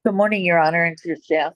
Good morning, Your Honor, and to your staff.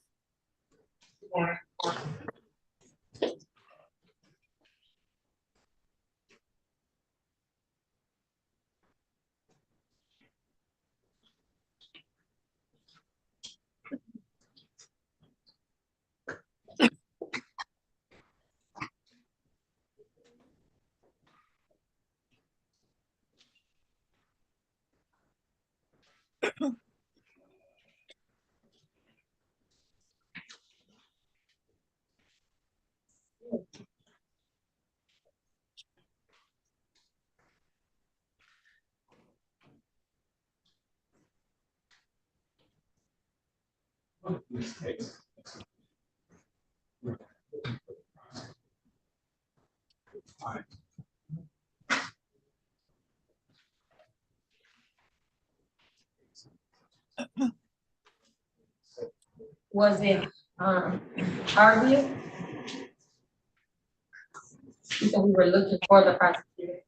Was it Harville? So we were looking for the prosecutor.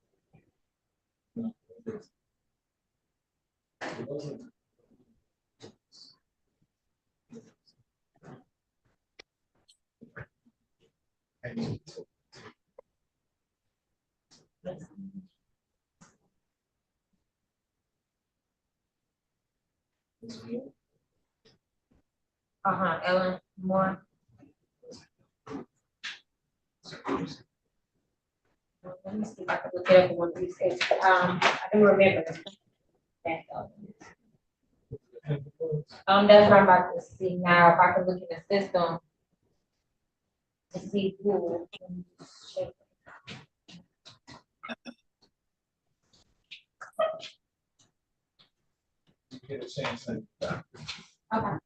Ellen Moore. Let me see if I can look it up in one of these cases. I don't remember. That's what I'm about to see now. If I can look in the system to see who. Okay.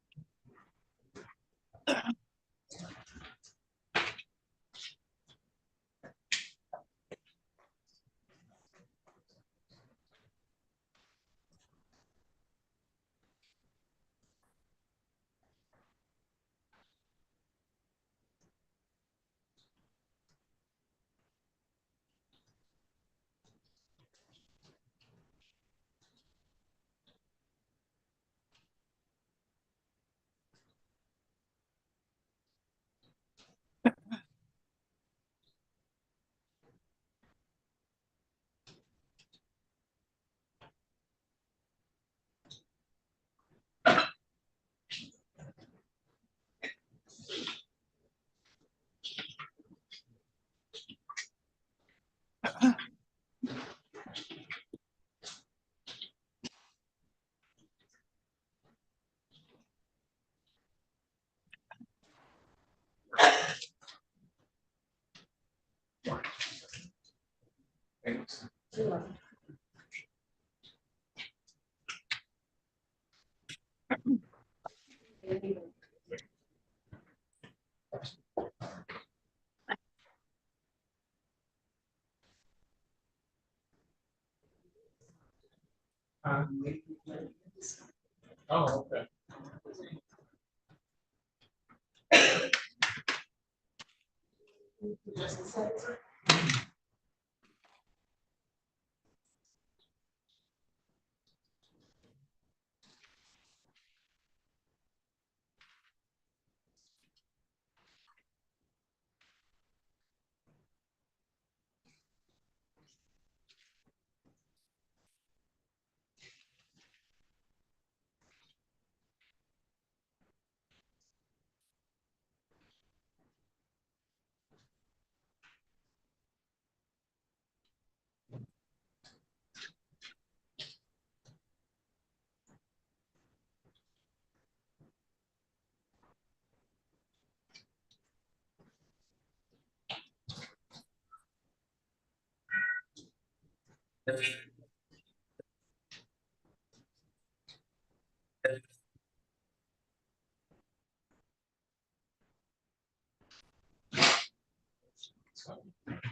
Oh, okay.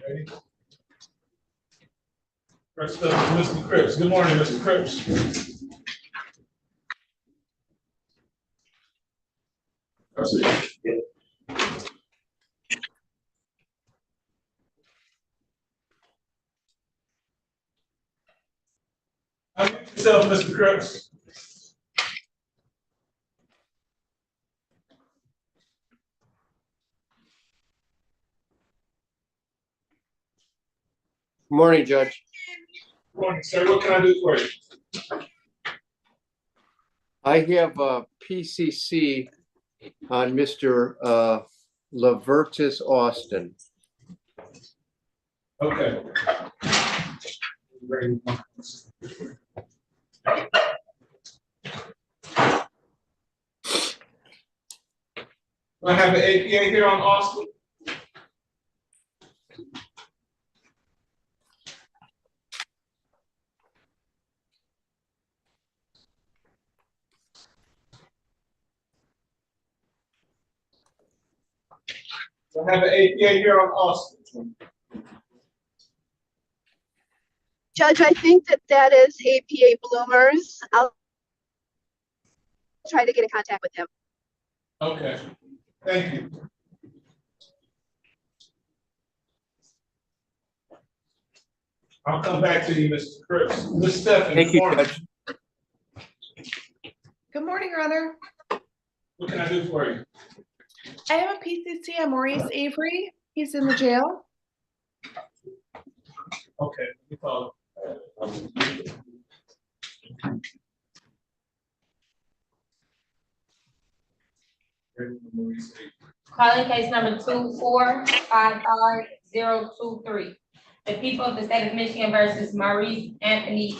Ready? First up, Mr. Cripps. Good morning, Mr. Cripps. Unmute yourself, Mr. Cripps. Morning, Judge. Good morning, sir. What can I do for you? I have a PCC on Mr. Lavertus Austin. Okay. Ready. I have an APA here on Austin. I have an APA here on Austin. Judge, I think that is APA Bloomers. I'll try to get in contact with him. Okay, thank you. I'll come back to you, Mr. Cripps. Ms. Stephanie, Thank good you, morning. Judge. Good morning, Your Honor. What can I do for you? I have a PCC on Maurice Avery. He's in the jail. Okay, let me call. Calling case number 2455023. The people of the state of Michigan versus Maurice Anthony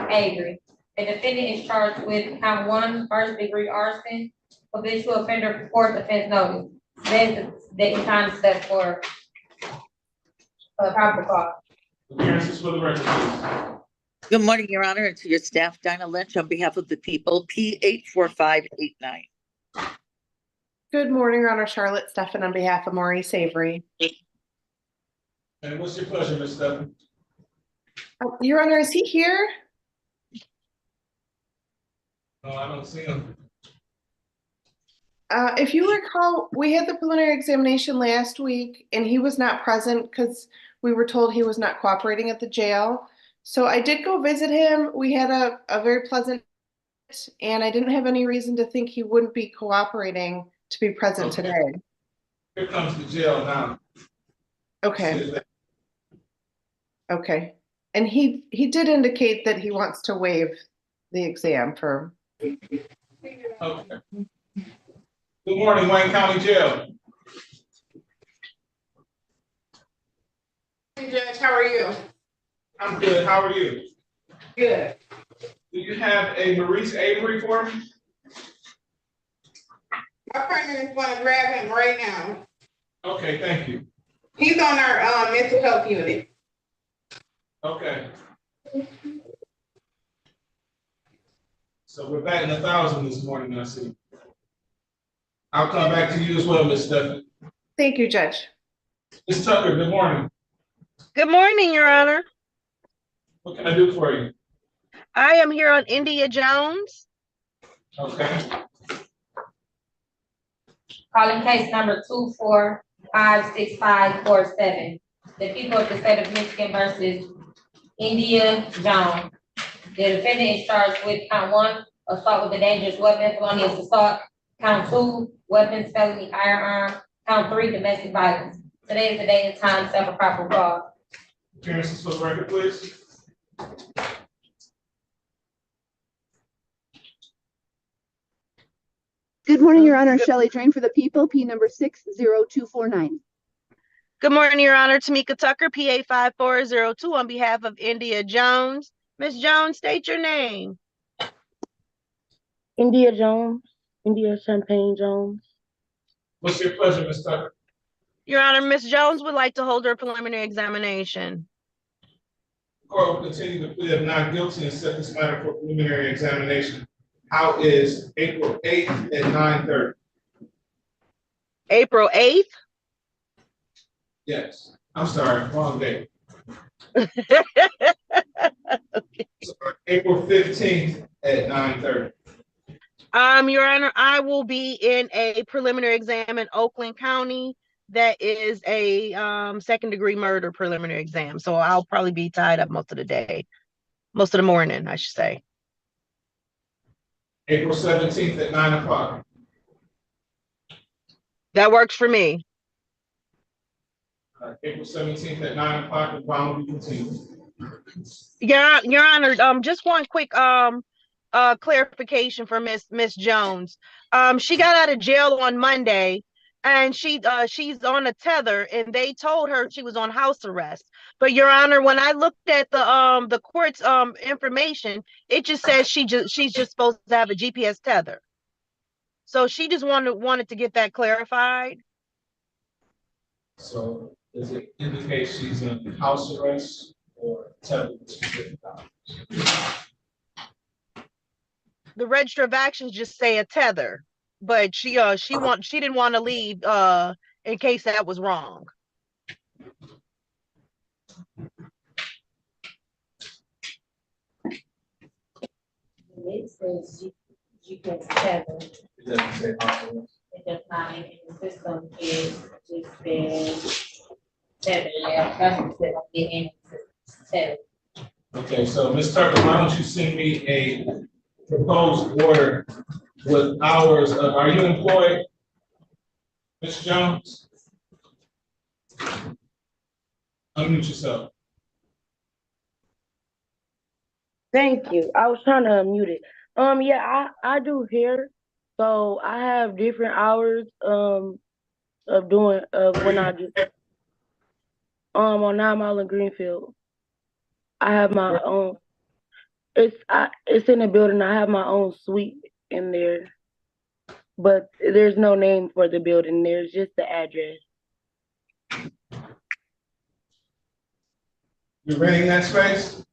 Avery. The defendant is charged with count 1, first-degree arson, habitual offender, fourth offense notice. Then the time set for probable cause. Appearances for the record, please. Good morning, Your Honor, and to your staff, Dinah Lynch, on behalf of the people, P84589. Good morning, Your Honor. Charlotte Steffen on behalf of Maurice Avery. And what's your pleasure, Ms. Stephanie? Your Honor, is he here? No, I don't see him. If you recall, we had the preliminary examination last week and he was not present because we were told he was not cooperating at the jail. So I did go visit him. We had a very pleasant, and I didn't have any reason to think he wouldn't be cooperating to be present Okay. today. Here comes the jail now. Okay. Okay. And he did indicate that he wants to waive the exam for. Okay. Good morning, Wayne County Jail. Hey Judge, how are you? I'm good. How are you? Good. Do you have a Maurice Avery for me? My partner is gonna grab him right now. Okay, thank you. He's on our mental health unit. Okay. So we're batting 1,000 this morning, I see. I'll come back to you as well, Ms. Stephanie. Thank you, Judge. Ms. Tucker, good morning. Good morning, Your Honor. What can I do for you? I am here on India Jones. Okay. Calling case number 2456547. The people of the state of Michigan versus India Jones. The defendant is charged with count 1, assault with a dangerous weapon, felonious assault. Count 2, weapons, felony, firearm. Count 3, domestic violence. Today is the day and time set for proper cause. Appearances for the record, please. Good morning, Your Honor. Shelley Drain for the people, P number 60249. Good morning, Your Honor. Tamika Tucker, PA 5402 on behalf of India Jones. Ms. Jones, state your name. India Jones, India Champagne Jones. What's your pleasure, Ms. Tucker? Your Honor, Ms. Jones would like to hold her preliminary examination. The court will continue to plea of not guilty and set this matter for preliminary examination. How is April 8th at 9:30? April 8th? Yes. I'm sorry, wrong date. Sorry, April 15th at 9:30. Your Honor, I will be in a preliminary exam in Oakland County. That is a second-degree murder preliminary exam. So I'll probably be tied up most of the day. Most of the morning, I should say. April 17th at 9 o'clock. That works for me. April 17th at 9 o'clock, the bond will be continued. Your Honor, just one quick clarification for Miss Jones. She got out of jail on Monday, and she's on a tether, and they told her she was on house arrest. But Your Honor, when I looked at the court's information, it just says she's just supposed to have a GPS tether. So she just wanted to get that clarified. So does it indicate she's in house arrest or tether? The register of actions just say a tether, but she didn't want to leave in case that was wrong. It says GPS tether. It doesn't say house arrest. It does not in the system. It just says tether. Yeah, that's what it says on the end of the system. Tether. Okay, so Ms. Tucker, why don't you send me a proposed order with hours of, are you employed? Ms. Jones? Unmute yourself. Thank you. I was trying to unmute it. Yeah, I do hair, so I have different hours of when I do on 9 Mile in Greenfield. I have my own. It's in the building. I have my own suite in there, but there's no name for the building. There's just the address. You're renting that space?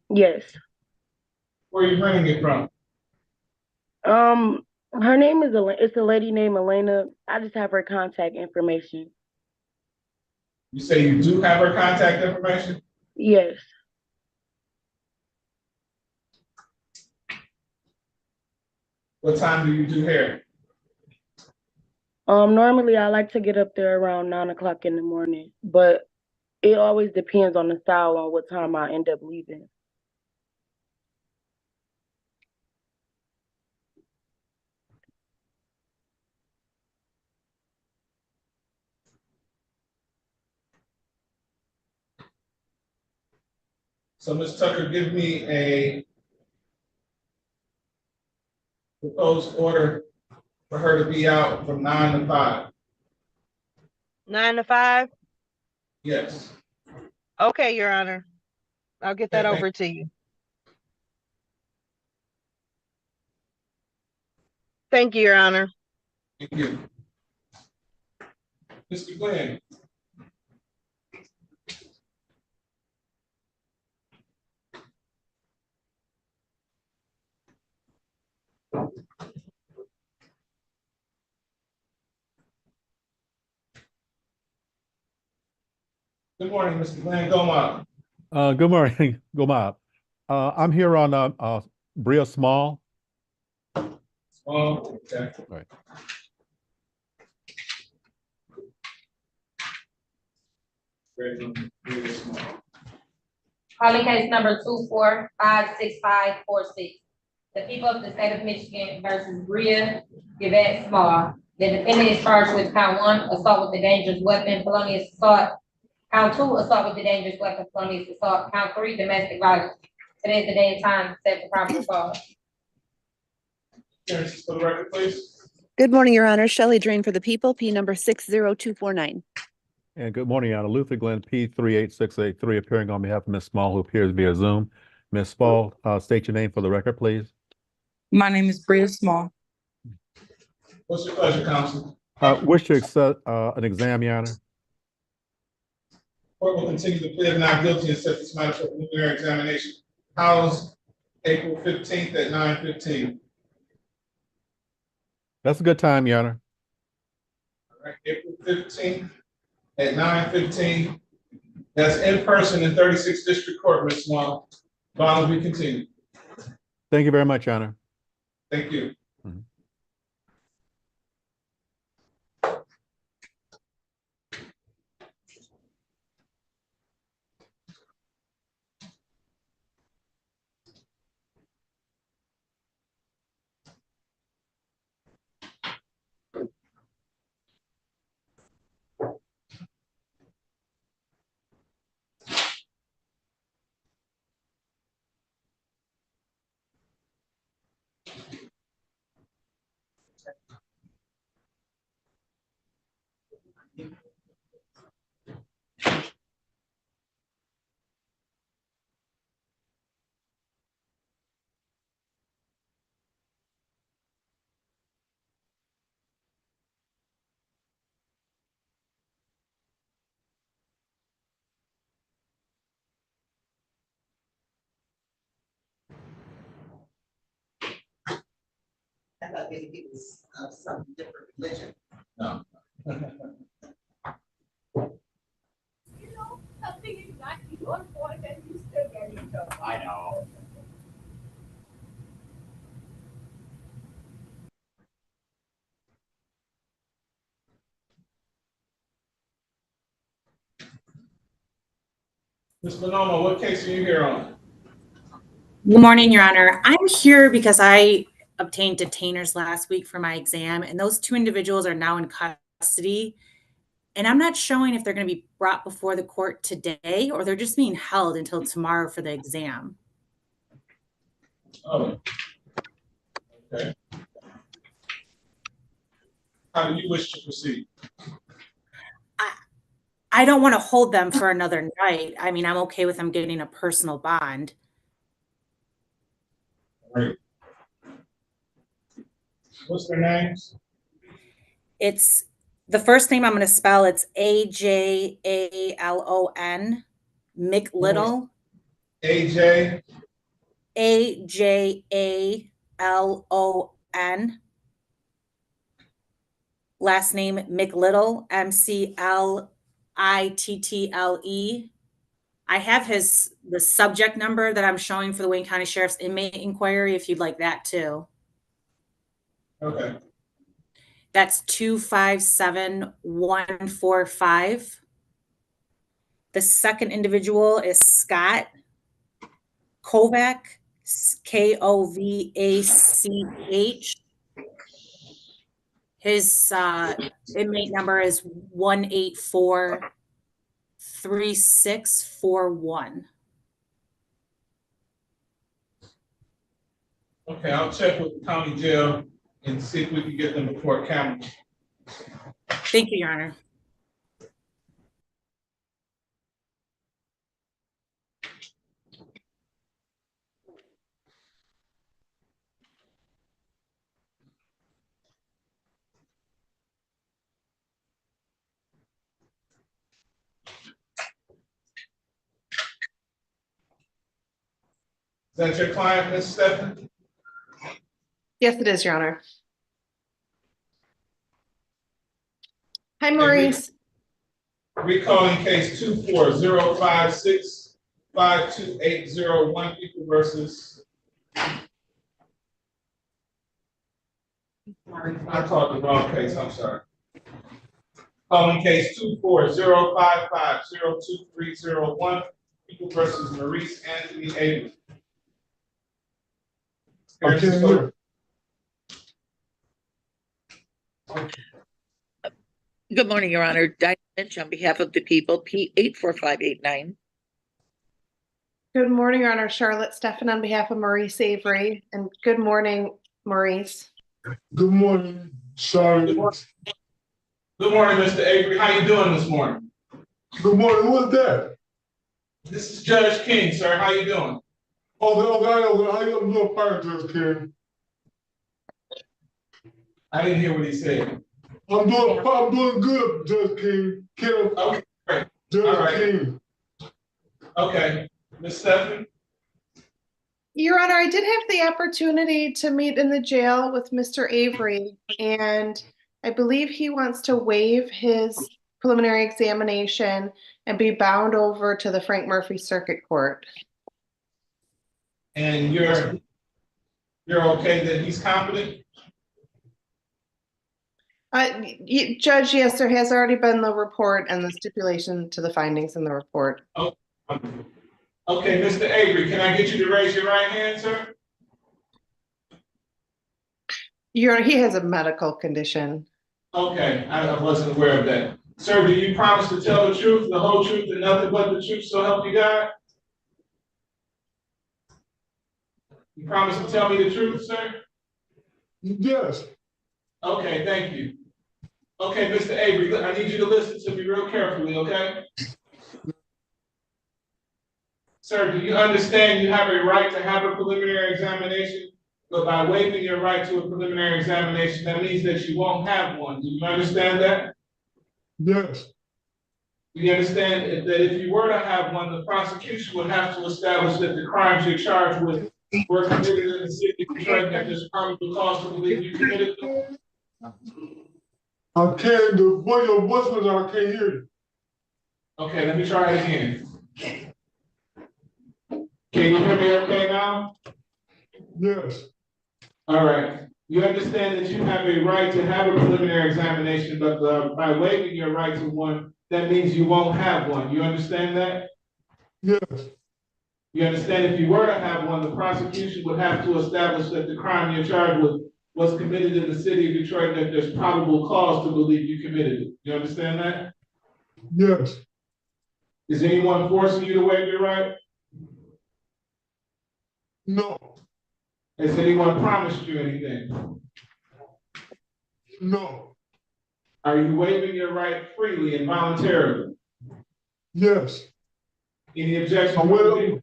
Yes. Where are you renting it from? Her name is it's a lady named Elena. I just have her contact information. You say you do have her contact information? Yes. What time do you do hair? Normally I like to get up there around 9 o'clock in the morning, but it always depends on the style on what time I end up leaving. So Ms. Tucker, give me a proposed order for her to be out from 9 to 5. 9 to 5? Yes. Okay, Your Honor. I'll get that Okay. over to you. Thank you, Your Honor. Thank you. Mr. Glenn. Good morning, Mr. Glenn Goma. Good morning, Goma. I'm here on Briette Small. Oh, okay. Right. Calling case number 2456546. The people of the state of Michigan versus Briette Small. The defendant is charged with count 1, assault with a dangerous weapon, felonious assault. Count 2, assault with a dangerous weapon, felonious assault. Count 3, domestic violence. Today is the day and time set for probable cause. Appearances for the record, please. Good morning, Your Honor. Shelley Drain for the people, P number 60249. And good morning, Your Honor. Luther Glenn, P38683, appearing on behalf of Ms. Small, who appears via Zoom. Ms. Small, state your name for the record, please. My name is Briette Small. What's your pleasure, counsel? Wish to accept an exam, Your Honor. Court will continue to plead not guilty and set this matter for preliminary examination. House, April 15th at 9:15. That's a good time, Your Honor. All right, April 15th at 9:15. That's in person in 36th District Court, Ms. Small. Bond will be continued. Thank you very much, Your Honor. Thank you. thought maybe he was of some different religion. No. Something is not your fault and you still get in trouble. I know. Ms. Bonomo, what case are you here on? Good morning, Your Honor. I'm here because I obtained detainers last week for my exam, and those two individuals are now in custody. And I'm not showing if they're going to be brought before the court today or they're just being held until tomorrow for the exam. Oh. Okay. How do you wish to proceed? I don't want to hold them for another night. I mean, I'm okay with them getting a personal bond. Great. What's their names? It's the first name I'm going to spell. It's Ajalon, Mcleittle. AJ. Ajalon. Last name Mcleittle, Mclittle. I have the subject number that I'm showing for the Wayne County Sheriff's inmate inquiry, if you'd like that too. Okay. That's 257145. The second individual is Scott Kovak, Kovach. His inmate number is 1843641. Okay, I'll check with the county jail and see if we can get them before camera. Thank you, Your Honor. Is that your client, Ms. Stephanie? Yes, it is, Your Honor. Hi, Maurice. Recalling case 240565280 people versus. I called the wrong case, I'm sorry. Calling case 24055022301 people versus Maurice Anthony Avery. Good morning, Your Honor. Dinah Lynch on behalf of the people, P84589. Good morning, Your Honor. Charlotte Steffen on behalf of Maurice Avery. And good morning, Maurice. Good morning, Charlotte. Good morning, Mr. Avery. How you doing this morning? Good morning. What's that? This is Judge King, sir. How you doing? Okay. How you doing, fire, Judge King? I didn't hear what he said. I'm doing good, Judge King. Kenneth. Okay, great. Judge King. Okay, Ms. Stephanie. Your Honor, I did have the opportunity to meet in the jail with Mr. Avery, and I believe he wants to waive his preliminary examination and be bound over to the Frank Murphy Circuit Court. And you're okay that he's competent? Judge, yes, there has already been the report and the stipulation to the findings in the report. Oh, okay, Mr. Avery, can I get you to raise your right hand, sir? Your Honor, he has a medical condition. Okay, I wasn't aware of that. Sir, do you promise to tell the truth, the whole truth, and nothing but the truth, so help you God? You promise to tell me the truth, sir? Yes. Okay, thank you. Okay, Mr. Avery, I need you to listen to me real carefully, okay? Sir, do you understand you have a right to have a preliminary examination, but by waiving your right to a preliminary examination, that means that you won't have one. Do you understand that? Yes. Do you understand that if you were to have one, the prosecution would have to establish that the crimes you're charged with were committed in the city of Detroit that there's probable cause to believe you committed them? I can't, the boy, your voice was, I can't hear you. Okay, let me try it again. Can you hear me okay now? Yes. All right. You understand that you have a right to have a preliminary examination, but by waiving your right to one, that means you won't have one. You understand that? Yes. You understand if you were to have one, the prosecution would have to establish that the crime you're charged with was committed in the city of Detroit, and that there's probable cause to believe you committed it. You understand that? Yes. Is anyone forcing you to waive your right? No. Has anyone promised you anything? No. Are you waiving your right freely and voluntarily? Yes. Any objection? I will.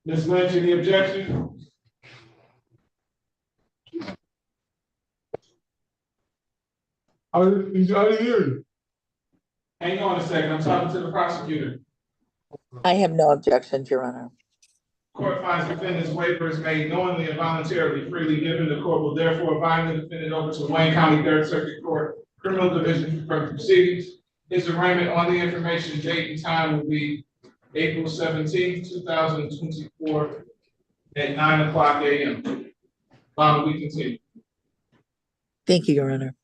Ms. Lynch, any objection? I didn't hear you. Hang on a second, I'm talking to the prosecutor. I have no objections, Your Honor. Court finds defendant's waiver is made knowingly and voluntarily freely given. The court will therefore bind the defendant over to Wayne County Third Circuit Court Criminal Division for proceedings. His arraignment on the information, date, and time will be April 17th, 2024 at 9:00 a.m. Bond, we continue. Thank you, Your Honor.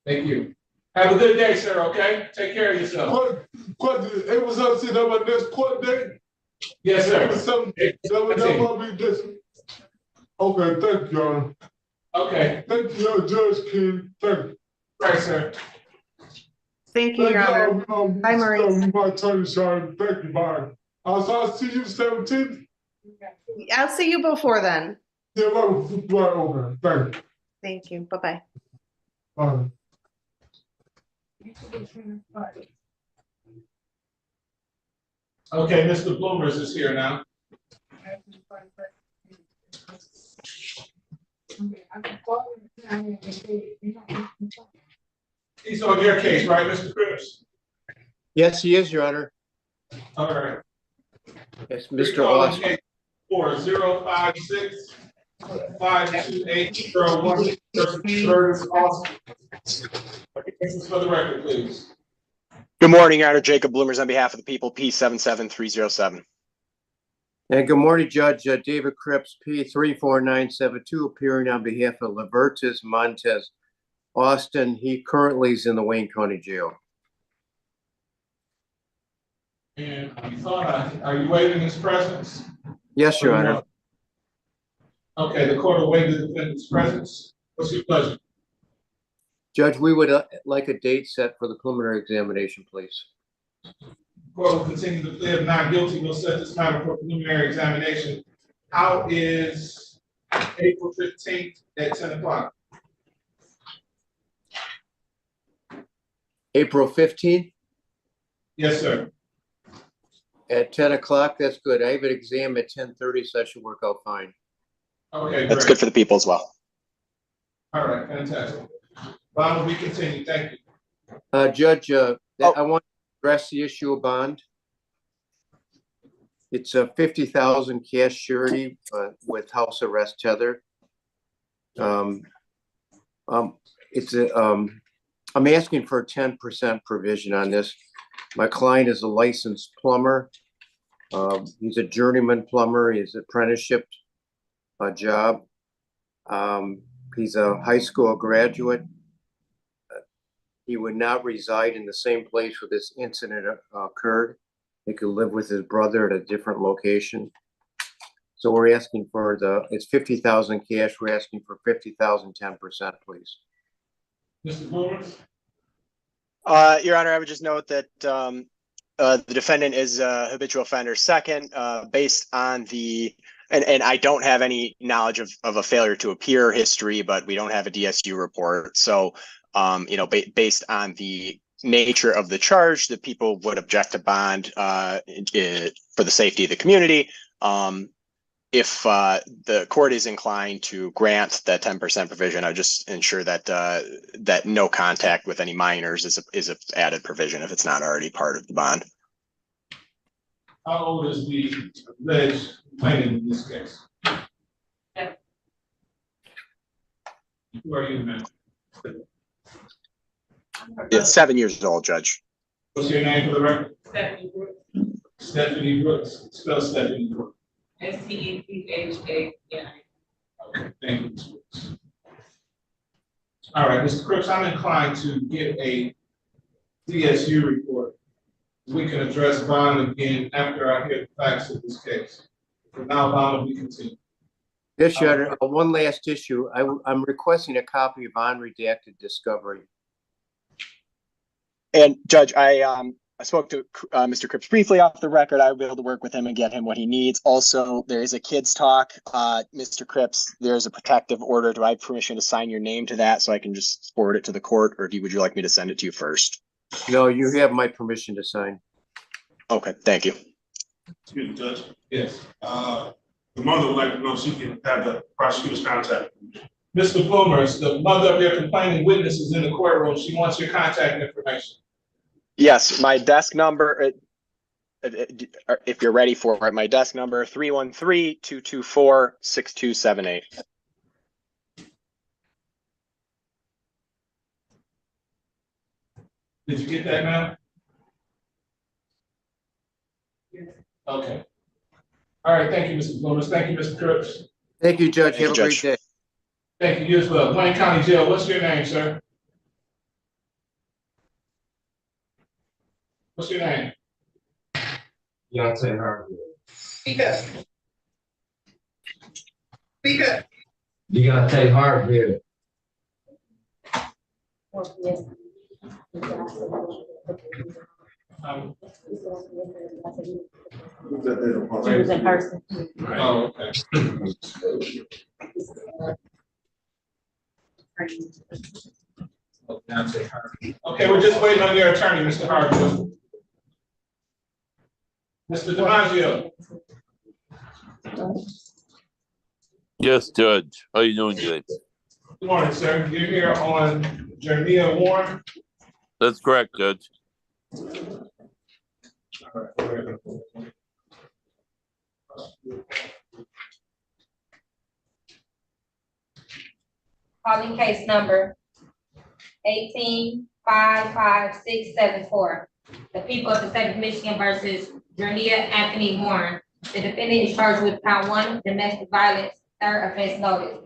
Thank you. Have a good day, sir, okay? Take care of yourself. It was up to our next court date. Yes, sir. That was something, that might be this. Okay, thank you, Your Honor. Okay. Thank you, Judge King. Thank you. Right, sir. Thank you, Your Honor. Bye, Maurice. My turn, Sean. Thank you, bye. I'll see you 17th. I'll see you before then. Yeah, right, okay. Thank you. Thank you. Bye-bye. Bye. Okay, Mr. Bloomers is here now. He's on your case, right, Mr. Cripps? Yes, he is, Your Honor. All right. It's Mr. Austin. 4056 52801. Curtis Austin. This is for the record, please. Good morning, Your Honor. Jacob Bloomers on behalf of the people, P77307. And good morning, Judge David Cripps, P34972, appearing on behalf of Lavertis Montez Austin. He currently is in the Wayne County Jail. And are you waiving his presence? Yes, Your Honor. Okay, the court will waive the defendant's presence. What's your pleasure? Judge, we would like a date set for the preliminary examination, please. Court will continue to plea of not guilty. We'll set this matter for preliminary examination. How is April 15th at 10 o'clock? April 15th? Yes, sir. At 10 o'clock, that's good. I have an exam at 10:30, so that should work out fine. Okay, That's great. good for the people as well. All right, fantastic. Bond will be continued. Thank you. Judge, I want to address the issue of bond. It's a $50,000 cash surety with house arrest tether. I'm asking for a 10% provision on this. My client is a licensed plumber. He's a journeyman plumber. He's apprenticeship job. He's a high school graduate. He would not reside in the same place where this incident occurred. He could live with his brother at a different location. So we're asking for it's 50,000 cash. We're asking for 50,000, 10%, please. Mr. Bloomers? Your Honor, I would just note that the defendant is a habitual offender. Second, based on and I don't have any knowledge of a failure to appear history, but we don't have a DSU report. So, based on the nature of the charge, that people would object to bond for the safety of the community. If the court is inclined to grant that 10% provision, I just ensure that that no contact with any minors is an added provision if it's not already part of the bond. How old is the alleged complainant in this case? Who are you, man? It's 7 years old, Judge. What's your name for the record? Stephanie Brooks. Spell Stephanie Brooks. STEPHA. Okay, thank you, Ms. Brooks. All right, Mr. Crooks, I'm inclined to get a DSU report. We can address bond again after I hear the facts of this case. For now, bond will be continued. Yes, Your Honor, one last issue. I'm requesting a copy of unredacted discovery. And Judge, I spoke to Mr. Cripps briefly off the record. I will be able to work with him and get him what he needs. Also, there is a kids talk. Mr. Cripps, there's a protective order. Do I have permission to sign your name to that so I can just forward it to the court, or would you like me to send it to you first? No, you have my permission to sign. Okay, thank you. Excuse me, Judge. Yes. The mother would like to know if she can have the prosecutor's contact. Mr. Bloomers, the mother of your complaining witness is in the courtroom. She wants your contact information. Yes, my desk number, if you're ready for it, my desk number 313-224-6278. Did you get that now? Okay. All right, thank you, Mr. Bloomers. Thank you, Mr. Crooks. Thank you, Judge. Thank Have you, a great Judge. day. Thank you, you as well. Wayne County Jail, what's your name, sir? What's your name? Harville. Speak up. Speak up. Harville. She was in person. Oh, okay. Okay, we're just waiting on your attorney, Mr. Harville. Mr. DiMaggio. Yes, Judge. How you doing today? Good morning, sir. You're here on Jia Warren. That's correct, Judge. Calling case number 18-55674. The people of the state of Michigan versus Jia Anthony Warren. The defendant is charged with count 1, domestic violence, third offense notice.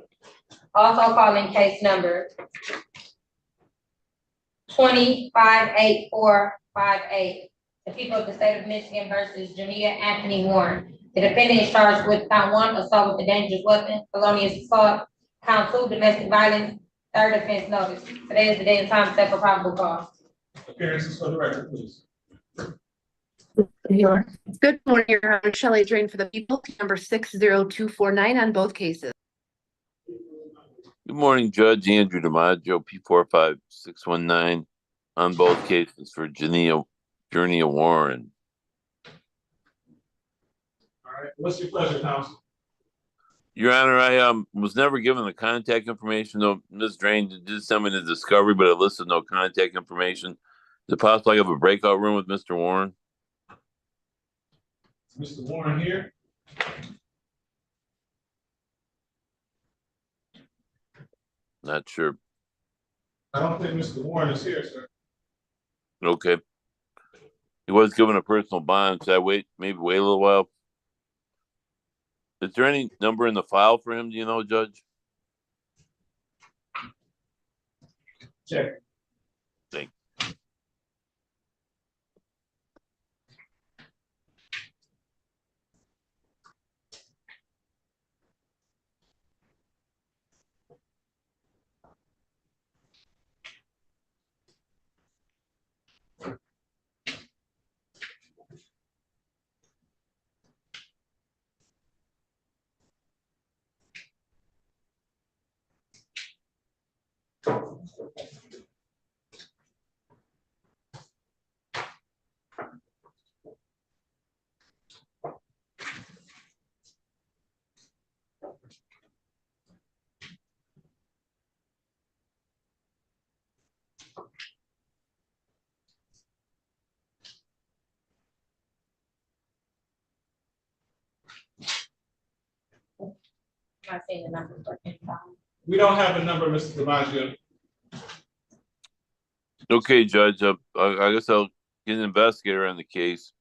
Also calling case number 20-58458. The people of the state of Michigan versus Jia Anthony Warren. The defendant is charged with count 1, assault with a dangerous weapon, felonious assault, count 2, domestic violence, third offense notice. Today is the day and time set for probable cause. Appearances for the record, please. Good morning, Your Honor. Shelley Drain for the people, number 60249 on both cases. Good morning, Judge Andrew DiMaggio, P45619, on both cases for Jia Warren. All right, what's your pleasure, counsel? Your Honor, I was never given the contact information, though Ms. Drain did send me the discovery, but it listed no contact information. Is it possible I have a breakout room with Mr. Warren? Mr. Warren here? Not sure. I don't think Mr. Warren is here, sir. Okay. He was given a personal bond. Should I maybe wait a little while? Is there any number in the file for him? Do you know, Judge? Check. Thank you. not seeing the numbers. We don't have a number, Mr. DiMaggio. Okay, Judge, I guess I'll get an investigator on the case.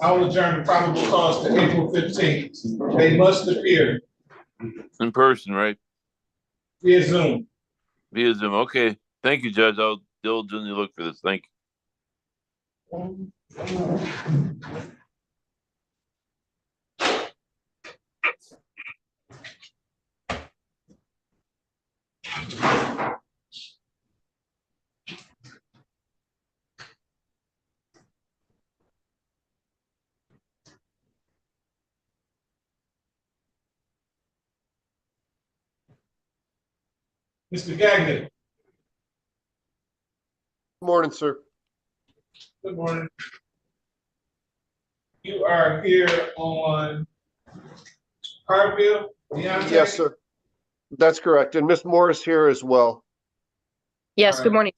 I will adjourn the probable cause to April 15th. They must appear In person, right? via Zoom. Via Zoom. Okay. Thank you, Judge. I'll diligently look for this. Thank you. Mr. Gagnon. Morning, sir. Good morning. You are here on Harville, Deontay? Yes, sir. That's correct. And Miss Morris here as well. Yes, good morning.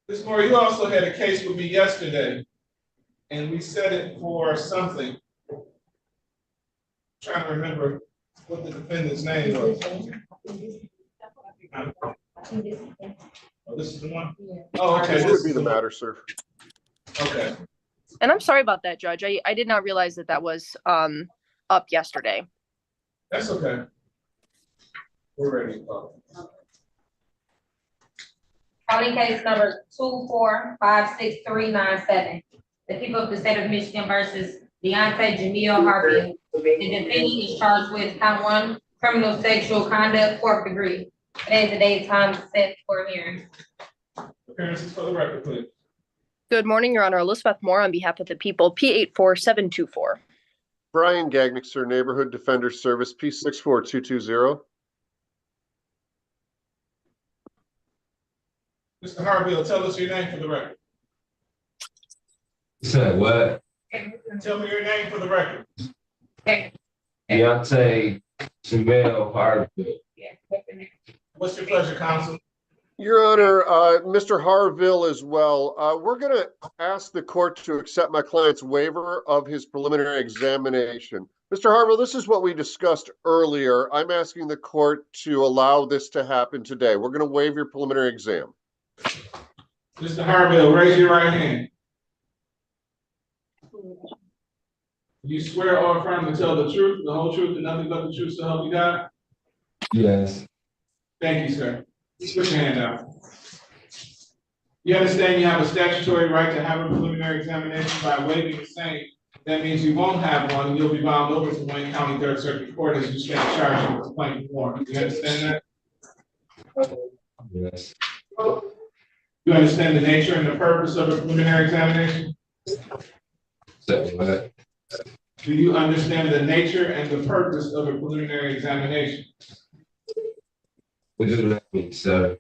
Ms. Moore, you also had a case with me yesterday, and we set it for something. Trying to remember what the defendant's name was. Oh, this is the one? Oh, okay. This would be the matter, sir. Okay. And I'm sorry about that, Judge. I did not realize that was up yesterday. That's okay. We're ready to go. Calling case number 2456397. The people of the state of Michigan versus Deontay Jamil Harville. The defendant is charged with count 1, criminal sexual conduct, 4th degree. Today is the day time set for hearing. Appearances for the record, please. Good morning, Your Honor. Elizabeth Moore on behalf of the people, P84724. Brian Gagnick, sir, Neighborhood Defender Service, P64220. Mr. Harville, tell us your name for the record. You said what? Tell me your name for the record. Deontay Jamil Harville. What's your pleasure, counsel? Your Honor, Mr. Harville as well. We're going to ask the court to accept my client's waiver of his preliminary examination. Mr. Harville, this is what we discussed earlier. I'm asking the court to allow this to happen today. We're going to waive your preliminary exam. Mr. Harville, raise your right hand. You swear or affirm to tell the truth, the whole truth, and nothing but the truth to help you God? Yes. Thank you, sir. Put your hand out. You understand you have a statutory right to have a preliminary examination. By waiving the same, that means you won't have one, and you'll be bound over to Wayne County 3rd Circuit Court as you stand charged with complaint warrant. Do you understand that? Yes. You understand the nature and the purpose of a preliminary examination? So what? Do you understand the nature and the purpose of a preliminary examination? What does that mean, sir?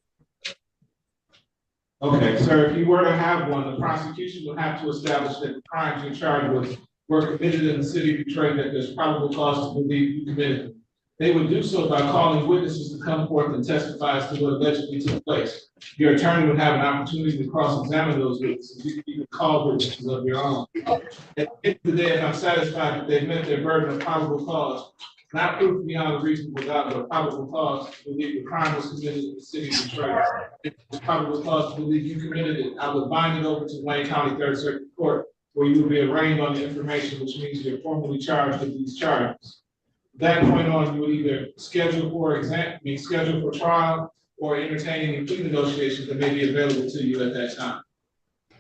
Okay, sir, if you were to have one, the prosecution would have to establish that the crimes you're charged with were committed in the city of Detroit, that there's probable cause to believe you committed them. They would do so by calling witnesses to come forth and testify as to what allegedly took place. Your attorney would have an opportunity to cross-examine those witnesses. You could call witnesses of your own. At the end of the day, if I'm satisfied that they've met their burden of probable cause, not proof beyond a reasonable doubt, but probable cause to believe the crime was committed in the city of Detroit. If there's probable cause to believe you committed it, I would bind it over to Wayne County 3rd Circuit Court, where you will be arraigned on the information, which means you're formally charged with these charges. From that point on, you would either schedule for trial or entertain any plea negotiations that may be available to you at that time.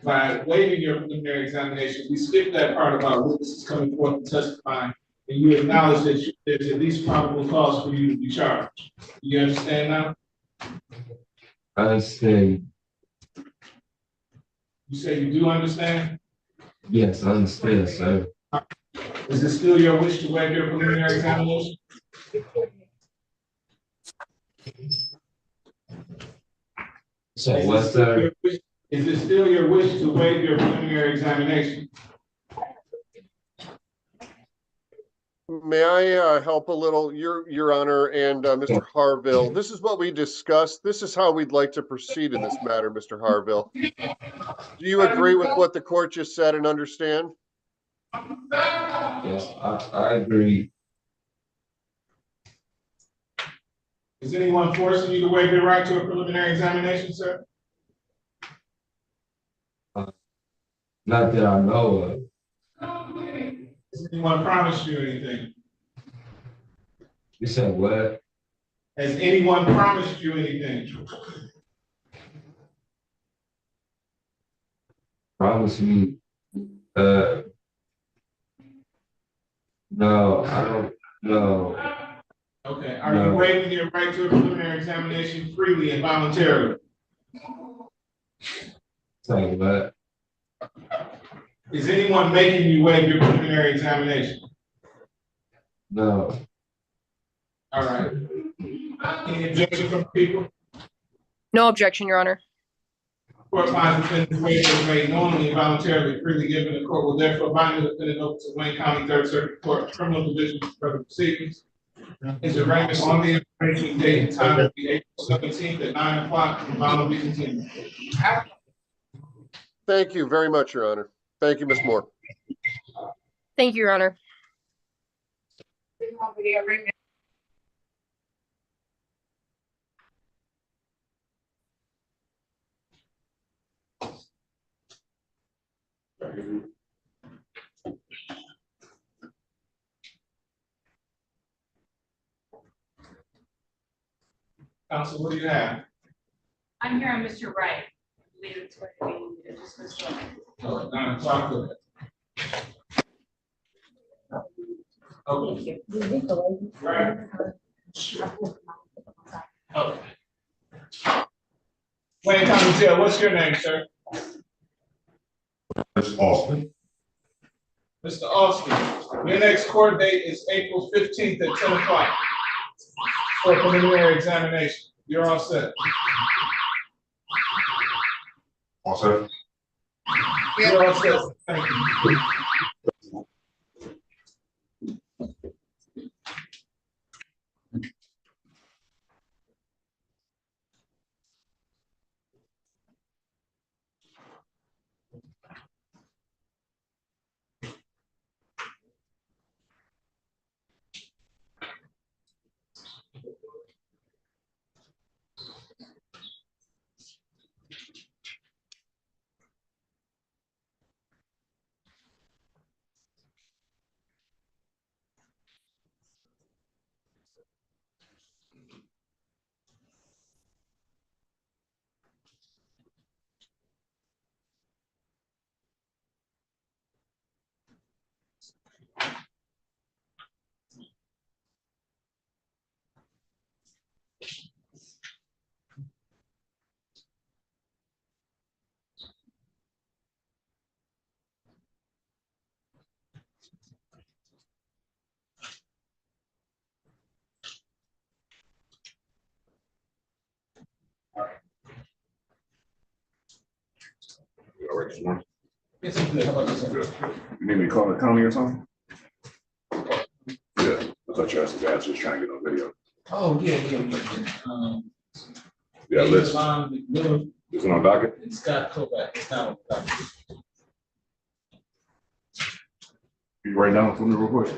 By waiving your preliminary examination, we skip that part about witnesses coming forth and testifying, and you acknowledge that there's at least probable cause for you to be charged. Do you understand now? I understand. You say you do understand? Yes, I understand, sir. Is it still your wish to waive your preliminary examination? So what, sir? Is it still your wish to waive your preliminary examination? may I help a little, Your Honor, and Mr. Harville? This is what we discussed. This is how we'd like to proceed in this matter, Mr. Harville. Do you agree with what the court just said and understand? Yes, I agree. Is anyone forcing you to waive your right to a preliminary examination, sir? Not that I know of. Has anyone promised you anything? You said what? Has anyone promised you anything? Promise me. No, I don't know. Okay, are you waiving your right to a preliminary examination freely and voluntarily? Say what? Is anyone making you waive your preliminary examination? No. All right. Any objection from people? No objection, Your Honor. Court finds defendant's waiver is made knowingly and voluntarily freely given. The court will therefore bind the defendant over to Wayne County Third Circuit Court Criminal Division for further proceedings. His arraignment on the information date and time will be April 17th at 9 o'clock. The bond will be continued. Thank you very much, Your Honor. Thank you, Ms. Moore. Thank you, Your Honor. Counsel, what do you have? I'm here on Mr. Wright. I believe it's going to be dismissed. Oh, 9 o'clock. Okay. Right. Okay. Wayne County Jail, what's your name, sir? Mr. Austin. Mr. Austin, your next court date is April 15th at 10 o'clock for preliminary examination. You're all set. All set? You're all set. Thank you. All right, Sworn. Yes, I'm good. How about yourself? You need me to call the county or something? Yeah, I thought you asked the guys just trying to get on video. Oh, yeah. Yeah, let's. McMillan Is it on docket? and Scott Kovak. It's not on docket. You write down for me real quick.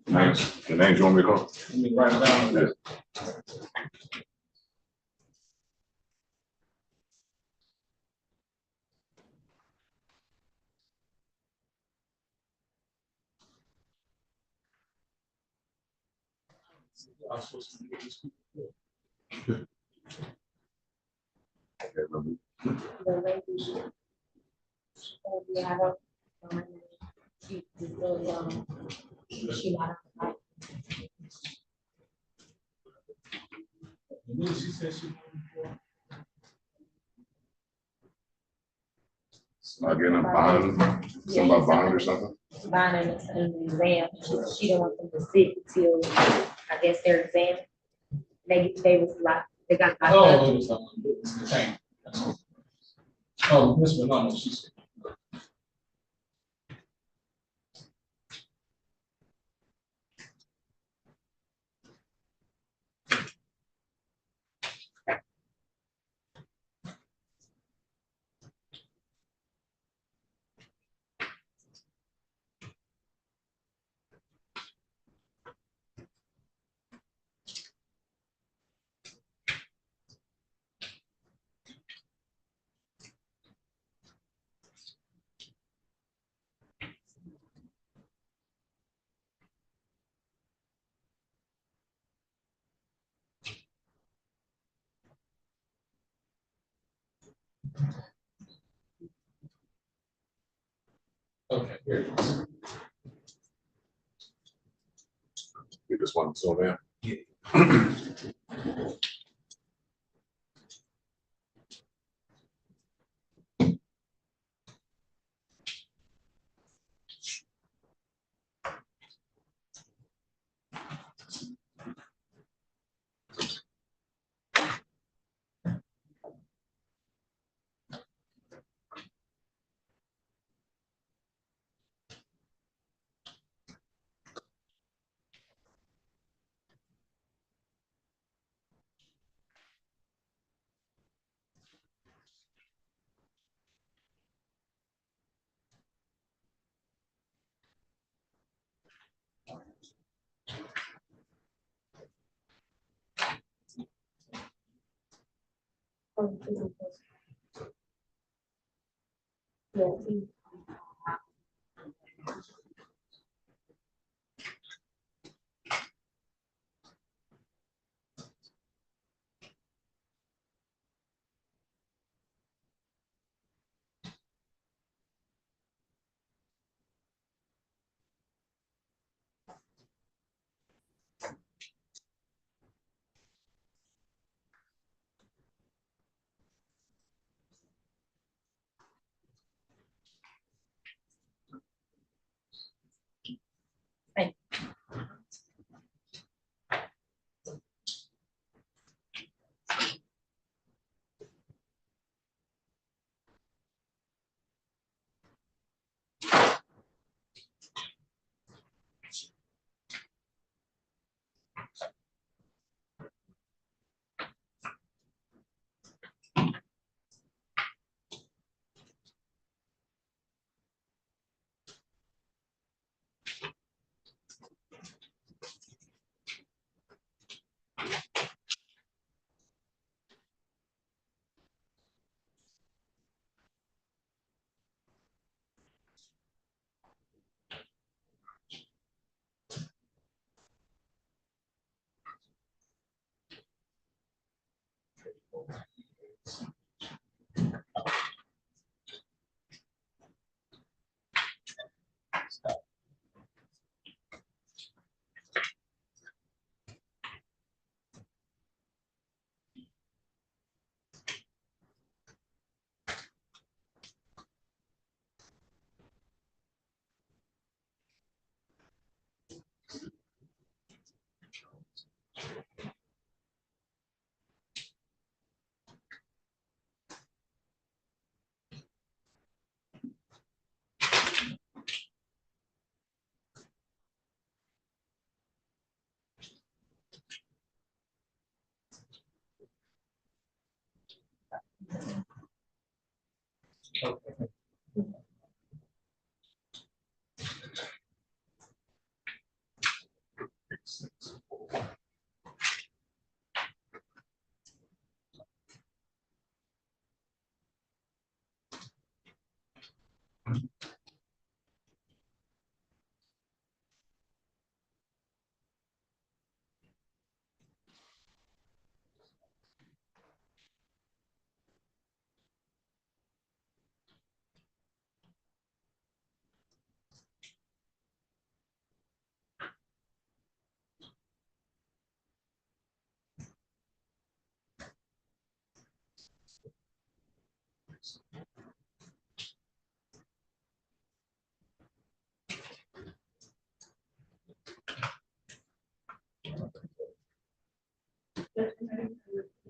Names, the names you want me to call? Let me write it down. Yeah. I'm supposed to do this. Okay, let me- She said she. Not getting a bond, something about bond or something? Bond and an exam. She didn't want them to sit till, I guess, their exam. They was like, they got locked Oh, up. it was the tank. Oh, Miss Milano, she's. You just want to slow down.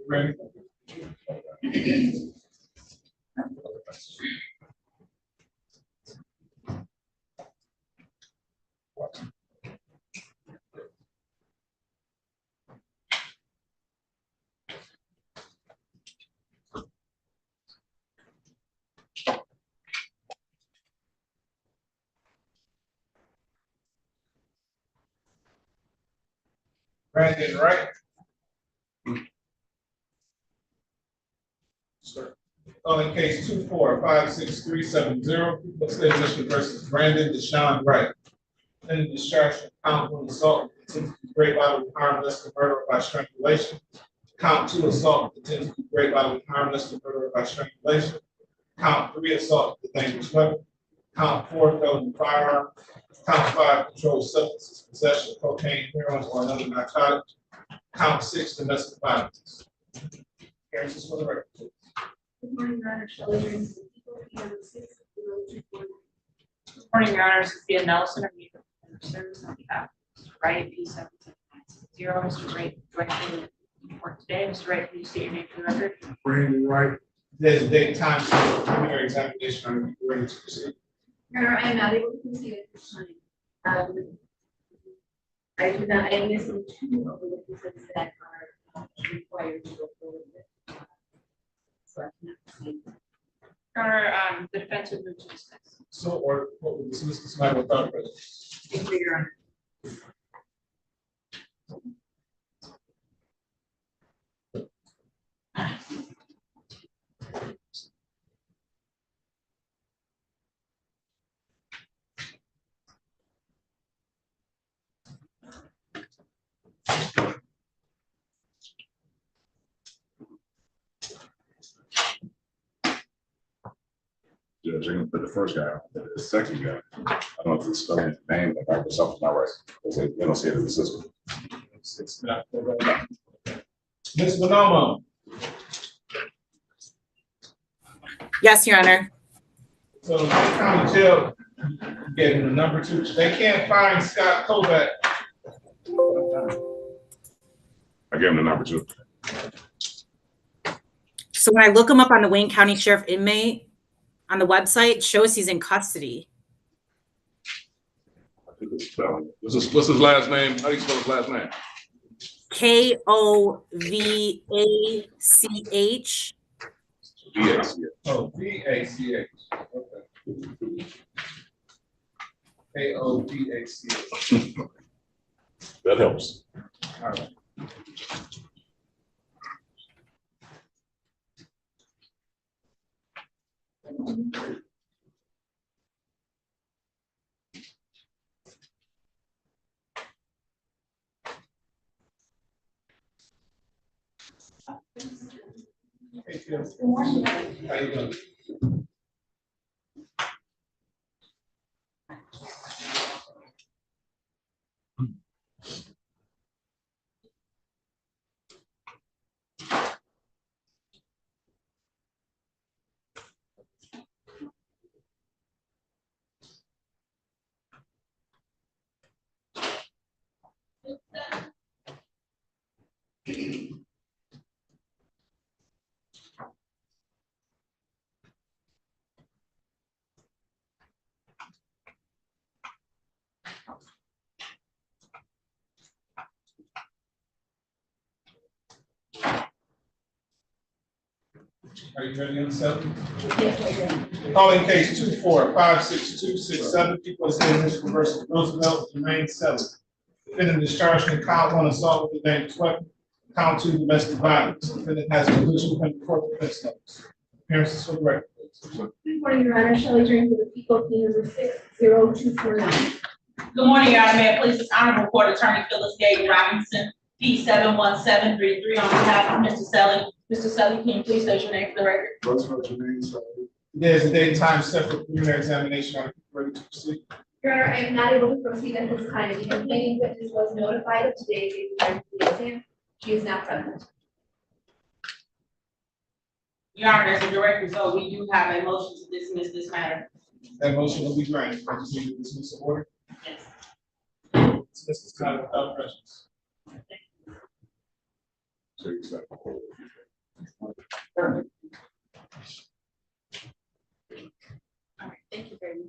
Ready? Brandon Wright. Calling case 2456370, State District versus Brandon Deshaun Wright. Then discharge count 1 assault with intent to great bodily harm less than murder by strangulation. Count 2 assault with intent to great bodily harm less than murder by strangulation. Count 3 assault with a dangerous weapon. Count 4, felony firearm. Count 5, controlled substances, possession of cocaine, heroin, or another narcotic. Count 6, domestic violence. Appearances for the record, please. Good morning, Your Honor. Shelley Green, for the people, P.M. 60249. Good morning, Your Honor. Sophia Nelson, of Waiver Service on behalf of Mr. Briette, P77960. Mr. Briette, joining the report today. Mr. Briette, can you state your name for the record? Brandon Wright. There's a date, time, for preliminary examination. Are you ready to proceed? Your Honor, I am not able to proceed at this time. I do not, I am missing two of the witnesses that are required to go forward with. So I cannot proceed. Your Honor, the defense would move to dismiss. So, or what would dismiss this matter without prejudice? Thank you, Your Honor. Judge, they're gonna put the first guy on, the second guy. I don't know if it's spelling his name, but like something's not right. They don't say it in the system. It's not. Ms. Bonomo. Yes, Your Honor. So the county jail getting the number 2. They can't find Scott Kovak. I gave him the number 2. So when I look him up on the Wayne County Sheriff inmate on the website, it shows he's in custody. I think it's spelling. What's his last name? How do you spell his last name? Kovach. V-A-C-H. Oh, V-A-C-H. Okay. K-O-V-A-C-H. That helps. All right. Hey, Tim. Good morning. How you doing? Are you ready on the 7th? Calling case 2456267, people of the state of Michigan versus Roosevelt, remain 7. Defendant is charged in count 1 assault with a dangerous weapon, count 2 domestic violence. Defendant has collusion with the court defense notice. Appearances for the record, please. Good morning, Your Honor. Shelley Green, for the people, P.M. 60249. Good morning, Your Honor. May I please this honorable court attorney Phyllis Gay Robinson, P71733 on behalf of Mr. Selly. Mr. Selly, can you please state your name for the record? There's a date and time set for preliminary examination. Are you ready to proceed? Your Honor, I am not able to proceed at this time. The complaining witness was notified of today's exam. She is not present. Your Honor, as a direct result, we do have a motion to dismiss this matter. That motion will be granted. I just need to dismiss the order. Yes. Dismiss this matter without prejudice. So you said. All right, thank you very much.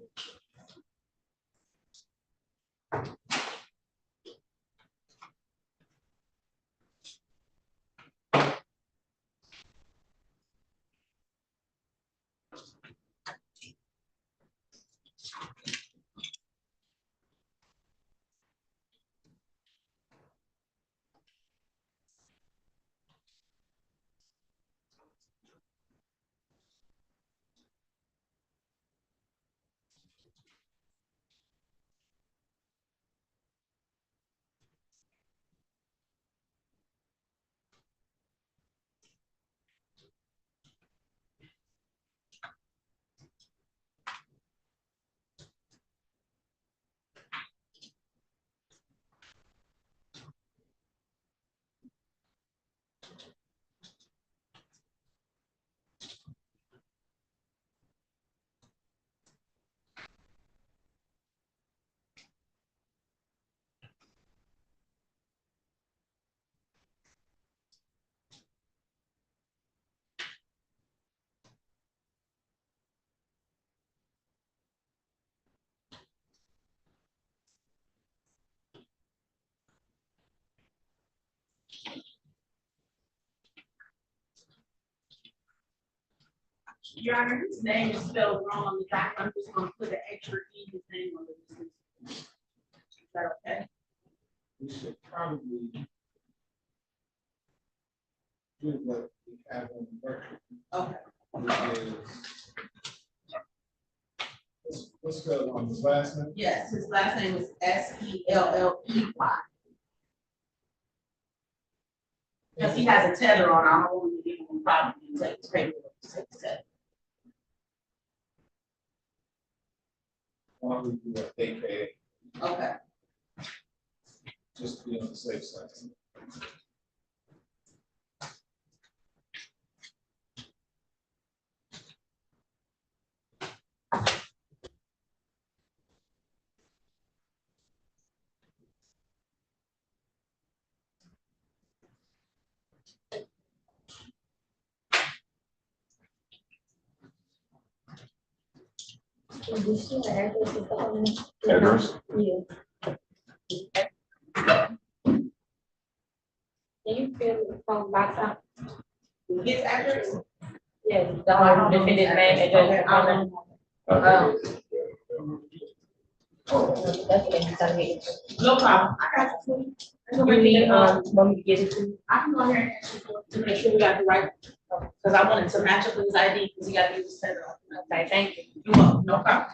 Your Honor, his name is spelled wrong on the document. I'm just gonna put an extra E, his name on the. Is that okay? We should probably do what we have on the record. Okay. Which is, what's the one, his last name? Yes, his last name is Spelley. Because he has a tether on, I don't want to give him a problem, he takes paper, take the tether. Why don't we do a AKA, Okay. just to be on the safe side. Address? Yeah. Can you fill the phone box out? His address? Yeah, the defendant's name, address, phone number. That's what I'm trying to get. No problem, I got you. You need, want me to get it to you? I can go ahead and ask you to make sure we got the right, because I wanted to match up with his ID, because he got to use his tether on. Okay, thank you. You're welcome, no problem.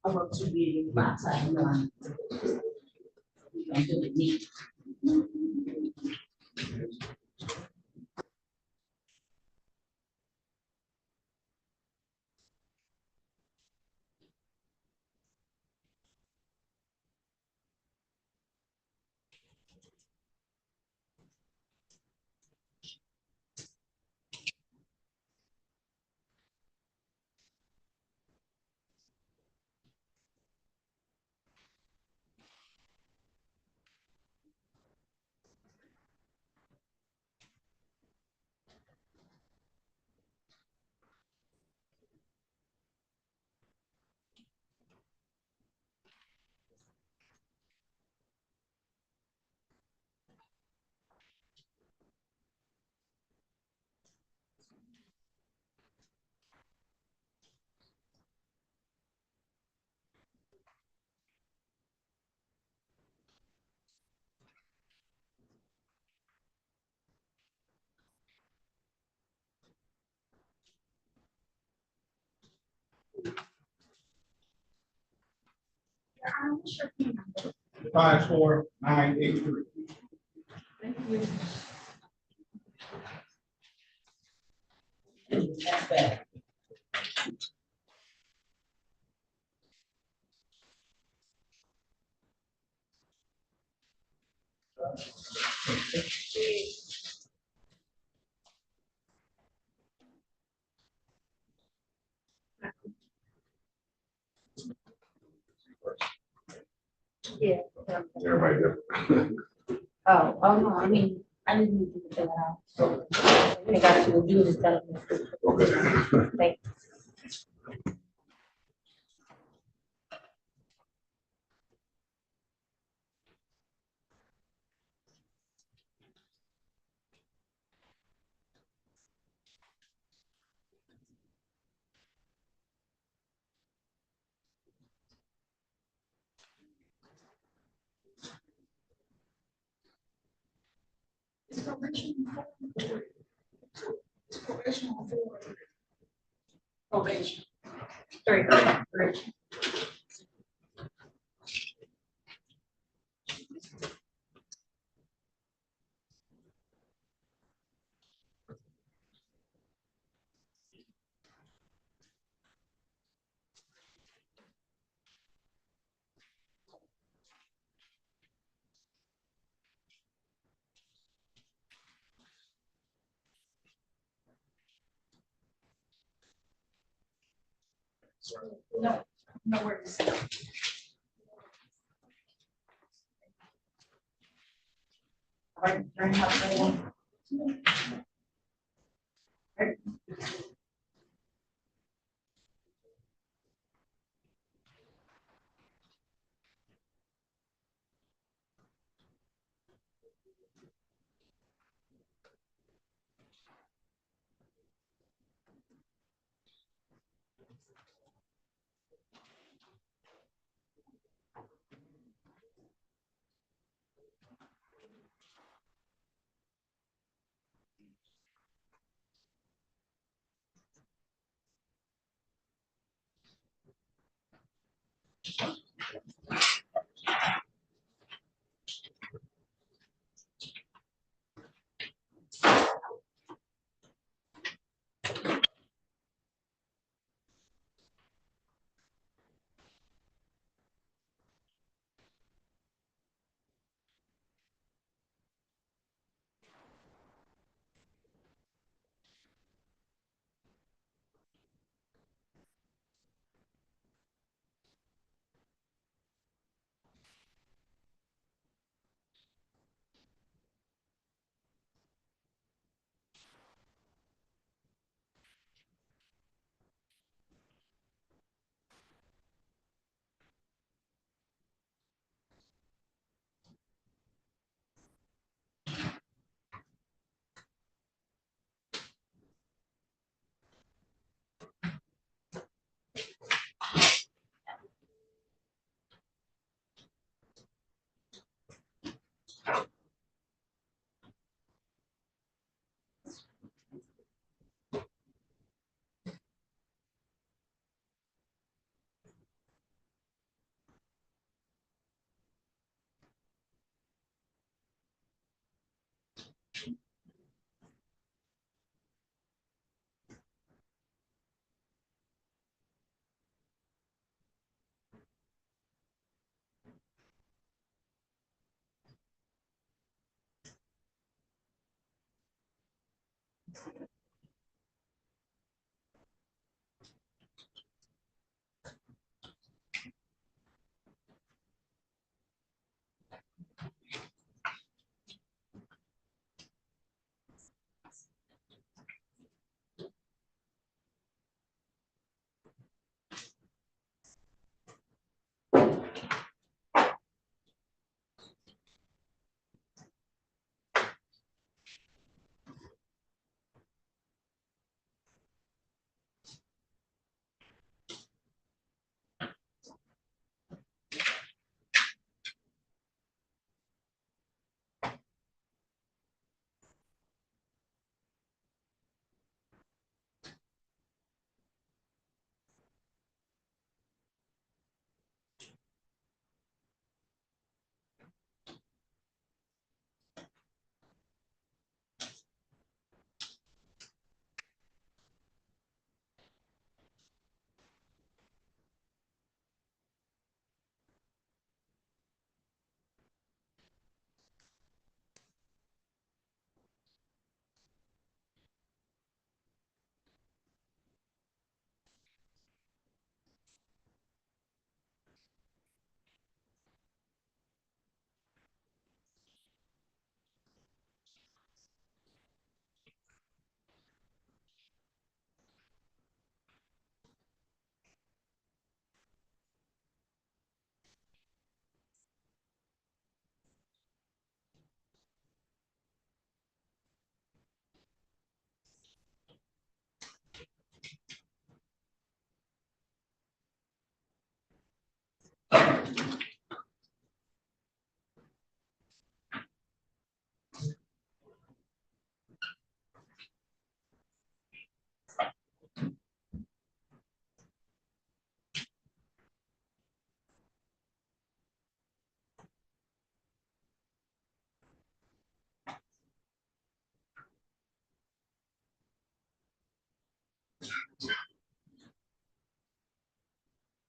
I work 2 meetings by time one. We gonna do it neat. I'm sure. 54983. Thank you. That's better. Yeah. Everybody different. Oh, no, I mean, I didn't need to fill it out, so. We got to do this. Okay. Thank It's probation. It's probation on 4. Probation. 3, probation. No, no worries. All right, learn how to play one. Right.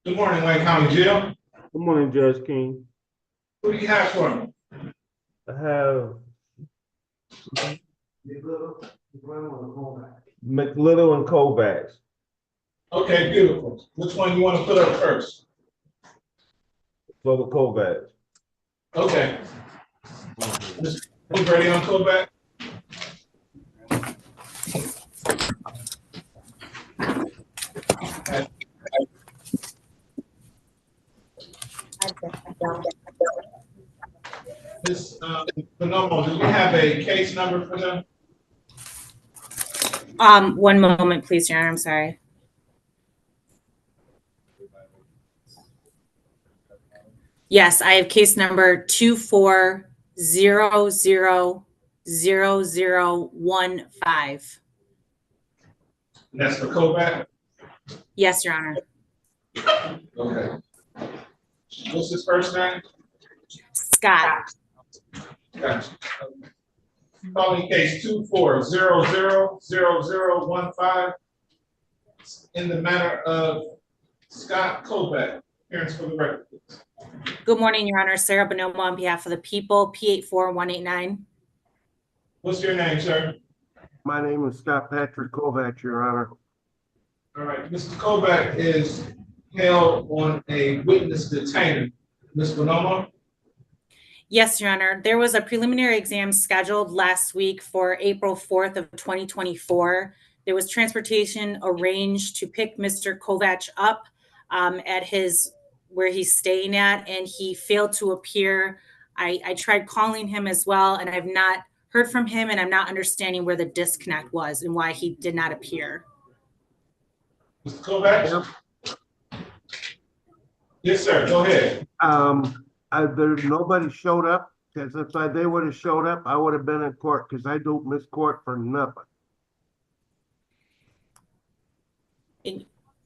Good morning, Wayne County Jail. Good morning, Judge King. Who do you have for me? I have Mcleittle and Kovak. Okay, beautiful. Which one you want to put up first? For the Kovak. Okay. Who's ready on Kovak? Ms. Bonomo, do you have a case number for them? One moment, please, Your Honor. I'm sorry. Yes, I have case number 24000015. That's for Kovak? Yes, Your Honor. Okay. What's his first name? Scott. Gotcha. Calling case 24000015 in the matter of Scott Kovak. Appearance for the record, please. Good morning, Your Honor. Sarah Bonomo on behalf of the people, P84189. What's your name, sir? My name is Scott Patrick Kovak, Your Honor. All right, Mr. Kovak is held on a witness detainer. Ms. Bonomo? Yes, Your Honor. There was a preliminary exam scheduled last week for April 4th of 2024. There was transportation arranged to pick Mr. Kovak up at where he's staying at, and he failed to appear. I tried calling him as well, and I've not heard from him, and I'm not understanding where the disconnect was and why he did not appear. Mr. Kovak? Yes, sir. Go ahead. Nobody showed up, because if they would have showed up, I would have been in court, because I don't miss court for nothing.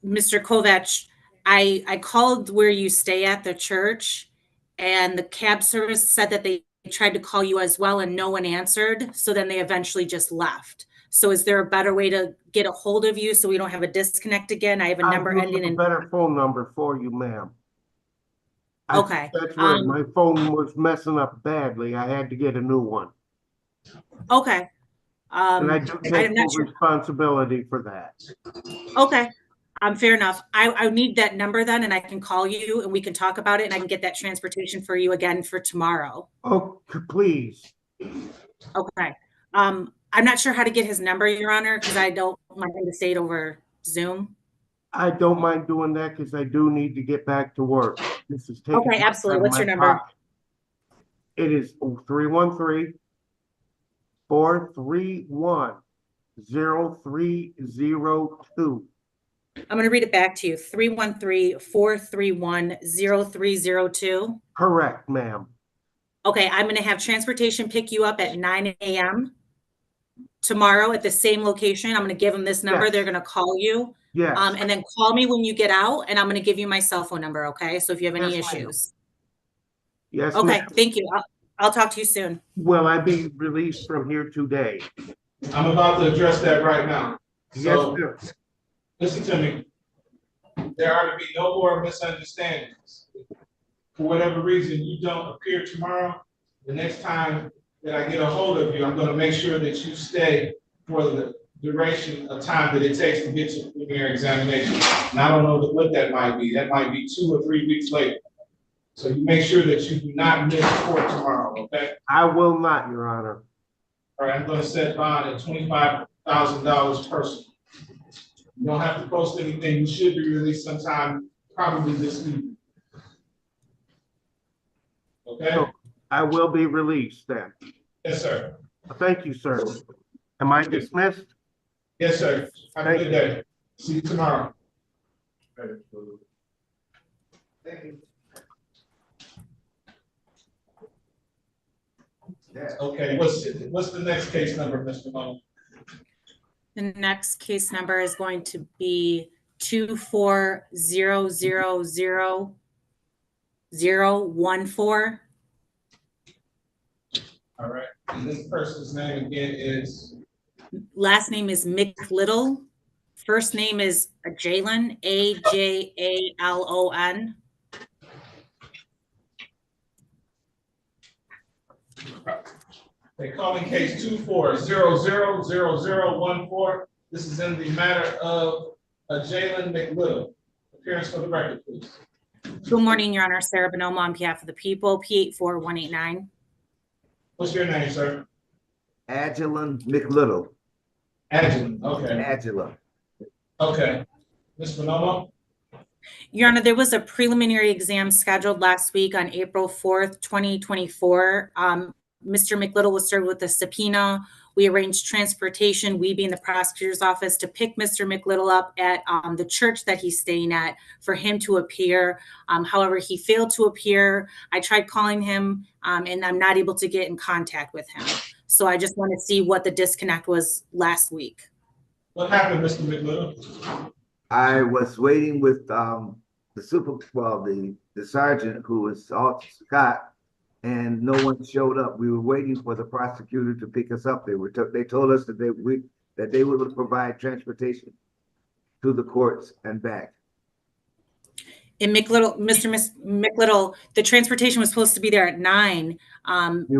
Mr. Kovak, I called where you stay at the church, and the cab service said that they tried to call you as well, and no one answered. So then they eventually just left. So is there a better way to get a hold of you so we don't have a disconnect again? I have a number ending in. A better phone number for you, ma'am. Okay. That's right. My phone was messing up badly. I had to get a new one. Okay. And I do take full responsibility for that. Okay. Fair enough. I need that number then, and I can call you and we can talk about it, and I can get that transportation for you again for tomorrow. Oh, please. Okay. I'm not sure how to get his number, Your Honor, because I don't want him to say it over Zoom. I don't mind doing that because I do need to get back to work. This is taking Okay, absolutely. What's your number? It is 313-431-0302. I'm going to read it back to you. 313-431-0302. Correct, ma'am. Okay, I'm going to have transportation pick you up at 9 a.m. tomorrow at the same location. I'm going to give them this number. Yes. They're going to call you. Yes. And then call me when you get out, and I'm going to give you my cell phone number, okay? So if you have any issues. Yes, Okay, ma'am. thank you. I'll talk to you soon. Will I be released from here today? I'm about to address that right now. So, Yes, sir. listen to me. There are to be no more misunderstandings. For whatever reason you don't appear tomorrow, the next time that I get a hold of you, I'm going to make sure that you stay for the duration of time that it takes to get to the preliminary examination. And I don't know what that might be. That might be 2 or 3 weeks later. So you make sure that you do not miss court tomorrow, okay? I will not, Your Honor. All right, I'm going to set bond at $25,000 personal. You don't have to post anything. You should be released sometime, probably this week. Okay? So I will be released then. Yes, sir. Thank you, sir. Am I dismissed? Yes, sir. Have a good day. See you tomorrow. Okay, what's the next case number, Mr. Mullin? The next case number is going to be 2400014. All right, and this person's name again is? Last name is Mcleittle, First name is Jalen, Ajalon. They calling case 24000014. This is in the matter of Jalen Mcleittle. Appearance for the record, please. Good morning, Your Honor. Sarah Bonoma on behalf of the people, P84189. What's your name, sir? Agilon McLittle. Agilon, okay. Agilon. Okay. Ms. Bonoma? Your Honor, there was a preliminary exam scheduled last week on April 4th, 2024. Mr. Mcleittle was served with a subpoena. We arranged transportation, we being the prosecutor's office, to pick Mr. Mcleittle up at the church that he's staying at for him to appear. However, he failed to appear. I tried calling him and I'm not able to get in contact with him. So I just want to see what the disconnect was last week. What happened, Mr. Mcleittle? I was waiting with the sergeant, who was Officer Scott, and no one showed up. We were waiting for the prosecutor to pick us up. They told us that they would provide transportation to the courts and back. In Mcleittle, Mcleittle, the transportation was supposed to be there at 9. We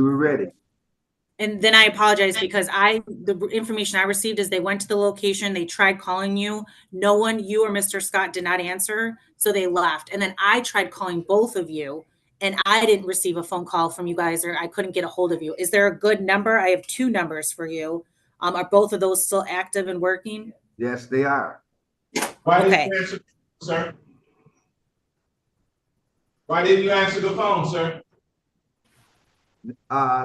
were ready. And then I apologize because the information I received is they went to the location, they tried calling you. No one, you or Mr. Scott, did not answer, so they left. And then I tried calling both of you, and I didn't receive a phone call from you guys, or I couldn't get a hold of you. Is there a good number? I have 2 numbers for you. Are both of those still active and working? Yes, they are. Why didn't you answer, sir? Why didn't you answer the phone, sir?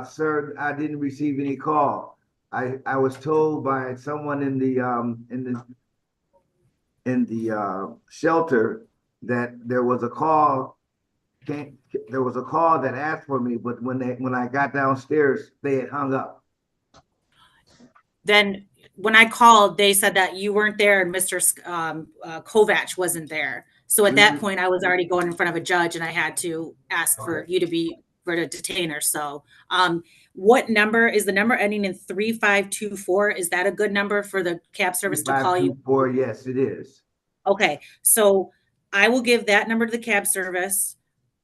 Sir, I didn't receive any call. I was told by someone in the shelter that there was a call. There was a call that asked for me, but when I got downstairs, they had hung up. Then when I called, they said that you weren't there and Mr. Kovak wasn't there. So at that point, I was already going in front of a judge, and I had to ask for you to be for the detainer. So what number is the number ending in 3524? Is that a good number for the cab service to call you? 3524, yes, it is. Okay, so I will give that number to the cab service.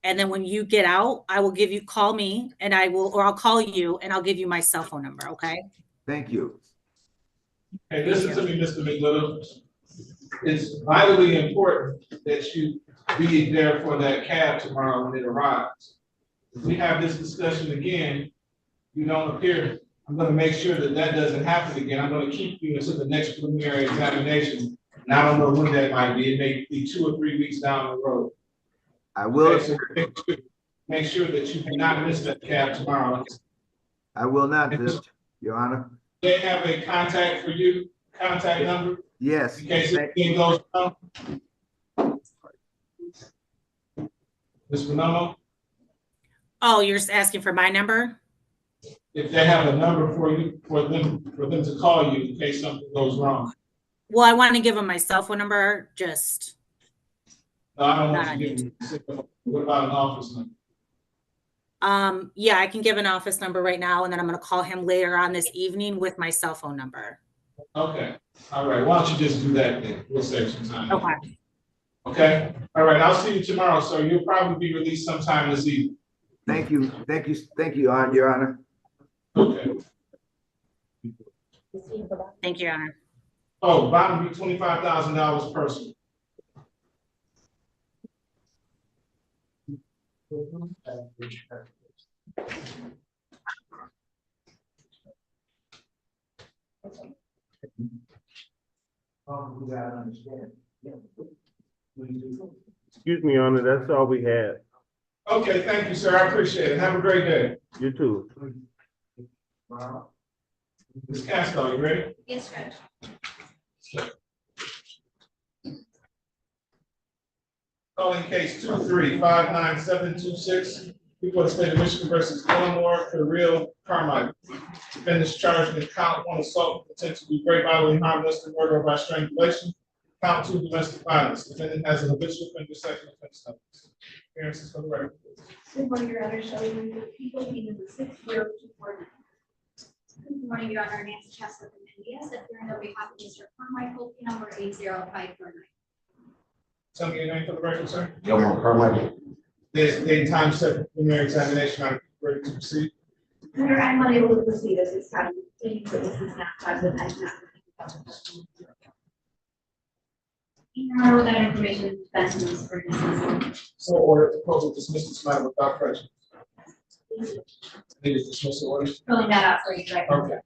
And then when you get out, I will call me, and I'll call you, and I'll give you my cell phone number. Okay. Thank you. Hey, listen to me, Mr. Mcleittle. It's vitally important that you be there for that cab tomorrow when it arrives. If we have this discussion again, you don't appear, I'm gonna make sure that doesn't happen again. I'm gonna keep you until the next preliminary examination. And I don't know when that might be. It may be 2 or 3 weeks down the road. I will. Okay, so make sure that you do not miss that cab tomorrow. I will not, Your Honor. They have a contact for you, contact number? Yes. In case anything goes wrong. Ms. Bonoma? Oh, you're just asking for my number? If they have a number for you, for them to call you in case something goes wrong. Well, I want to give them my cell phone number, just. No, I don't want to give you. What about an office number? Yeah, I can give an office number right now, and then I'm going to call him later on this evening with my cell phone number. Okay, all right, why don't you just do that then? We'll save some time. Okay. Okay, all right, I'll see you tomorrow, sir. You'll probably be released sometime this evening. Thank you, Your Honor. Okay. Thank you, Your Honor. Oh, bond will be $25,000 personal. Excuse me, Your Honor, that's all we had. Okay, thank you, sir. I appreciate it. Have a great day. You too. Ms. Casco, you ready? Yes, Judge. Calling case 2359726, people of the state of Michigan versus Eleanor Harville Carmichael. Defendants charged in count 1 assault with intent to do great bodily harm, less than murder or by strangulation. Count 2 domestic violence. Defendant has an habitual offender sexual offense numbers. Appearances for the record. Good morning, Your Honor. Shelley Green for the people, P number 60249. morning, Your Honor. Nancy Chestnut from NBS, appearing on behalf of Mr. Carmichael, P number 80549. Tell me your name for the record, sir. Gilmore Carmichael. This date and time set for preliminary examination. Are you ready to proceed? Your Honor, I'm unable to proceed at this time. Please, this is not present. I cannot. Your Honor, with that information, that's news for dismissal. So order to close dismiss this matter without prejudice. Need a dismissal order? Filling that out for you, right? Okay.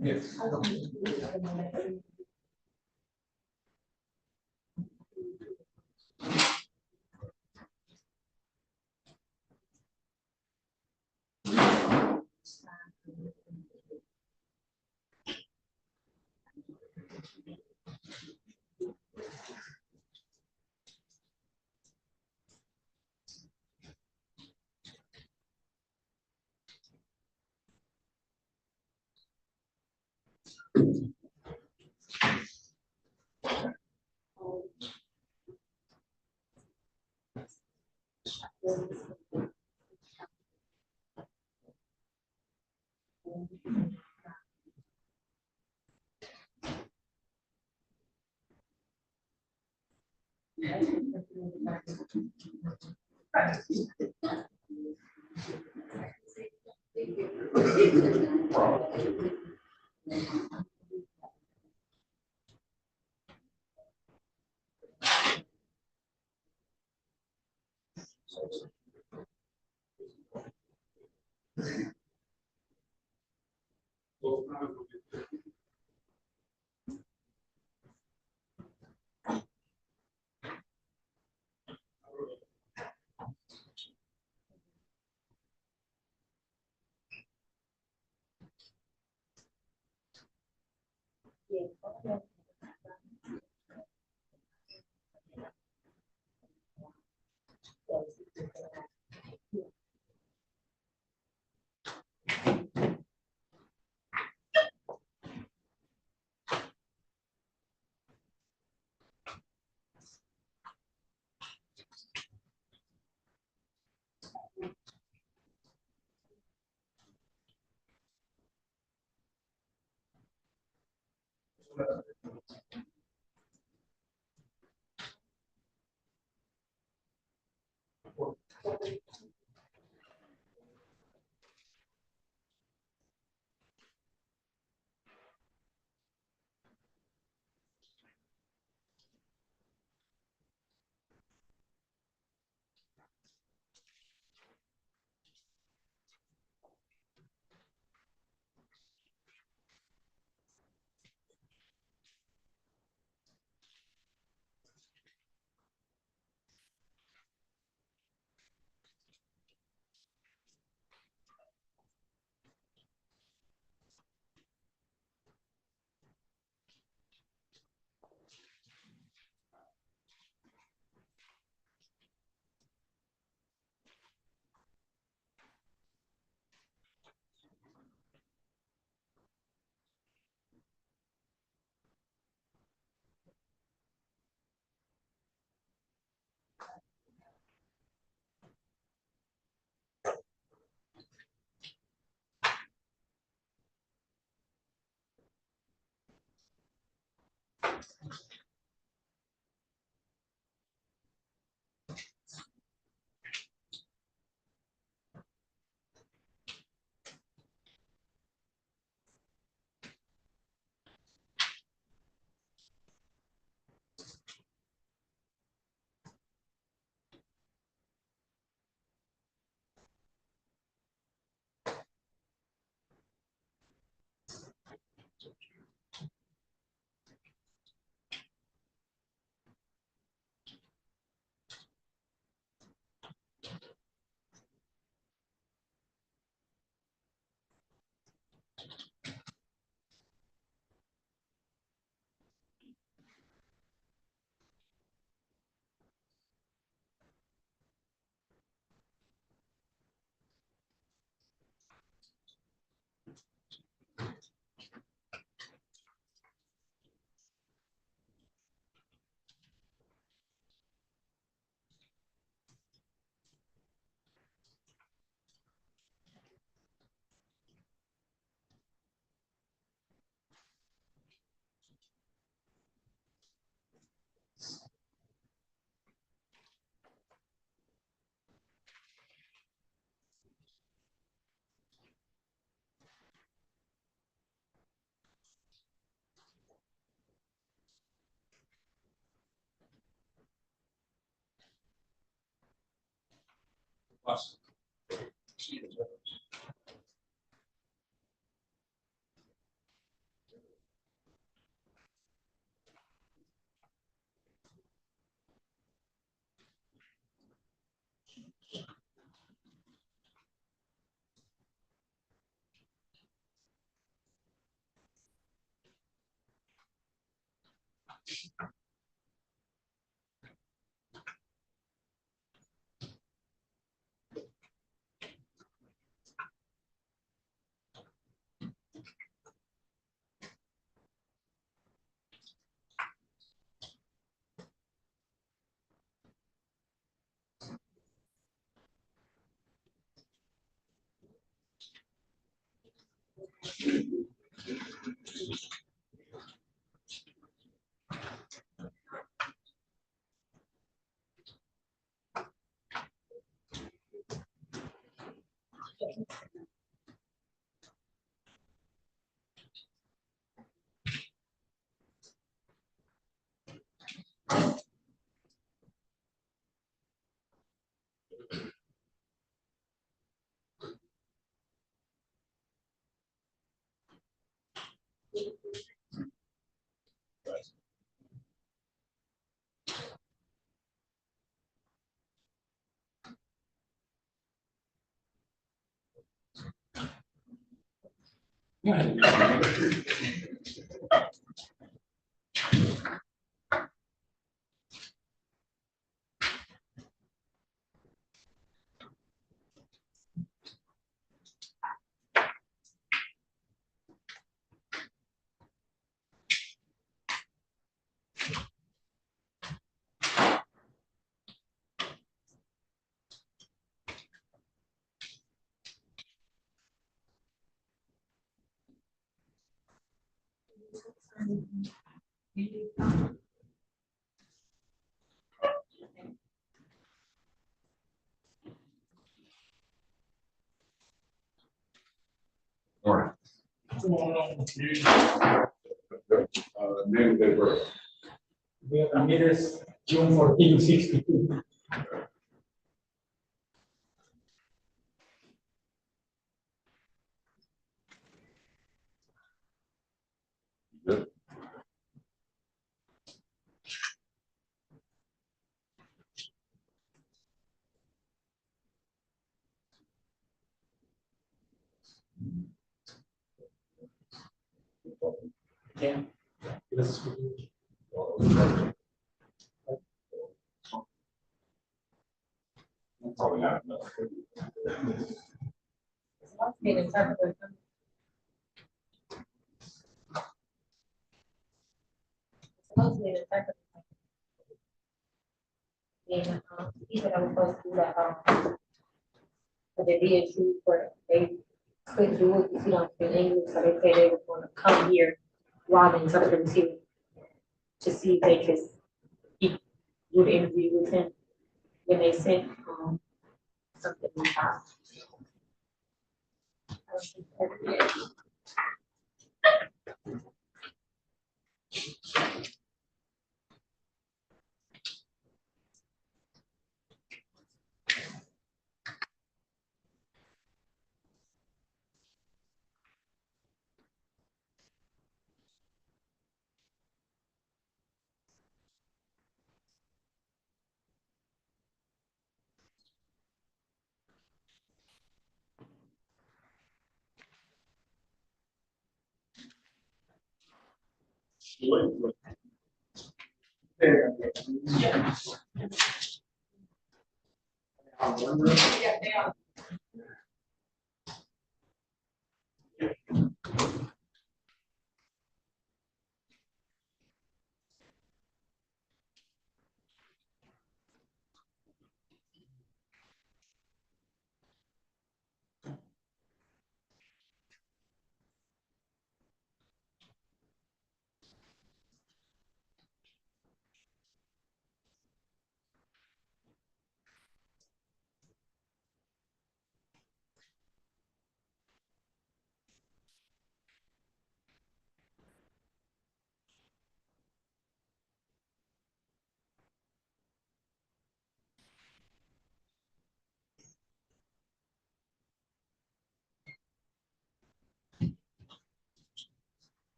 Yes. Morning. Name of the birth. Ramirez, June 14, 62. Good. Yeah. Yes. Probably not enough. And, he said I was supposed to do that, but they did choose for, they couldn't do it, because he don't speak English, so they said they were gonna come here while the interpreter was here to see if they could do the interview with him when they sent, something.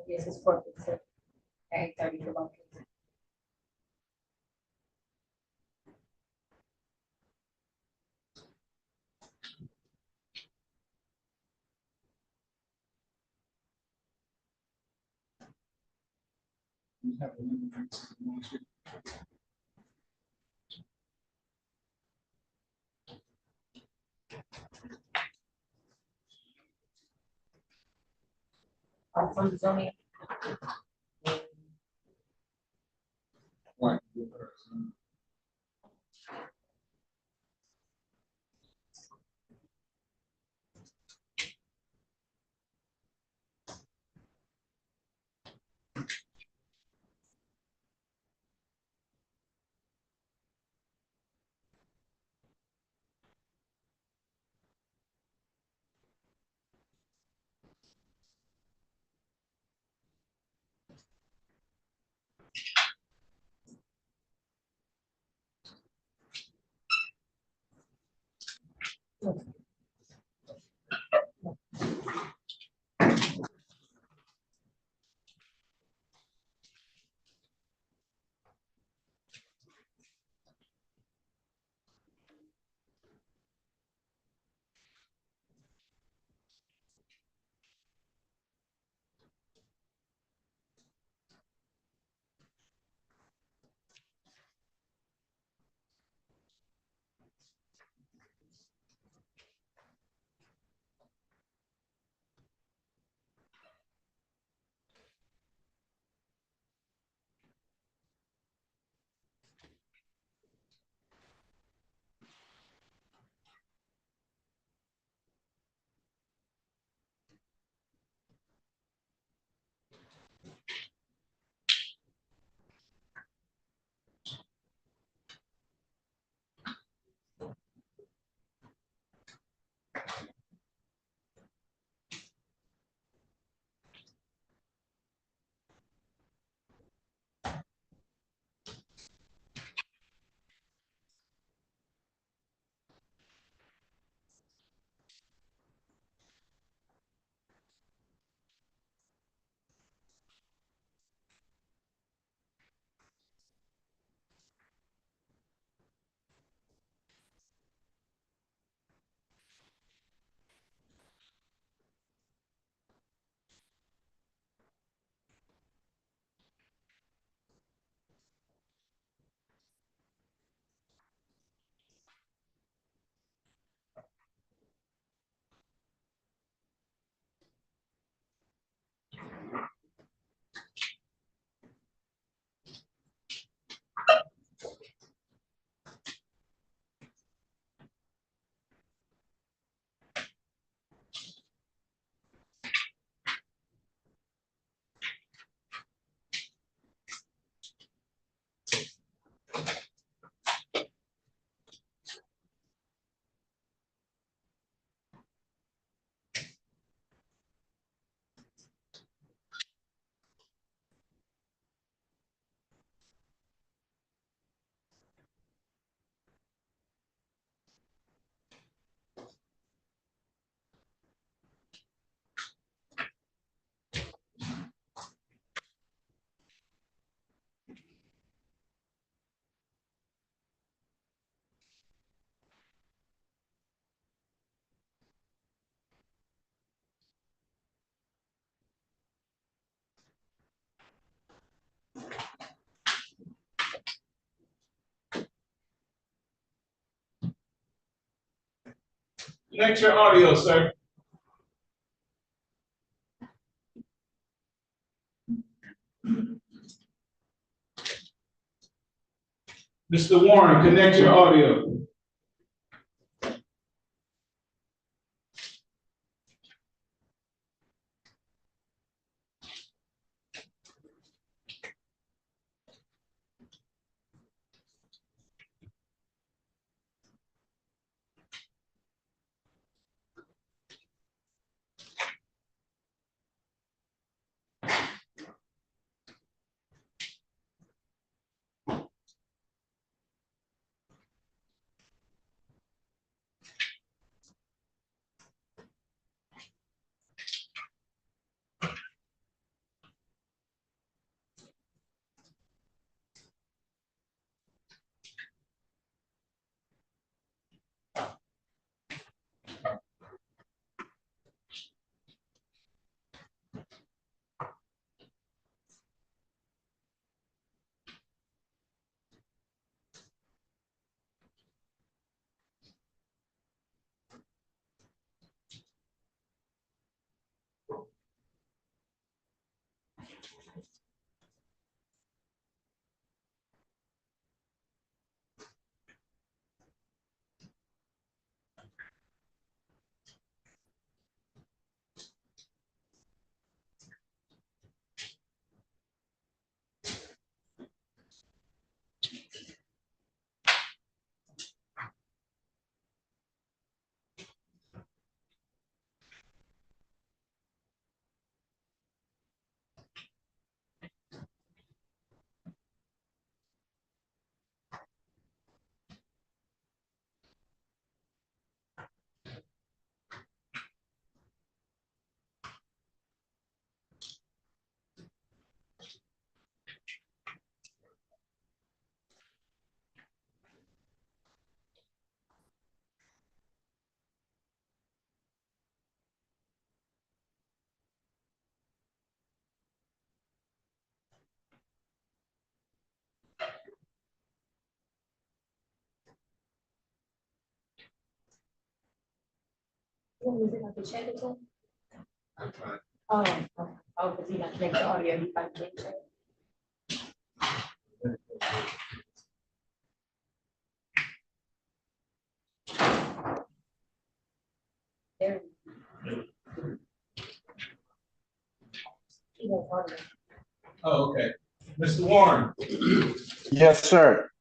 Yes, it's perfect, so, 8:30 for lunch. From the zoning. Connect your audio, sir. Mr. Warren, connect your audio. What was it, like a check or something? I'm trying. Oh, because he got to make the audio, he got to check. There. Oh, okay. Mr. Warren, Yes, sir.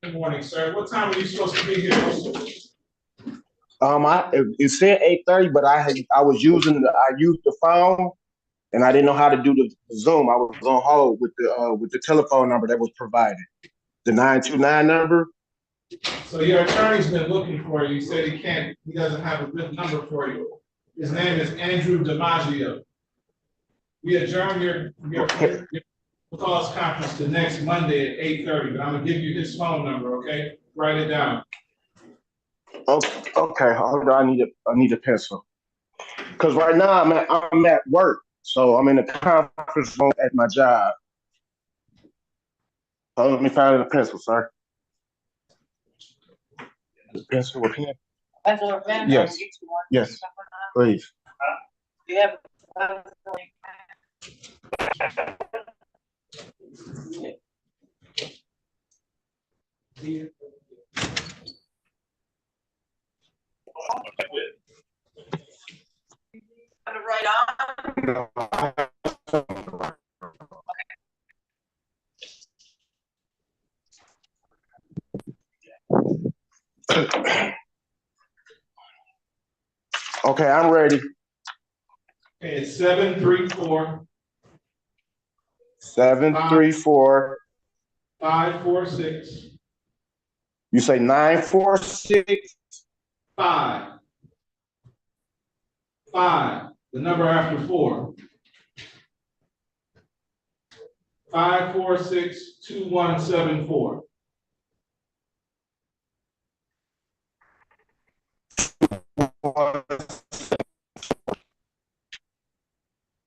good morning, sir. What time are you supposed to be here? It said 8:30, but I used the phone and I didn't know how to do the Zoom. I was on hold with the telephone number that was provided, the 929 number. So your attorney's been looking for you. He said he doesn't have a good number for you. His name is Andrew DiMaggio. We adjourn your cause conference to next Monday at 8:30, but I'm gonna give you his phone number, okay? Write it down. Okay, hold on. I need a pencil. Because right now I'm at work, so I'm in a conference room at my job. So let me find a pencil, sir. A pencil or pen? Pencil or pen? Yes. Yes, please. You have. Okay, I'm ready. Okay, it's 734. 734. 546. You say 946? 5. The number after 4. 546-2174.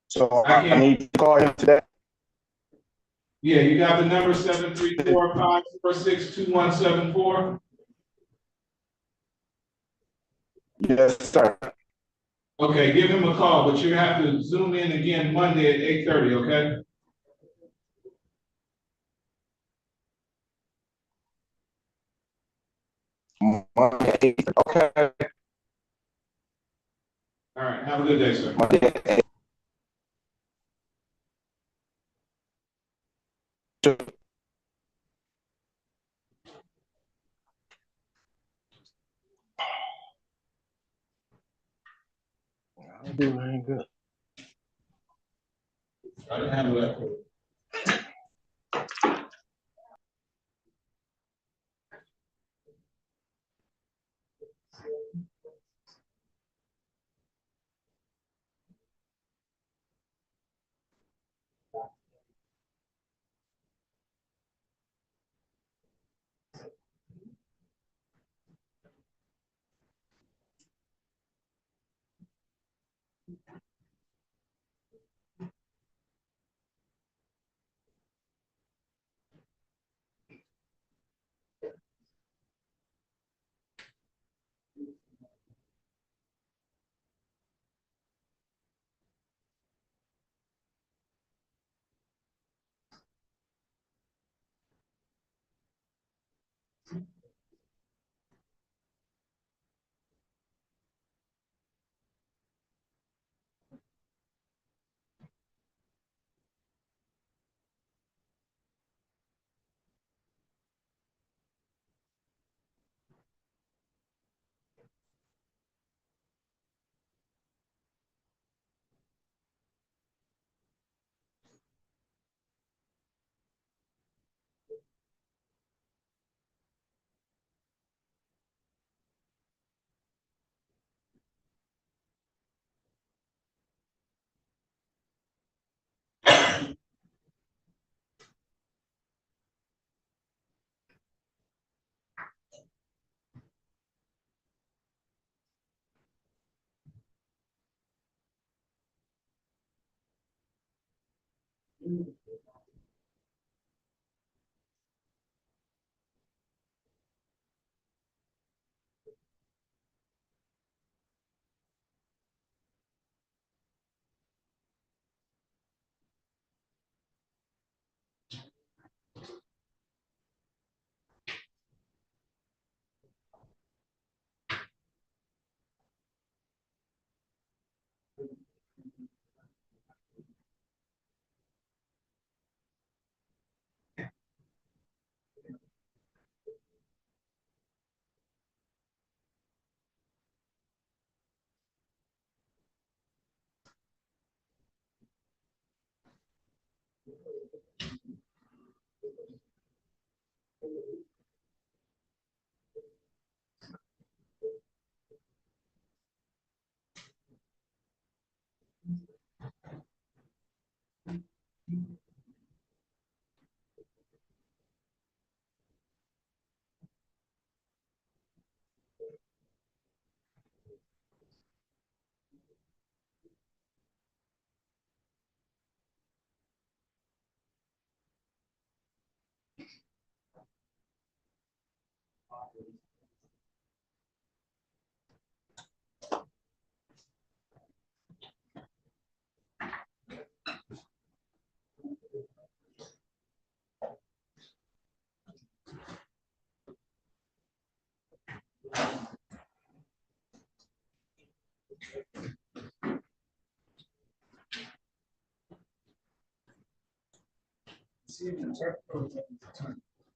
So I need to call him today. Yeah, you got the number 734-546-2174. Yes, sir. Okay, give him a call, but you have to zoom in again Monday at 8:30, okay? Monday. Okay. All right, have a good day, sir. Monday. I'm doing good. I didn't handle that for you.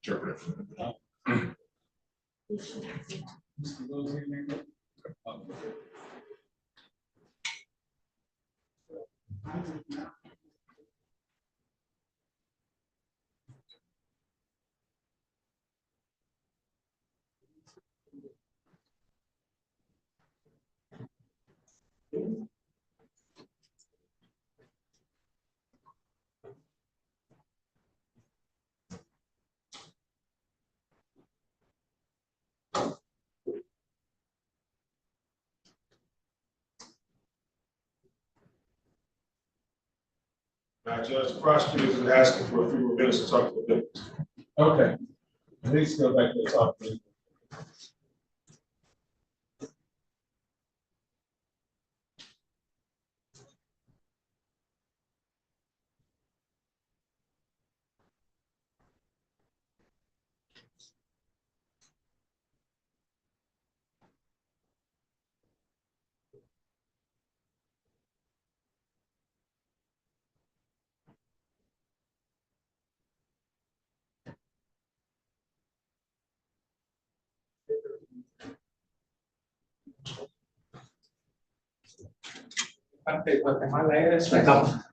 Sure. Judge, the prosecutor is asking for a few more minutes to talk to the witness. Okay. Please go back to the top, please. Antes, Guatemala era Sacapa.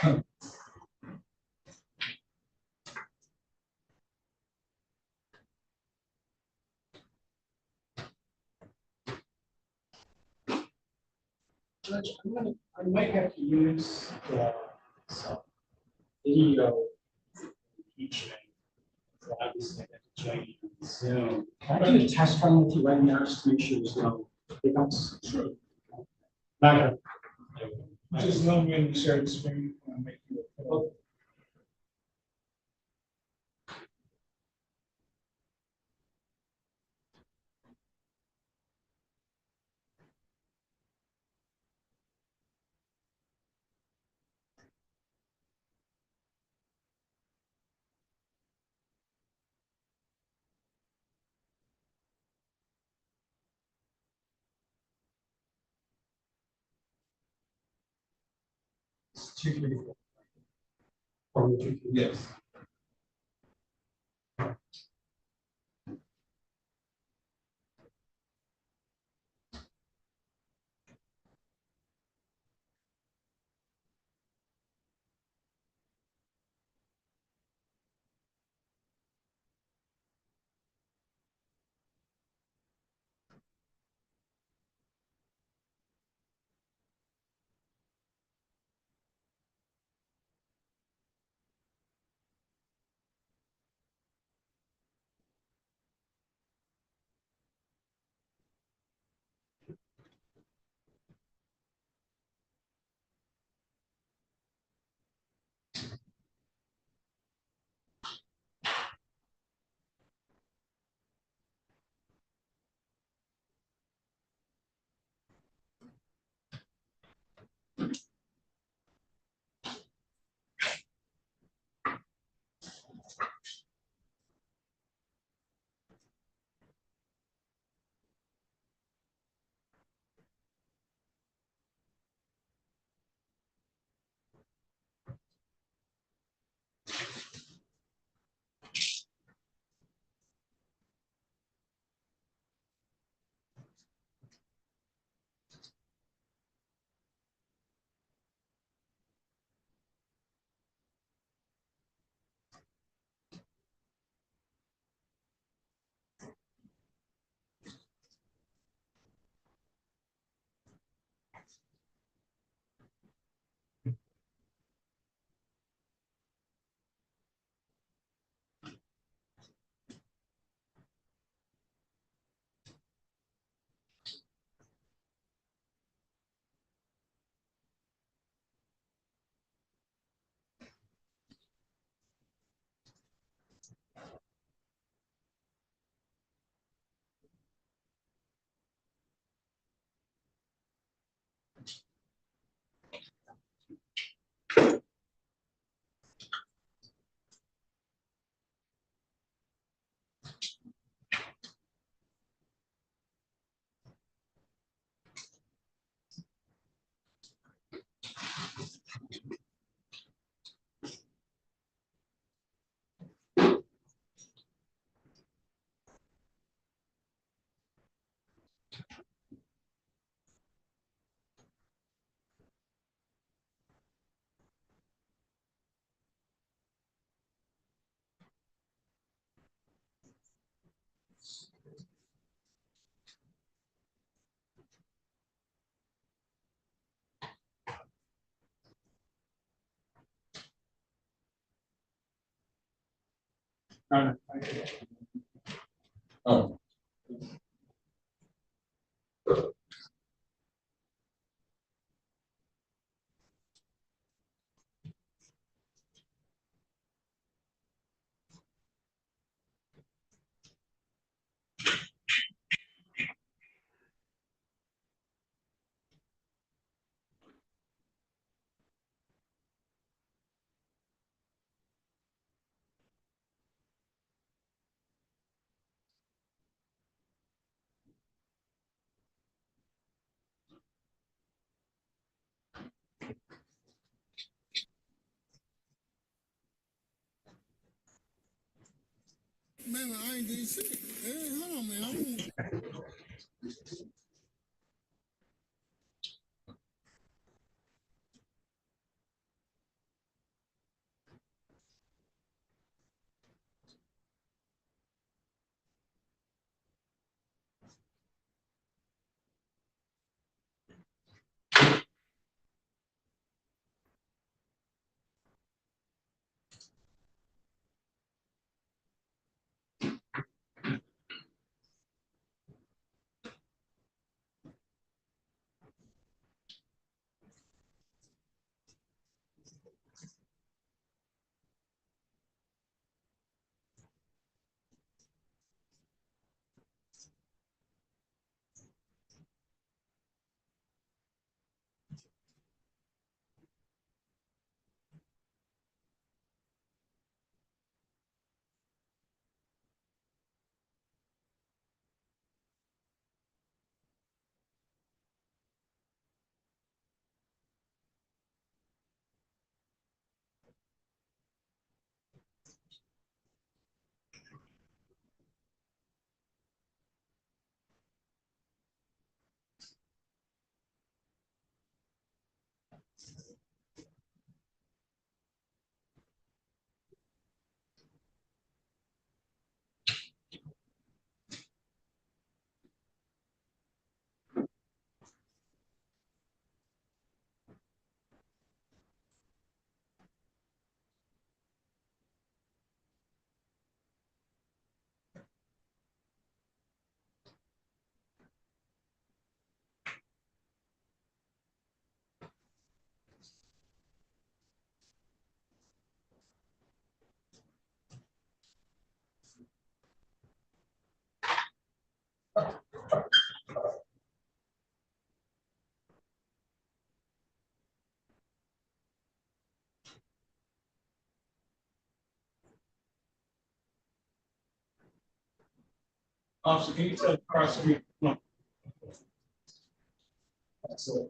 Judge, I might have to use some video impeachment. So obviously, I have to join you on Zoom. Can I do a test run with you right now just to make sure there's no hiccups? Sure. Not gonna. Just let me share the screen. I'll make you. It's 234. Yes. Oh. Man, I ain't getting sick. Hey, hold on, man. Officer, can you tell the prosecutor? No. So,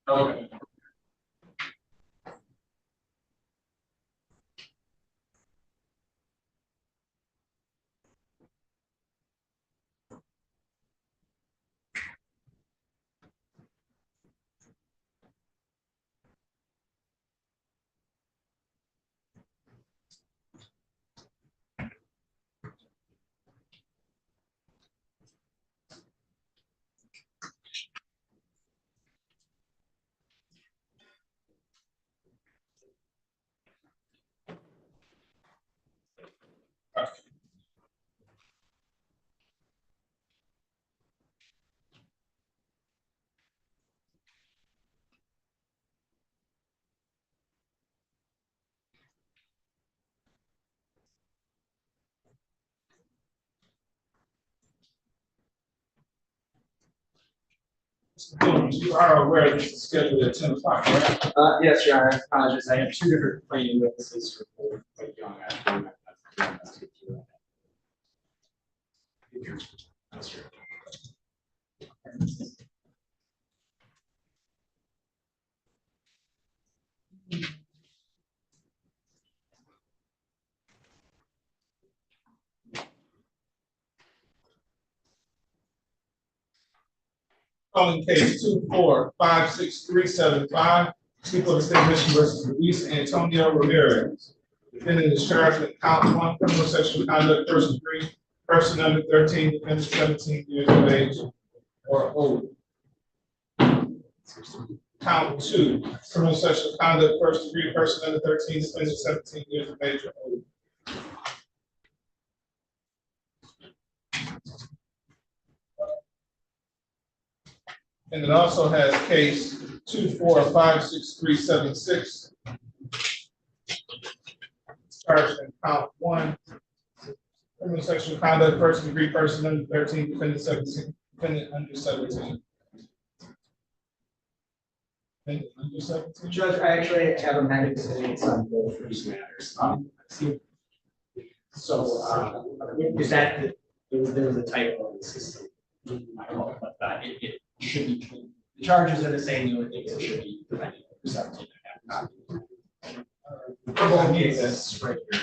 Okay. You are aware this is scheduled at 10 o'clock, right? yes, Your Honor, I apologize. I have two different complaining witnesses for both, but young. Calling case 2456375, people of the state of Michigan versus Luis Antonio Ramirez. Defendant is charged with count 1, criminal sexual conduct, first degree, person under 13, defendant 17 years of age or older. Count 2, criminal sexual conduct, first degree, person under 13, defendant 17 years of age or older. And it also has case 2456376. Charged in count 1, criminal sexual conduct, first degree, person under 13, defendant 17, defendant under 17. Defendant under 17. Judge, I actually have amended decisions on both of these matters. Is that there was a typo in the system? My fault, but it should be, the charges are the same, the only thing is it should be prevented for 17 and a half. That's right here.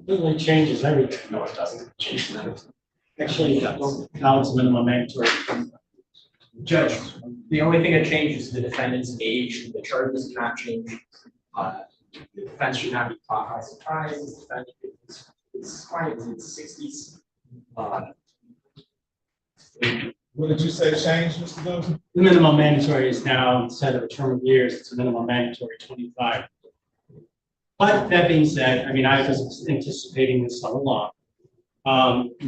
It really changes everything. No, it doesn't change that. Actually, it does. Now it's minimum mandatory. Judge, the only thing that changes is the defendant's age. The charges do not change. The defense should not be caught by surprise. The defendant is quite in his 60s. What did you say changed, Mr. Dillon? The minimum mandatory is now, instead of a term of years, it's a minimum mandatory 25. But that being said, I mean, I was anticipating this all along.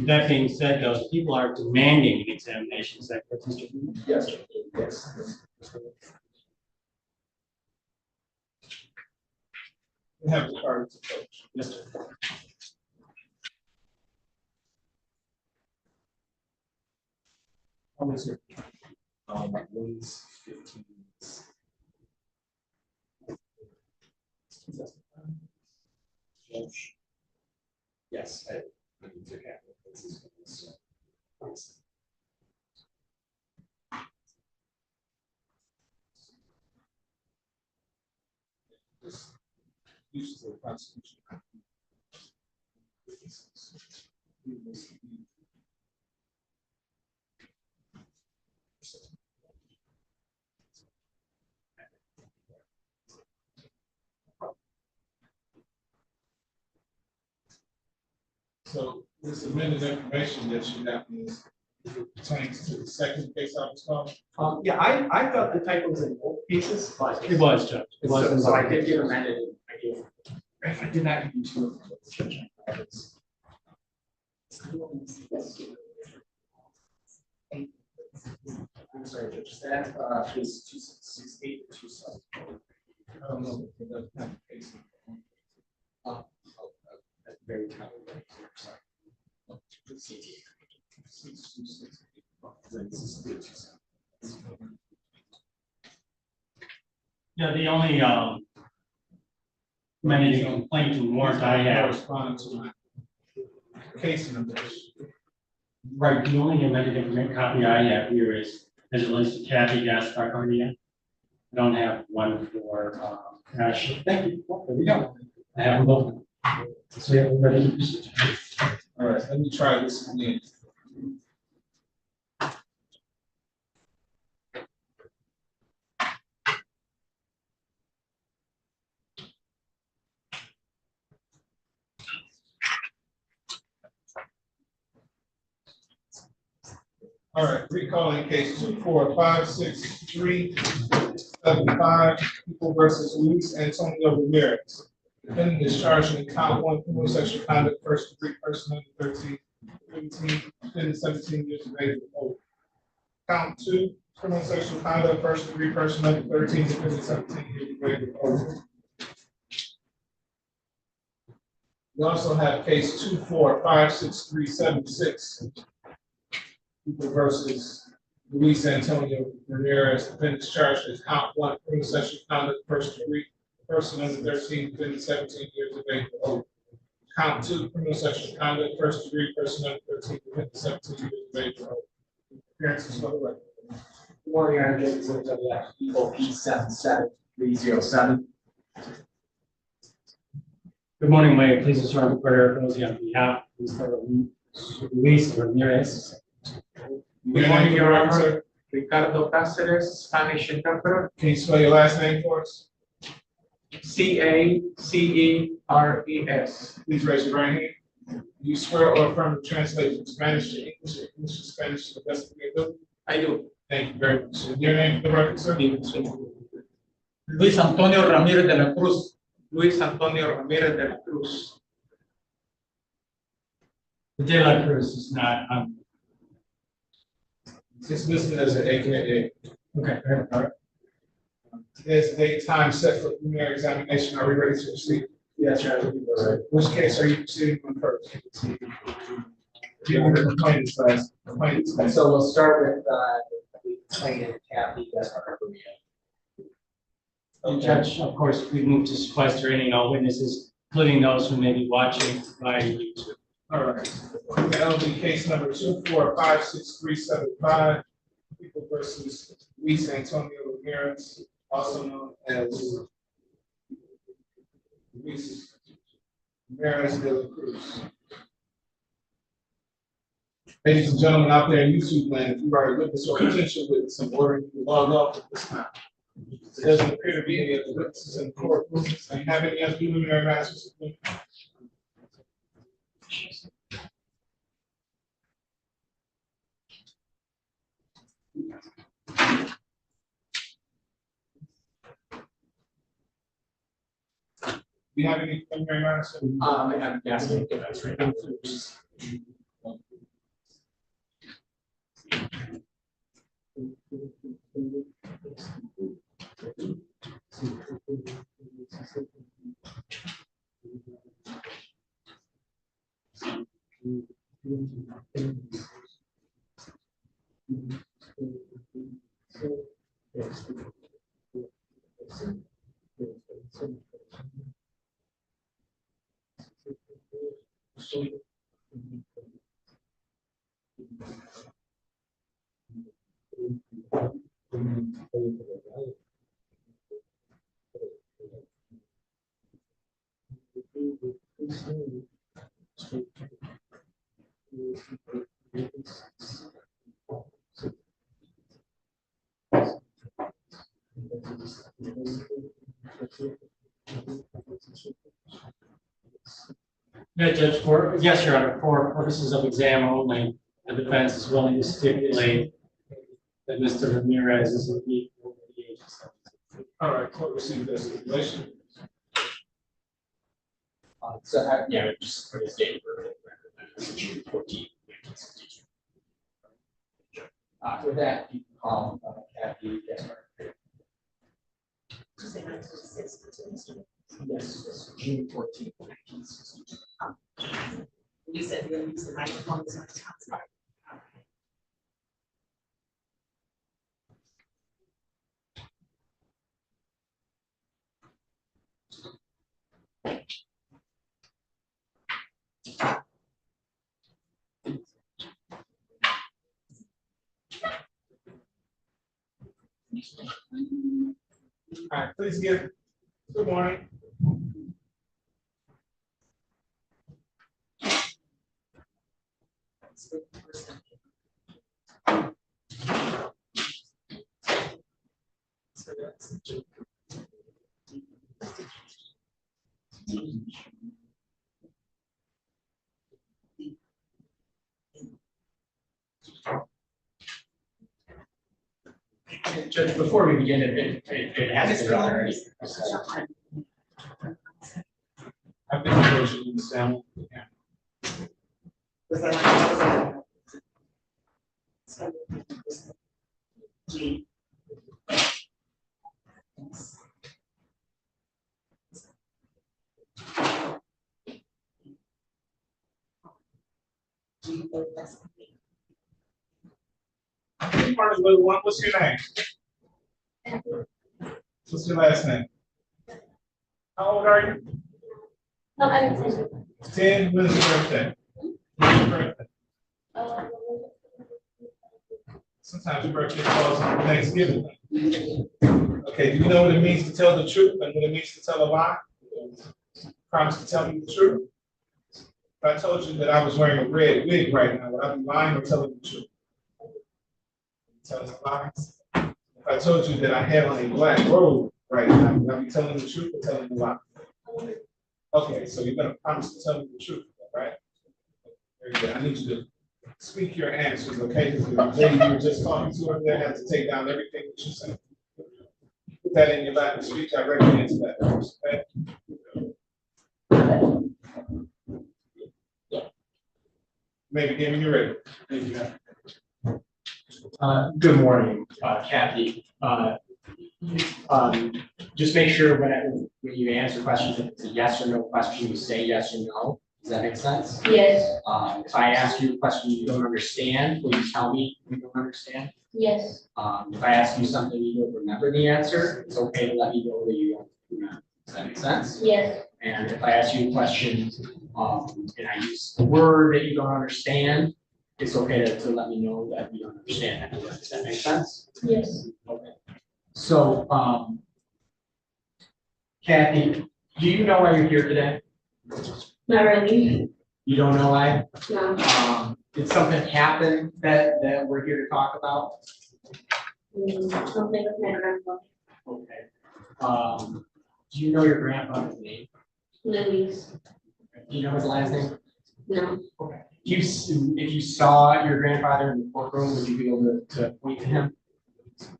That being said, though, people are demanding an examination. Is that correct, Mr. Booth? Yes. Yes. We have the cards approach. Yes, sir. How is it? 15. Judge. Yes, I took out this. Use the Constitution. So this amended information that you got is pertains to the second case I was calling. Yeah, I thought the type was in both cases, but. It was, Judge. It was. So I did get amended. I did not give you two of them, Judge. I'm sorry, Judge, that is 2668 to 27. I don't know. If that's not the case. At the very top of it, sorry. Yeah, the only, amended complaint and warrant I have. Responding to my case numbers. Right, the only amended information copy I have here is, as it relates to Kathy Gaspar Garcia. I don't have one for, Ash. Thank you. There we go. I have them both. So yeah, we're ready to proceed. All right, let me try this again. All right, recalling case 2456375, people versus Luis Antonio Ramirez. Defendant is charged in count 1 criminal sexual conduct, first degree, person under 13, 15, defendant 17 years of age or older. Count 2 criminal sexual conduct, first degree, person under 13, defendant 17 years of age or older. We also have case 2456376. People versus Luis Antonio Ramirez, defendants charged as count 1 criminal sexual conduct, first degree, person under 13, defendant 17 years of age or older. Count 2 criminal sexual conduct, first degree, person under 13, defendant 17 years of age or older. Appearances for the record. Good morning, Your Honor, James WF, Eagle P77307. Good morning, Mayor. Please serve the prayer on behalf of Mr. Luis Ramirez. Good morning, Your Honor. Ricardo Cáceres, Spanish interpreter. Can you spell your last name for us? Caceres. Please raise your right hand. Do you swear or affirm to translate from Spanish to English or English to Spanish to the best of your ability? I do. Thank you very much. Your name for the record, sir? Luis Antonio Ramirez de la Cruz. Luis Antonio Ramirez de la Cruz. The De La Cruz is not, It's listed as an AKA. okay, all right. Today's date time set for preliminary examination. Are we ready to proceed? Yes, Your Honor. Which case are you proceeding on first? Give me the complainant's last. So we'll start with the complainant, Kathy Gaspar Garcia. Judge, of course, we move to sequester any and all witnesses, including those who may be watching via YouTube. All right. That'll be case number 2456375. People versus Luis Antonio Ramirez, also known as Luis Ramirez de la Cruz. Ladies and gentlemen out there in YouTube land, if you are a witness or potential witness, I'm ordering you to log off at this time. There doesn't appear to be any other witnesses in the courtroom. Do you have any other preliminary matters? Do you have any preliminary matters? I have gas tank events right now. Yeah, Judge, yes, Your Honor, for purposes of exam only, the defense is willing to stipulate that Mr. Ramirez is indeed over the age of 17. All right, court received that stipulation. Yeah, just for his date of birth, June 14, 1962. With that, you can call Kathy. Yes, June 14, 1962. You said you're gonna use the microphone. All right, please give, good morning. Judge, before we begin, it has to be already. I've been negotiating this down. Part of little one, what's your name? What's your last name? How old are you? No, I didn't. 10, when's your birthday? When's your birthday? Sometimes your birthday falls on Thanksgiving. Okay, do you know what it means to tell the truth and what it means to tell a lie? Promise to tell me the truth. If I told you that I was wearing a red wig right now, would I be lying or telling the truth? Telling lies. If I told you that I had on a black robe right now, would I be telling the truth or telling the lie? Okay, so you're gonna promise to tell me the truth, right? Very good. I need you to speak your answers, okay? Because the lady you were just talking to over there has to take down everything that you said. Put that in your lap and speak directly into that, okay? Maybe give me your ready. Thank you. Good morning, Kathy. Just make sure when you answer questions, if it's a yes or no question, you say yes or no. Does that make sense? Yes. If I ask you a question you don't understand, will you tell me you don't understand? Yes. If I ask you something you don't remember the answer, it's okay to let me know that you don't remember. Does that make sense? Yes. And if I ask you a question, and I use the word that you don't understand, it's okay to let me know that you don't understand that. Does that make sense? Yes. Okay. So, Kathy, do you know why you're here today? Not really. You don't know why? No. Did something happen that we're here to talk about? Something with my grandpa. Okay. Do you know your grandfather's name? Louise. Do you know his last name? No. Okay. If you saw your grandfather in the courtroom, would you be able to point to him?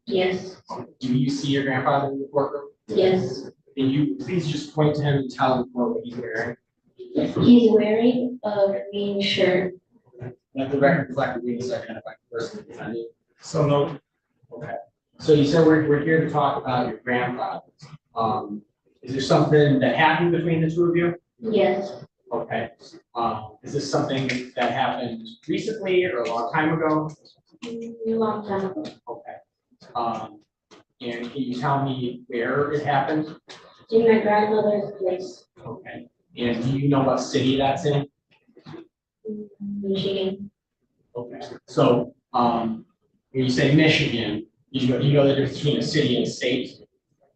Yes. Do you see your grandfather in the courtroom? Yes. Can you please just point to him and tell him what he's wearing? He's wearing a green shirt. Let the record reflect the green identified person defending. So no. Okay. So you said we're here to talk about your grandfather. Is there something that happened between the two of you? Yes. Okay. Is this something that happened recently or a long time ago? A long time ago. Okay. And can you tell me where it happened? In my grandmother's place. Okay. And do you know what city that's in? Michigan. Okay. So, when you say Michigan, you know the difference between a city and a state?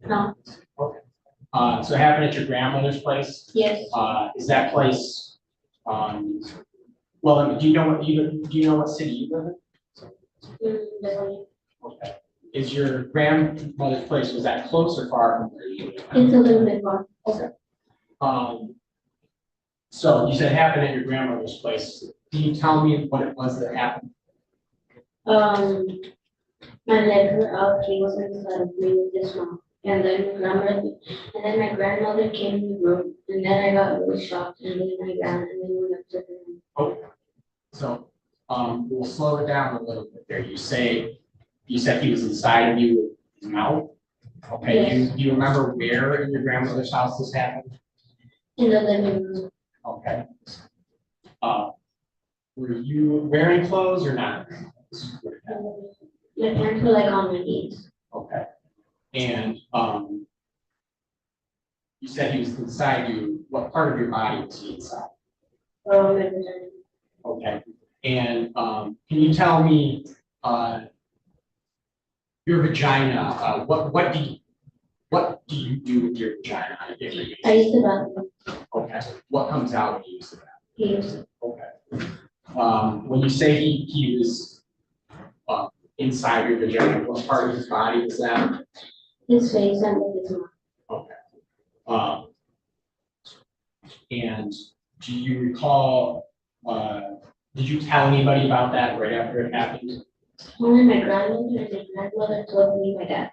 No. Okay. So it happened at your grandmother's place? Yes. Is that place, well, I mean, do you know what city you live in? Okay. Is your grandmother's place, was that close or far from where you live? It's a little bit far. Okay. So you said it happened at your grandmother's place. Can you tell me what it was that happened? My leg hurt out, he was inside of me with this mom. My grandmother came in the room, and then I got really shocked, and then I ran, and then we went to the room. Oh, so, we'll slow it down a little bit there. You said he was inside of you with his mouth? Okay, Yes. do you remember where in your grandmother's house this happened? In the living room. Okay. Were you wearing clothes or not? My parents were like on my knees. Okay. And, you said he was inside you. What part of your body was he inside? Okay. And, can you tell me, your vagina, what do you do with your vagina? I used to bath. Okay. What comes out when you use the bathroom? He used to. Okay. When you say he was inside your vagina, what part of his body was that? His face and with his mouth. Okay. And do you recall, did you tell anybody about that right after it happened? Only my grandmother and my grandmother told me my dad.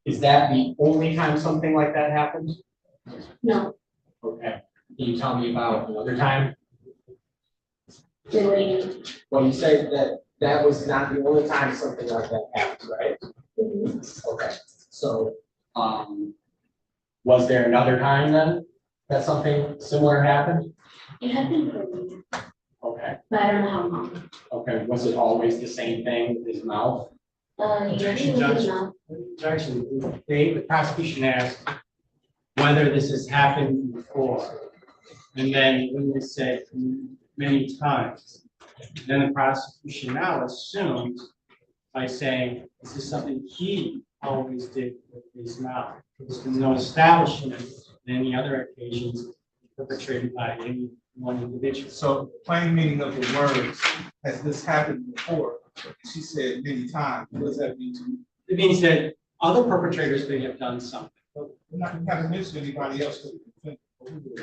Is that the only time something like that happened? No. Okay. Can you tell me about another time? Doing. Well, you said that was not the only time something like that happened, right? Okay. So, was there another time then that something similar happened? It happened for me. Okay. But I don't know how long. Okay. Was it always the same thing with his mouth? Usually with his mouth. Objection, the prosecution asked whether this has happened before. And then when they said many times, then the prosecution now assumes by saying, is this something he always did with his mouth? There's been no establishment in any other occasions perpetrated by any one individual. So plain meaning of the words, has this happened before? She said many times. What does that mean to you? It means that other perpetrators may have done something. We're not gonna mention anybody else. But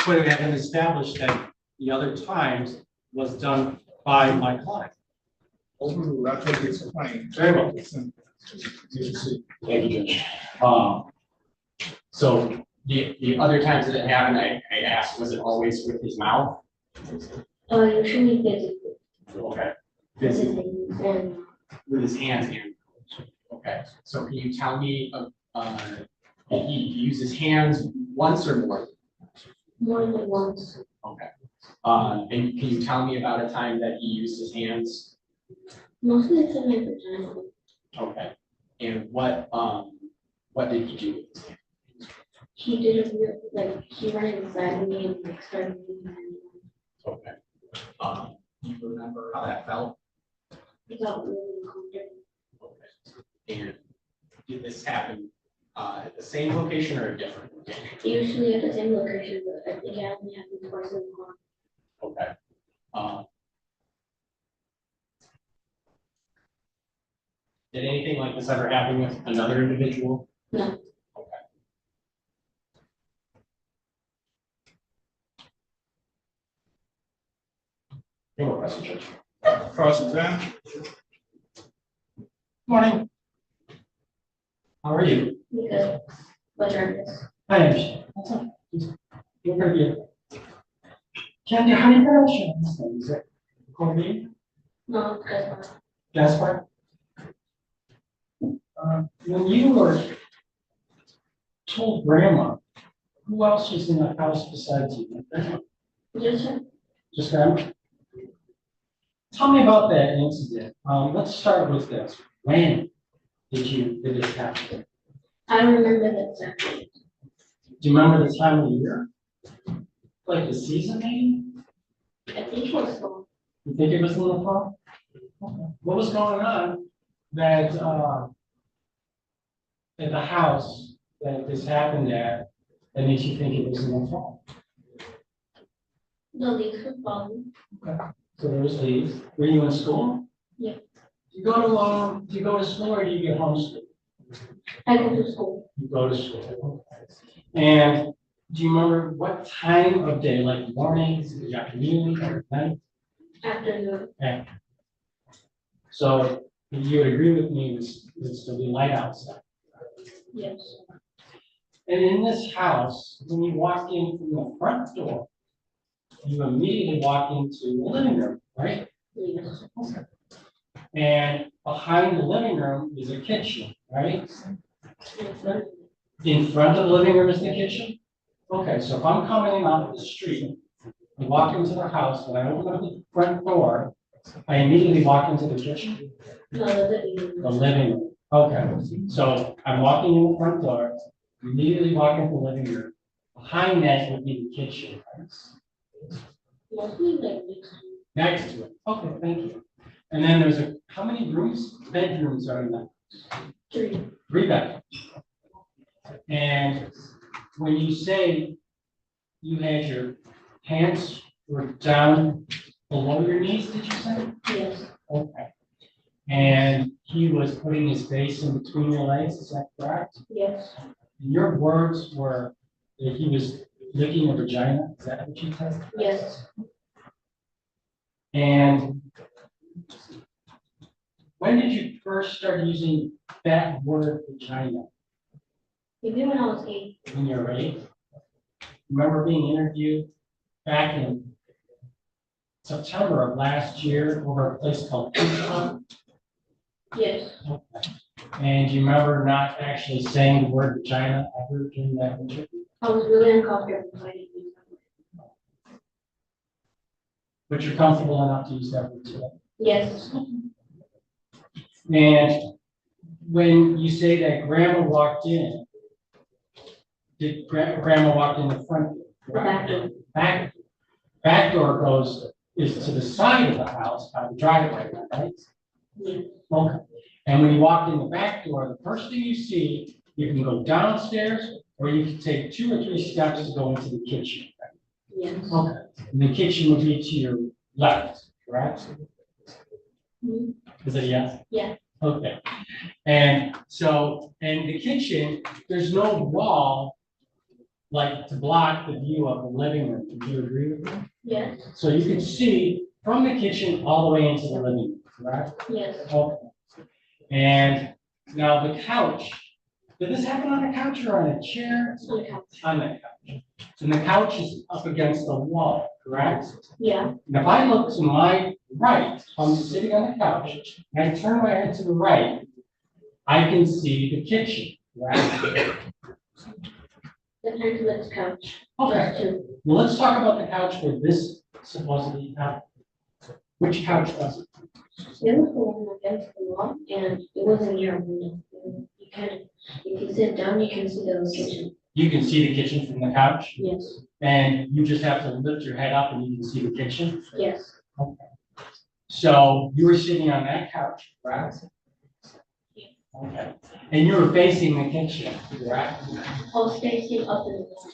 we haven't established that the other times was done by my client. Overruled. I think it's plain. Very well. Thank you, Judge. So the other times that it happened, I asked, was it always with his mouth? Usually physically. Okay. With his hands and. With his hands and. Okay. So can you tell me, did he use his hands once or more? More than once. Okay. And can you tell me about a time that he used his hands? Mostly it's in my vagina. Okay. And what did he do with his hands? He did a weird, like, he ran inside of me and like started moving. Okay. Do you remember how that felt? It got really uncomfortable. Okay. And did this happen at the same location or a different location? Usually at the same location, but I think it only happened twice in the car. Okay. Did anything like this ever happen with another individual? No. Okay. No more questions, Judge. Cross-examine. Morning. How are you? Because, but Hernandez. I am. What's up? You're pretty good. Candy, how do you pronounce your last name? Is it Corby? No, because. Gaspar? When you were told grandma, who else was in the house besides you? Just her. Just grandma? Tell me about that incident. Let's start with this. When did this happen? I don't remember the exact date. Do you remember the time of the year? Like the season maybe? I think it was fall. You think it was in the fall? Okay. What was going on that at the house that this happened at that makes you think it was in the fall? The leaves were falling. Okay. So there was leaves. Were you in school? Yeah. Do you go to school or do you get homeschooled? I go to school. You go to school. And do you remember what time of day, like mornings, the afternoon, or night? Afternoon. Okay. So you would agree with me, it's still be light outside. Yes. And in this house, when you walk in from the front door, you immediately walk into the living room, right? Yes. Okay. And behind the living room is a kitchen, right? In front of the living room is the kitchen? Okay, so if I'm coming in off the street, I walk into the house, when I open up the front door, I immediately walk into the kitchen? No, the living room. The living room, okay. So I'm walking in the front door, immediately walk into the living room. Behind that would be the kitchen, right? Mostly like Next to it, okay, thank you. And then there's how many rooms, bedrooms are in that? 3. 3 bedrooms. And when you say you had your hands were down below your knees, did you say? Yes. Okay. And he was putting his face in between your legs, is that correct? Yes. And your words were that he was licking a vagina, is that what you said? Yes. And when did you first start using that word vagina? Maybe when I was 8. When you were 8? Remember being interviewed back in September of last year over a place called Tucson? Yes. Okay. And do you remember not actually saying the word vagina ever in that interview? I was really uncomfortable. So I didn't use that word. But you're comfortable enough to use that word today? Yes. And when you say that grandma walked in, did grandma walk in the front door? The back door. Back door is to the side of the house by the driveway, right? Yes. Okay. And when you walk in the back door, the first thing you see, you can go downstairs or you can take 2 or 3 steps to go into the kitchen. Yes. Okay. And the kitchen would be to your left, correct? Mm-hmm. Is it a yes? Yeah. Okay. And so, in the kitchen, there's no wall like to block the view of the living room. Do you agree with me? Yes. So you can see from the kitchen all the way into the living room, correct? Yes. Okay. And now the couch, did this happen on a couch or on a chair? On the couch. On the couch. And the couch is up against the wall, correct? Yeah. And if I look to my right, I'm sitting on the couch, and I turn my head to the right, I can see the kitchen, right? Depends on the couch. Okay. Well, let's talk about the couch where this supposedly happened. Which couch was it? It was the one against the wall, and it wasn't near a window. You kind of, if you sit down, you can see the kitchen. You can see the kitchen from the couch? Yes. And you just have to lift your head up and you can see the kitchen? Yes. Okay. So you were sitting on that couch, right? Okay. And you were facing the kitchen, correct? I was facing up in the wall.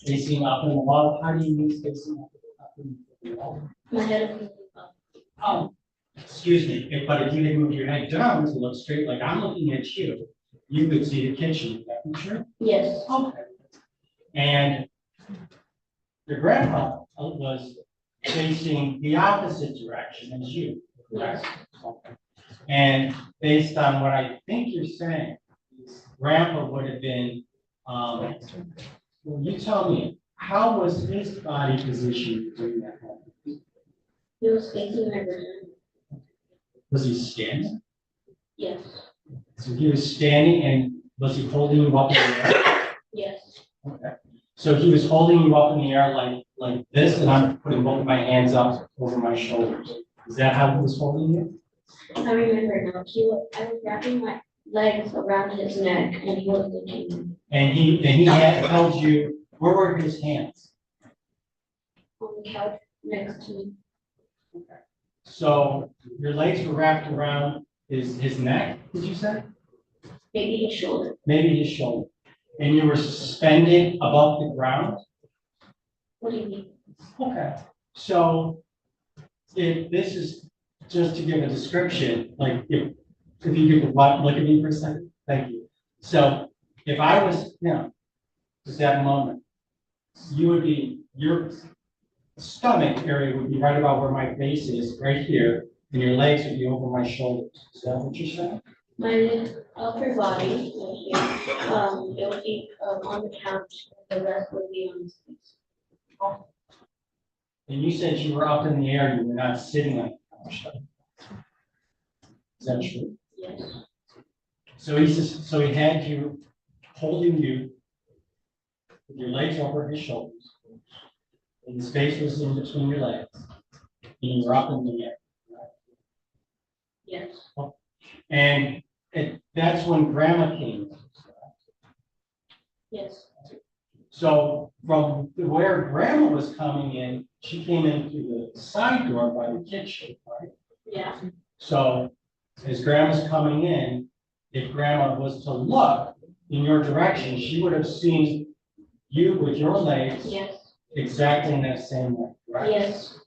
Facing up in the wall? How do you mean facing up in the wall? My head was up. Oh, excuse me, but if you didn't move your head down to look straight, like I'm looking at you, you could see the kitchen, is that true? Yes. Okay. And your grandpa was facing the opposite direction as you, correct? Okay. And based on what I think you're saying, grandpa would have been, well, you tell me, how was his body positioned during that moment? He was facing my vagina. Was he standing? Yes. So he was standing and was he holding you up in the air? Yes. Okay. So he was holding you up in the air like this, and I'm putting both of my hands up over my shoulders. Is that how he was holding you? I remember now. I was wrapping my legs around his neck, and he was looking. And he had held you. Where were his hands? On the couch next to me. Okay. So your legs were wrapped around his neck, did you say? Maybe his shoulder. Maybe his shoulder. And you were suspended above the ground? What do you mean? Okay. So if this is just to give a description, like if you could look at me for a second, thank you. So if I was him, at that moment, you would be, your stomach area would be right about where my face is, right here, and your legs would be over my shoulders. Is that what you're saying? My upper body, right here, it would be on the couch, and the rest would be on his face. And you said you were up in the air, you were not sitting on the couch. Is that true? Yes. So he had you holding you with your legs over his shoulders, and his face was in between your legs, and you were up in the air. Yes. And that's when Grandma came. Yes. So from where Grandma was coming in, she came in through the side door by the kitchen, right? Yeah. So as Grandma's coming in, if Grandma was to look in your direction, she would have seen you with your legs Yes. exactly in that same way, right? Yes.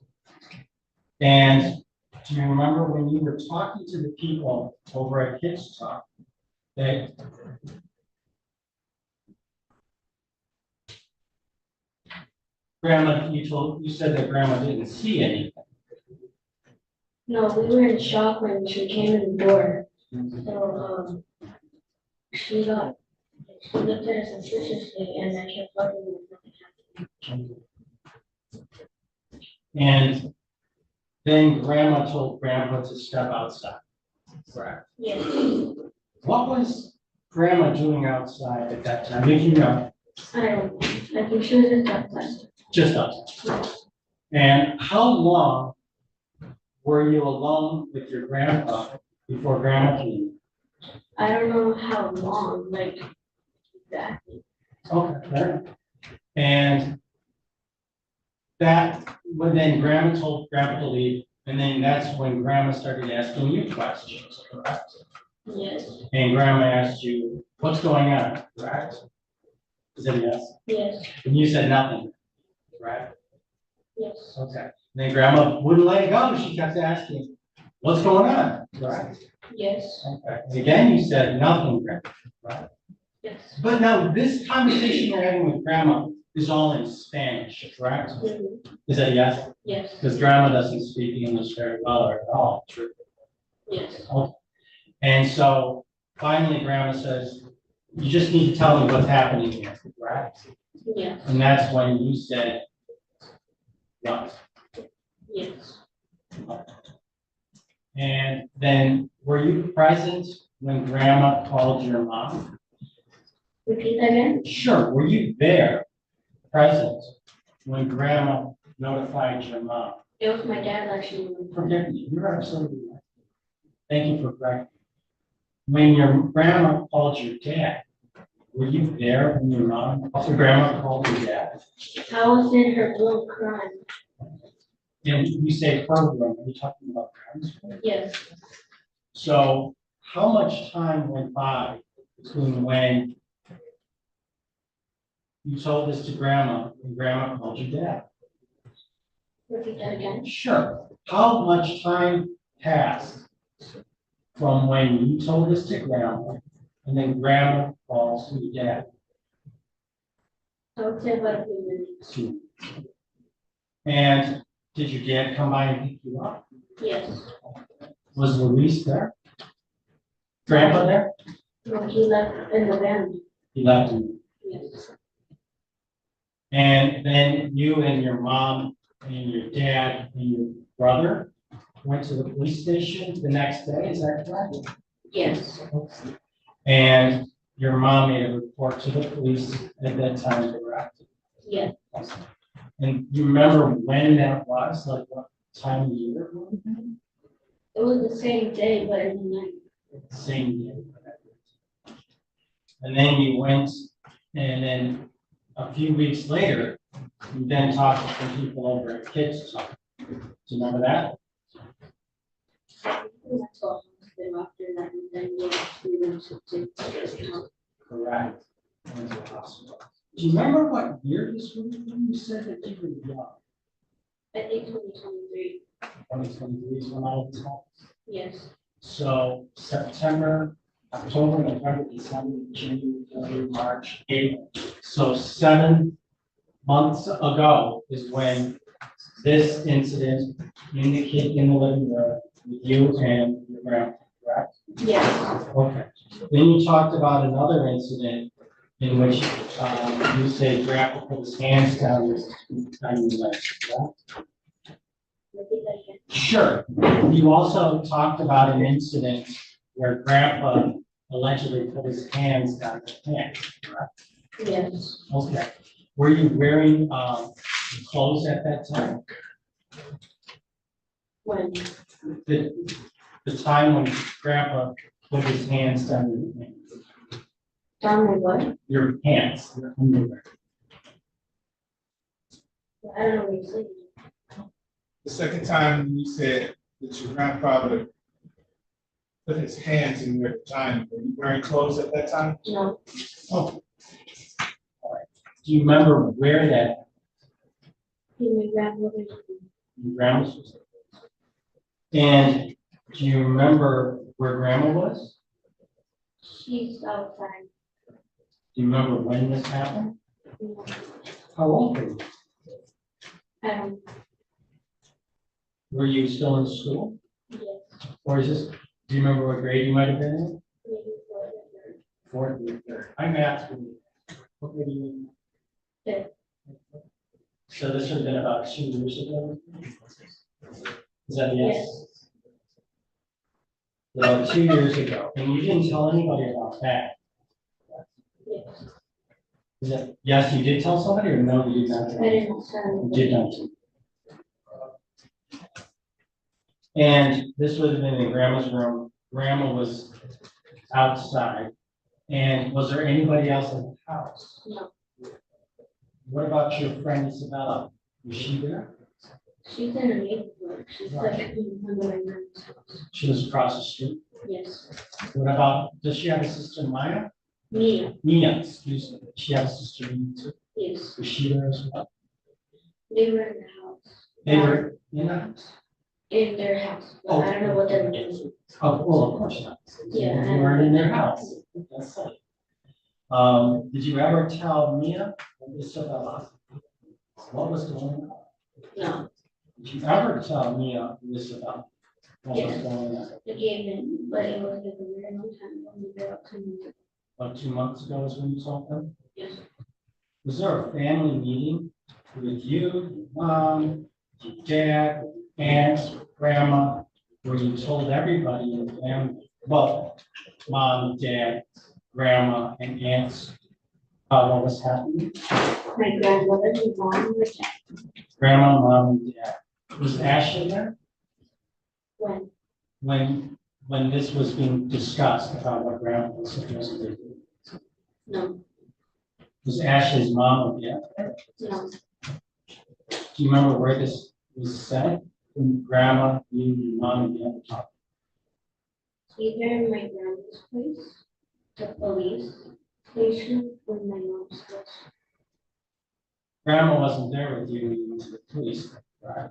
And do you remember when you were talking to the people over at Kids Talk that Grandma, you said that Grandma didn't see anything. No, we were in shock when she came in the door. So, she looked at us suspiciously and I kept looking and nothing happened. And then Grandma told Grandpa to step outside. Correct. Yes. What was Grandma doing outside at that time? Did you know? I don't know. I think she was just outside. Just outside. And how long were you alone with your grandpa before Grandma came? I don't know how long, like, exactly. Okay, fair. And that, when then Grandma told Grandpa to leave, and then that's when Grandma started asking you questions, correct? Yes. And Grandma asked you, what's going on, correct? Is that yes? Yes. And you said nothing, right? Yes. Okay. And then Grandma wouldn't let it go. She kept asking, what's going on, right? Yes. Okay. And again, you said nothing, Grandma, right? Yes. But now this conversation you're having with Grandma is all in Spanish, correct? Mm-hmm. Is that yes? Yes. Because Grandma doesn't speak English very well or at all, true? Yes. Okay. And so finally, Grandma says, you just need to tell me what's happening here, right? Yes. And that's when you said, what? Yes. And then were you present when Grandma called your mom? Repeat that again? Sure. Were you there, present, when Grandma notified your mom? It was my dad actually. Forgive me, you're absolutely right. Thank you for correcting. When your grandma called your dad, were you there when your mom, your grandma called your dad? I was in her room crying. And you say her room, are you talking about grandma's room? Yes. So how much time went by between when you told this to grandma and grandma called your dad? Repeat that again? Sure. How much time passed from when you told this to grandma and then grandma calls to your dad? I would say about a few minutes. And did your dad come by and pick you up? Yes. Was Luis there? Grandpa there? No, he left in the van. He left you. Yes. And then you and your mom and your dad and your brother went to the police station the next day, is that correct? Yes. And your mom made a report to the police at that time, correct? Yes. And you remember when that was, like what time of year? It was the same day, but in the night. Same day. And then you went, and then a few weeks later, you then talked to some people over at Kids Talk. Do you remember that? That's all. After that, and then we went to Correct. Went to the hospital. Do you remember what year this was when you said that you were young? I think 2023. 2023 is when I was home. Yes. So September, October, November, December, January, February, March, April. So 7 months ago is when this incident indicated in the living room with you and your grandpa, correct? Yes. Okay. Then you talked about another incident in which you say grandpa put his hands down your leg, correct? Repeat that again. Sure. You also talked about an incident where grandpa allegedly put his hands down your pants, correct? Yes. Okay. Were you wearing clothes at that time? When? The time when grandpa put his hands down your pants. Down my what? Your pants, your underwear. I don't know what you're saying. The second time you said that your grandfather put his hands in your vagina, were you wearing clothes at that time? No. Oh. All right. Do you remember where that In my grandmother's grounds? And do you remember where grandma was? She's outside. Do you remember when this happened? No. How old were you? Were you still in school? Yes. Or is this, do you remember what grade you might have been in? Maybe Fourth or third. I'm asking you. What grade are you in? Fifth. So this would have been about 2 years ago? Is that a yes? Well, 2 years ago, and you didn't tell anybody about that? Yes. Is that, yes, you did tell somebody, or no, you did not? I didn't tell You did not. And this would have been in grandma's room. Grandma was outside. And was there anybody else in the house? No. What about your friend Isabella? Was she there? She's in a neighborhood. She's like in one of my mom's house. She was across the street. Yes. What about, does she have a sister Maya? Mia. Mia, excuse me. Does she have a sister Mia too? Yes. Was she there as well? They were in the house. They were in the house? In their house, but I don't know what they're doing. Oh, well, of course not. Yeah. You weren't in their house. That's it. Did you ever tell Mia or Isabella what was going on? No. Did you ever tell Mia or Isabella what was going on? They gave in, but it was like a very long time ago, maybe about 2 months ago. About 2 months ago is when you told them? Yes. Was there a family meeting with you, your mom, your dad, aunts, grandma, where you told everybody in the family, well, mom, dad, grandma, and aunts, what was happening? My grandmother, my mom, and my dad. Grandma, mom, and dad. Was Ashley there? When? When this was being discussed about what grandma was supposed to do? No. Was Ashley's mom or dad? No. Do you remember where this was said? When grandma, you, your mom, and dad talked? Either in my grandma's place, the police station, or my mom's house. Grandma wasn't there with you when you went to the police, right?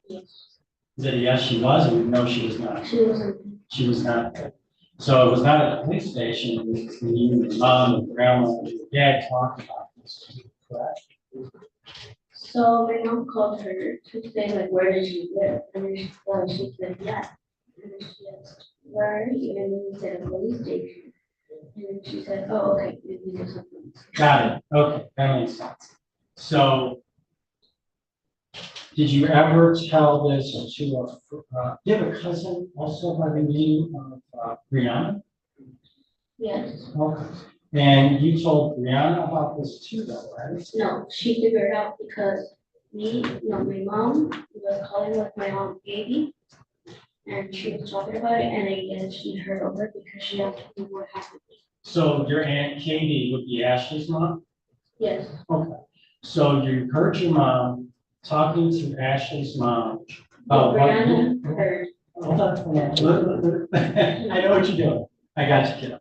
Yes. Is it a yes, she was, or no, she was not? She wasn't. She was not there. So it was not at the police station, it was when you and your mom and grandma and your dad talked about this, correct? So my mom called her to say like, where did you live? And then she said, yeah. And then she asked, where are you? And then we said, a police station. And then she said, oh, okay, maybe there's something. Got it, okay, that makes sense. So, did you ever tell this to you have a cousin also by the name of Brianna? Yes. Okay. And you told Brianna about this too, though, right? No, she figured it out because my mom was calling with my aunt Baby. And she was talking about it, and I guess she heard over because she asked me what happened. So your Aunt Katie would be Ashley's mom? Yes. Okay. So you heard your mom talking to Ashley's mom about what Brianna heard. Hold on. I know what you're doing. I got you, kid.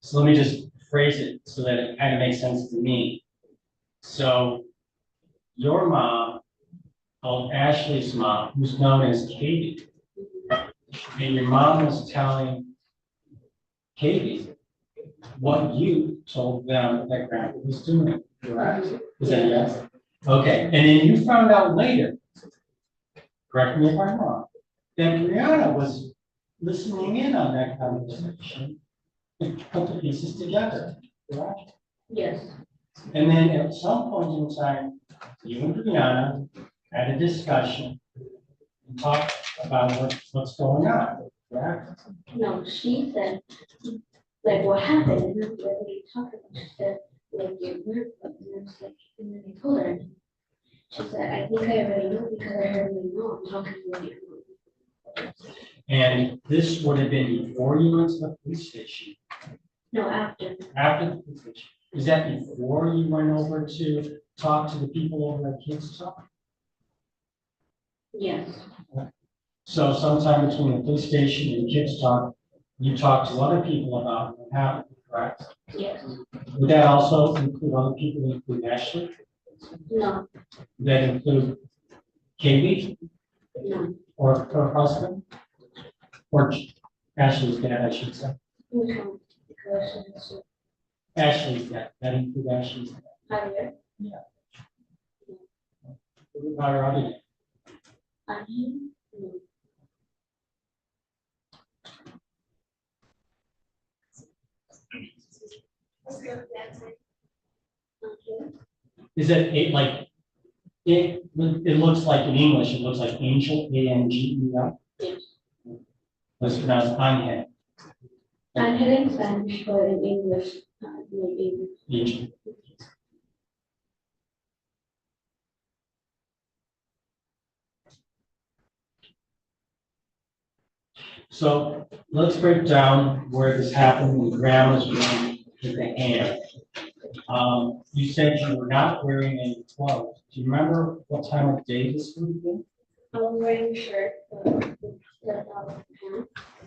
So let me just phrase it so that it kind of makes sense to me. So your mom called Ashley's mom, who's known as Katie, And your mom was telling Katie what you told them that grandpa was doing, correct? Is that yes? Okay, and then you found out later, correct me if I'm wrong, that Brianna was listening in on that conversation and put the pieces together, correct? Yes. And then at some point in time, you and Brianna had a discussion and talked about what's going on, correct? No, she said, like, what happened? And then when we talked about it, she said, like, your grandpa, and I was like, and then I told her. She said, I think I already know because I heard my mom talking about your mom. And this would have been before you went to the police station. No, after. After the police station. Is that before you went over to talk to the people over at Kids Talk? Yes. So sometime between the police station and Kids Talk, you talked to other people about what happened, correct? Yes. Would that also include other people, include Ashley? No. Would that include Katie? No. Or her husband? Or Ashley's dad, I should say. No. Because Ashley's dad, that include Ashley's dad. Javier. Yeah. What about her other dad? No. Is it it looks like in English, it looks like Angel, A-N-G-E-L? Yes. It's pronounced Angel. Angel in Spanish, but in English, maybe. Angel. So let's break down where this happened when grandma's room with the hand. You said you were not wearing any clothes. Do you remember what time of day this would have been? I was wearing a shirt, the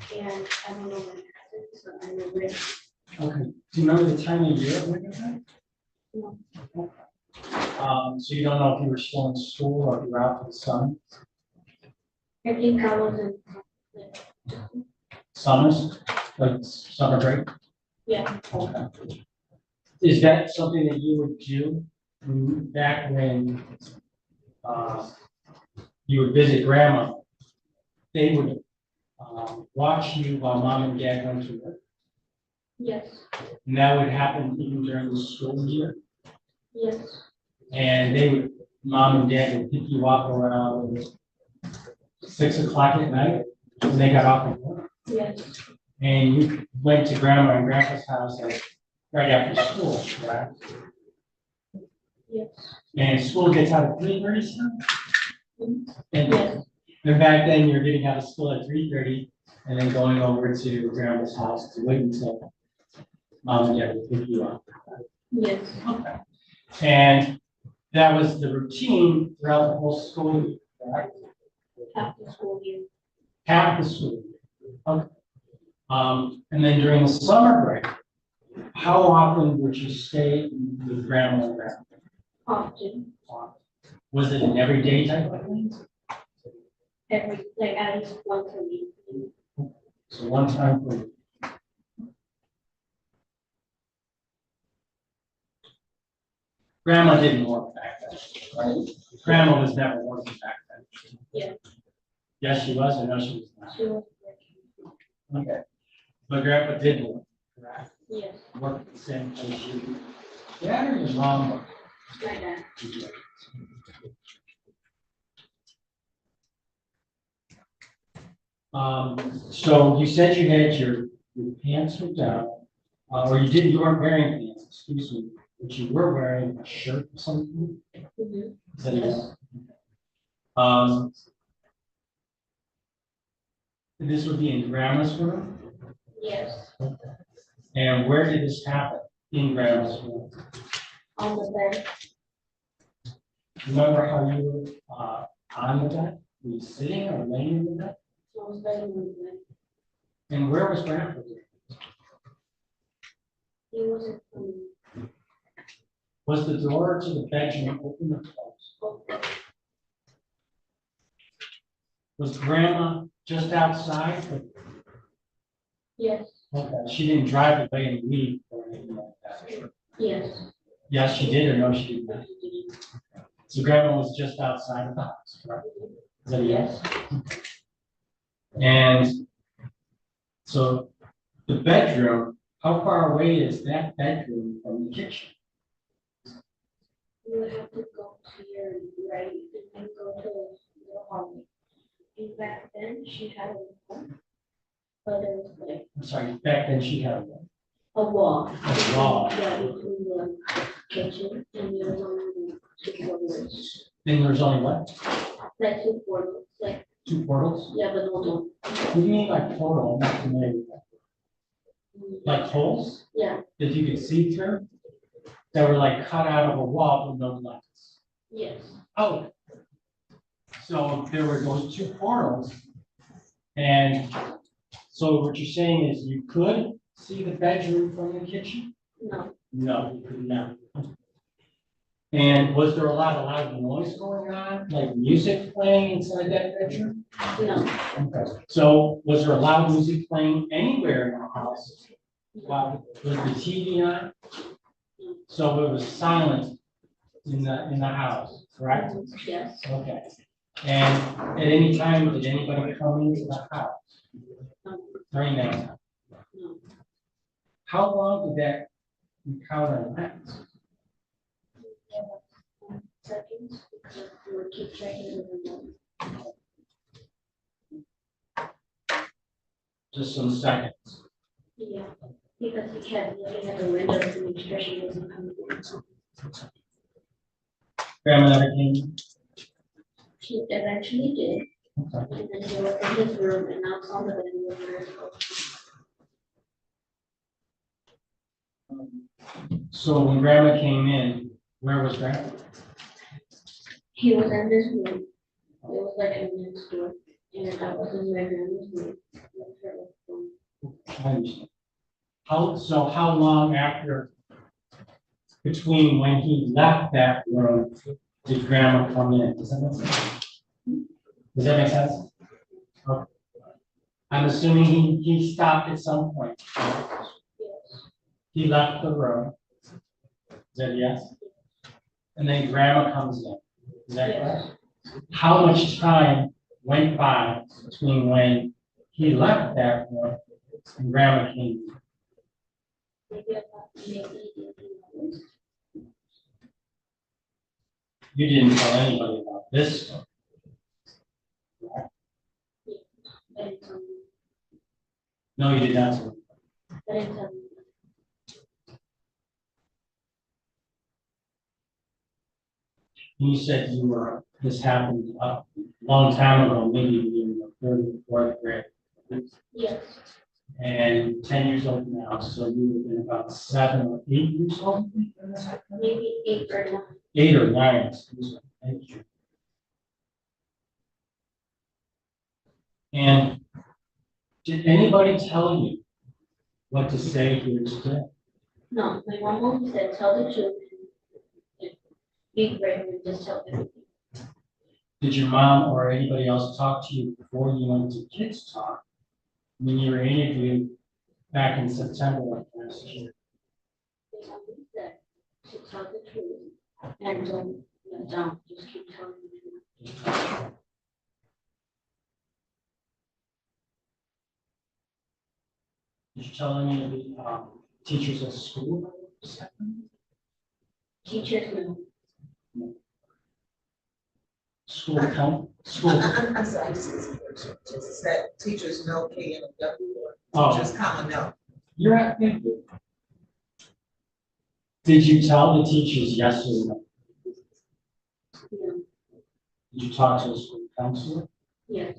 pants, and I don't know what happened, so I remember it. Okay. Do you remember the time of year it would have been? No. So you don't know if you were still in school or if you were out for the sun? I think I was in. Summers, like summer break? Yeah. Okay. Is that something that you would do back when you would visit grandma? They would watch you while mom and dad went to work? Yes. And that would happen even during the school year? Yes. And they would, mom and dad would pick you up around 6 o'clock at night when they got off of work? Yes. And you went to grandma and grandpa's house right after school, correct? Yes. And school gets out at 3:30, and Yes. then back then you're getting out of school at 3:30 and then going over to grandma's house to wait until mom and dad would pick you up. Yes. Okay. And that was the routine throughout the whole school year, correct? After school year. Half the school year. Okay. And then during the summer break, how often would you stay with grandma and grandpa? Often. Was it an everyday type of thing? Like at least once a week. So one time per week. Grandma didn't work back then, right? Grandma was never working back then. Yeah. Yes, she was, or no, she was not? She was working. Okay. But grandpa did work, correct? Yes. Work at the same place you. Dad or your mom worked? My dad. So you said you had your pants were down, or you weren't wearing pants, excuse me, but you were wearing a shirt or something? Mhm. Is that Yes. This would be in grandma's room? Yes. And where did this happen? In grandma's room? On the bed. Remember how you were on the bed? Were you sitting or laying in the bed? I was laying on the bed. And where was grandpa? He wasn't Was the door to the bedroom open or closed? open. Was grandma just outside? Yes, Okay, she didn't drive away and leave or anything like that? yes. Yes, she did, or no, she did not? So grandma was just outside of the house, correct? Is that a yes? And so the bedroom, how far away is that bedroom from the kitchen? You would have to go to your right and then go to the hallway. And back then, she had a wall, but it was like I'm sorry, back then she had a wall. a wall. Yeah, between the kitchen and there was only two portals. Then there's only what? Like two portals, like, Two portals? yeah, but no door. What do you mean by portal? I'm not familiar with that. Like holes Yeah, that you could see through? That were like cut out of a wall with no lights? yes, Oh. So there were those two portals. And so what you're saying is you could see the bedroom from the kitchen? no, No, you could not. And was there a lot of loud noise going on, like music playing inside that bedroom? no, Okay. So was there loud music playing anywhere in the house? Wow. Was the TV on? So it was silent in the house, correct? yes, Okay. And at any time, did anybody come into the house during that time? no. How long did that encounter last? Seconds, because we would keep checking the remote. Just some seconds. Yeah, because he kept looking at the windows to make sure she wasn't coming in. Grandma never came? She eventually did, Okay. and then he was in his room and knocks on the window. So when grandma came in, where was grandma? He was in this room. It was like a next door, and I was in my grandma's room. I understand. How long after, between when he left that room, did grandma come in? Does that make sense? Does that make sense? Okay. I'm assuming he stopped at some point. He left the room. Is that a yes? And then grandma comes in. Is that correct? How much time went by between when he left that room and grandma came in? You didn't tell anybody about this story. No, you did not. Tell me. You said this happened a long time ago, maybe in the third or fourth grade. Yes, And 10 years old now, so you would have been about 7 or 8 years old? maybe 8 or 9. 8 or 9, excuse me. Thank you. And did anybody tell you what to say here today? No, my mom always said, tell the truth. Be brave and just tell everything. Did your mom or anybody else talk to you before you went to Kids Talk when you were interviewed back in September of last year? They always said to tell the truth and don't let down, just keep telling the truth. Did you tell any of the teachers at school? Teachers know. School count? School. I'm sorry, just that teachers know K and W, Oh. teachers common know. You're at 50. Did you tell the teachers yes or no? No. Did you talk to a school counselor? Yes.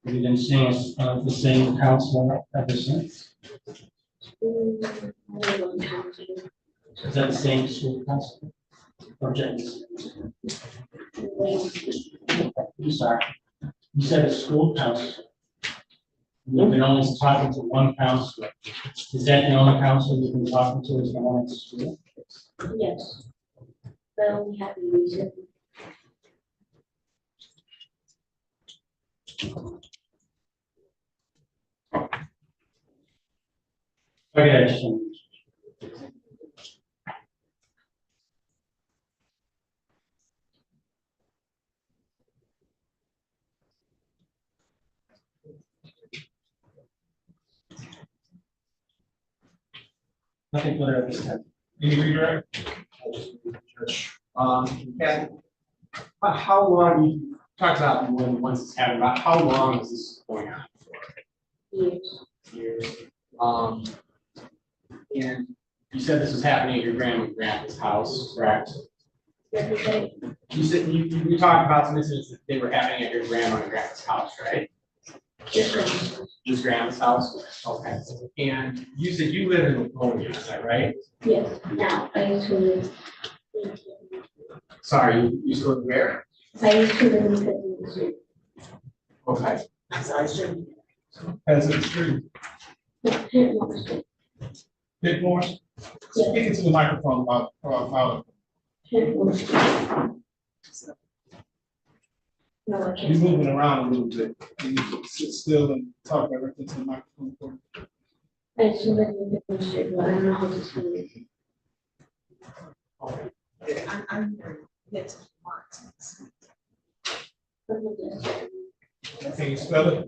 Have you been seeing the same counselor ever since? Is that the same school counselor? Or just? I'm sorry. You said a school counselor. You've been only talking to one counselor. Is that the only counselor you've been talking to is the one at school? Yes. but I only have to use it. Okay. Nothing further at this time. Any redirect? Yeah. How long, you talked about when once it's happened, about how long is this going on for? Years. Years. And you said this was happening at your grandpa's house, correct? Every day. You said, you talked about some incidents that they were happening at your grandma and grandpa's house, right? Just grandma's house? Okay. And you said you live in Livonia, is that right? Yes, now, I used to live. Sorry, you used to live where? I used to live in the street. Okay. As a street. Pitmore? Speak into the microphone about. No, I You're can't. moving around a little bit. Can you sit still and talk directly to the microphone for me? I used to live in the street, but I don't know how to spell it. I'm it's Can you spell it?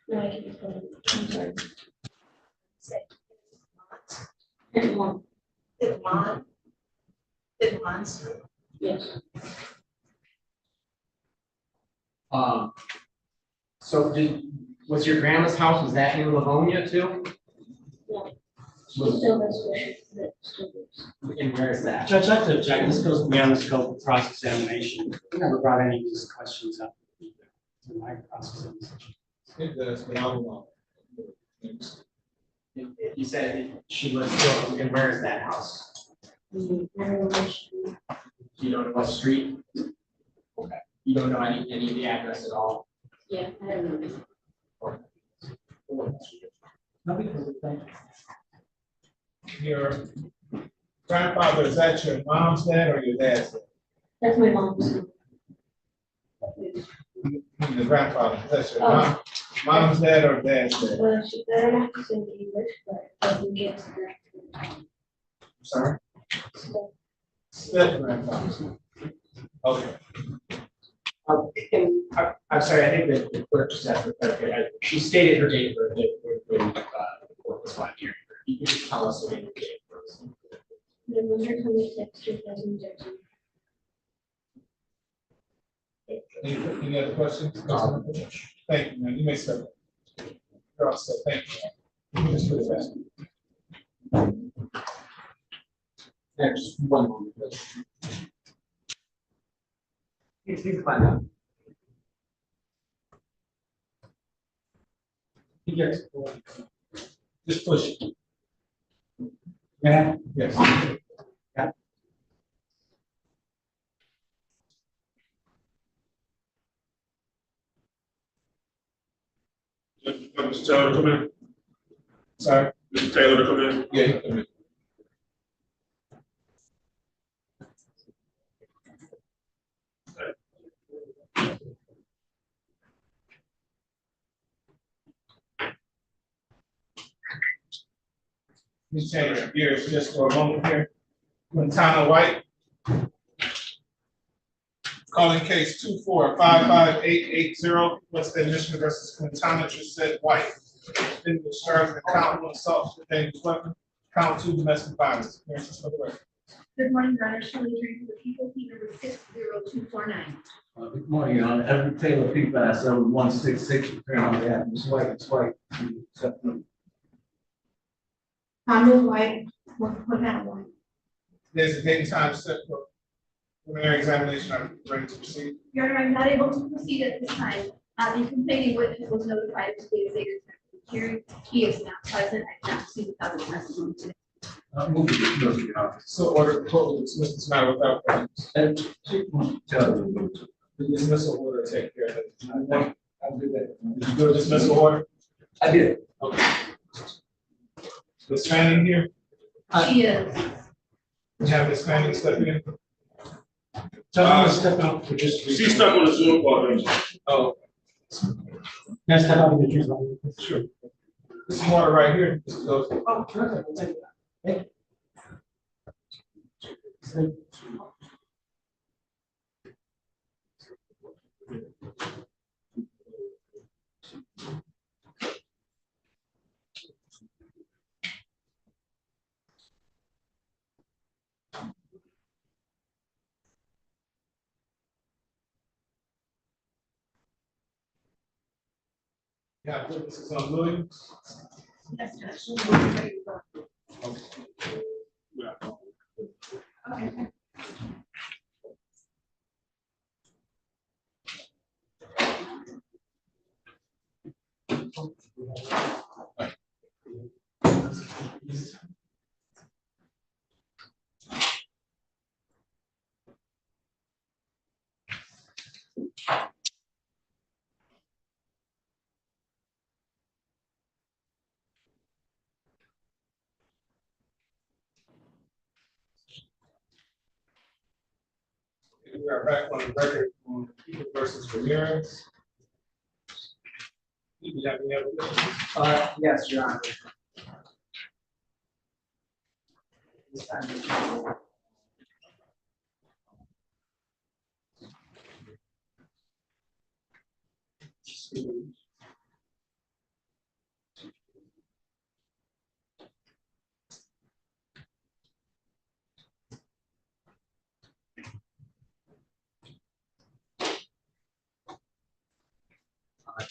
No, I can't spell it. I'm sorry. Pitmore. Yes. So was your grandma's house, was that in Livonia too? No. She still lives where she still lives. And where is that? Judge, I have to object, this goes beyond the scope of cross-examination. We never brought any of these questions up in my cross-examination. It does, but I don't know. You said she lives still, and where is that house? I don't know where she. You don't know what street? Okay. You don't know any of the address at all? Yeah, I don't know. Your grandfather, is that your mom's dad or your dad's dad? That's my mom's. The grandfather, is that your mom's dad or dad's dad? Well, she better not to sing English, but I can get to that. Sorry? Step grandfather. Okay. I'm sorry, I think that the clerk just asked for clarification. She stated her date of birth when the court was not hearing her. You can just tell us the date of birth. November 26th, 2013. Any other questions? Thank you, man. You may step. You're all set. Thank you. You can just put it back. Next, one moment, please. You can find out. Yes. Just push it. Yeah. Yes. Yeah. Mr. Taylor, come in. Sorry. Mr. Taylor to come in. Yeah, you come in. Let me change gears just for a moment here. Quintana White. Calling case 2455880, West End, Michigan versus Quintana Trissette White. In the charge of count 1 assault with a dangerous weapon, count 2 domestic violence. Appearances for the record. Good morning, Your Honor. Shelley Green for the people, P number 60249. Good morning, Your Honor. Every Taylor P class 166, appearing on behalf of Ms. White. Ms. White, you accept them. Ms. White, what kind of one? There's a date and time set for preliminary examination. I'm ready to proceed. Your Honor, I'm not able to proceed at this time. The complaining witness was notified of today's date of hearing. He is not present. I cannot proceed without his testimony today. Move to dismiss, Your Honor. So order the court will dismiss this matter without prejudice. The dismissal order take care of it. I'll do that. Did you do a dismissal order? I did. Okay. Ms. Fanning here? She is. We have Ms. Fanning step in. So I'm gonna step out for just. She's stuck on the Zoom call, don't you? Oh, Can I step out and get you? sure. This is water right here. This goes. Oh, perfect. We'll take that. Thank you. Yeah, this is on Louis. We are back on the record on People versus Ramirez. Do you have any other questions? Yes, Your Honor. This time.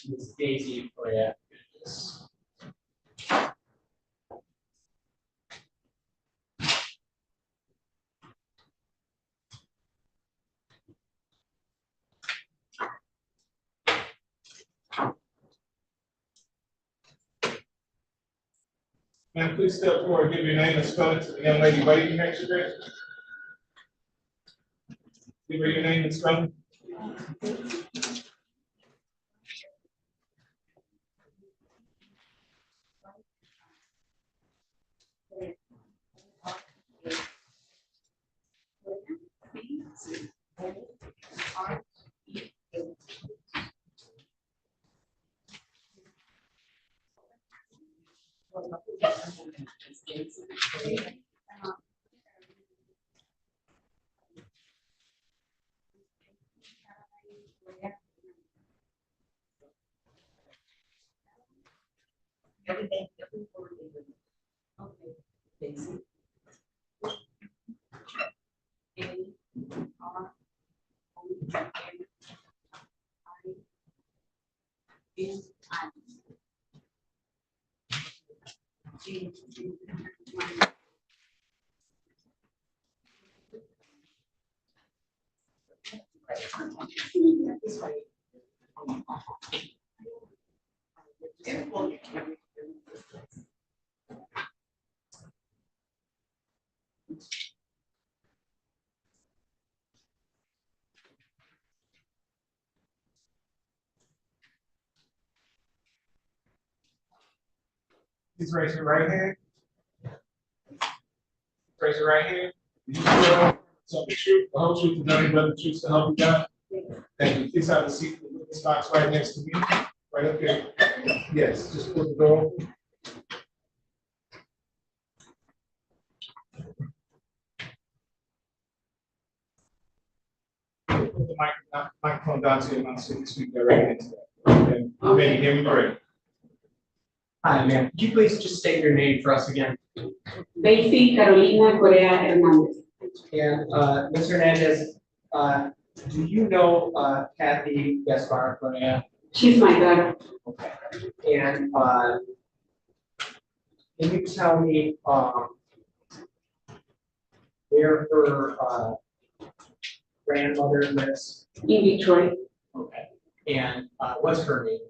Ms. Daisy Briette. Ma'am, please step forward, give your name and spell it to the young lady waiting next to you. Give her your name and spell it. Everything. Okay. Daisy. Please raise your right hand. Raise your right hand. Do you swear to the truth, the whole truth, and nothing but the truth to help you God? Thank you. Please have a seat in the witness box right next to me, right up here. Yes, just put the door open. Put the microphone down to your mouth so you can speak directly into that. Okay. You ready? Hear me great. Hi, ma'am. Could you please just state your name for us again? Daisy Carolina Correa Hernandez. And Ms. Hernandez, do you know Kathy Gaspar Correa? She's my daughter. Okay. And can you tell me where her grandmother lives? In Detroit. Okay. And what's her name?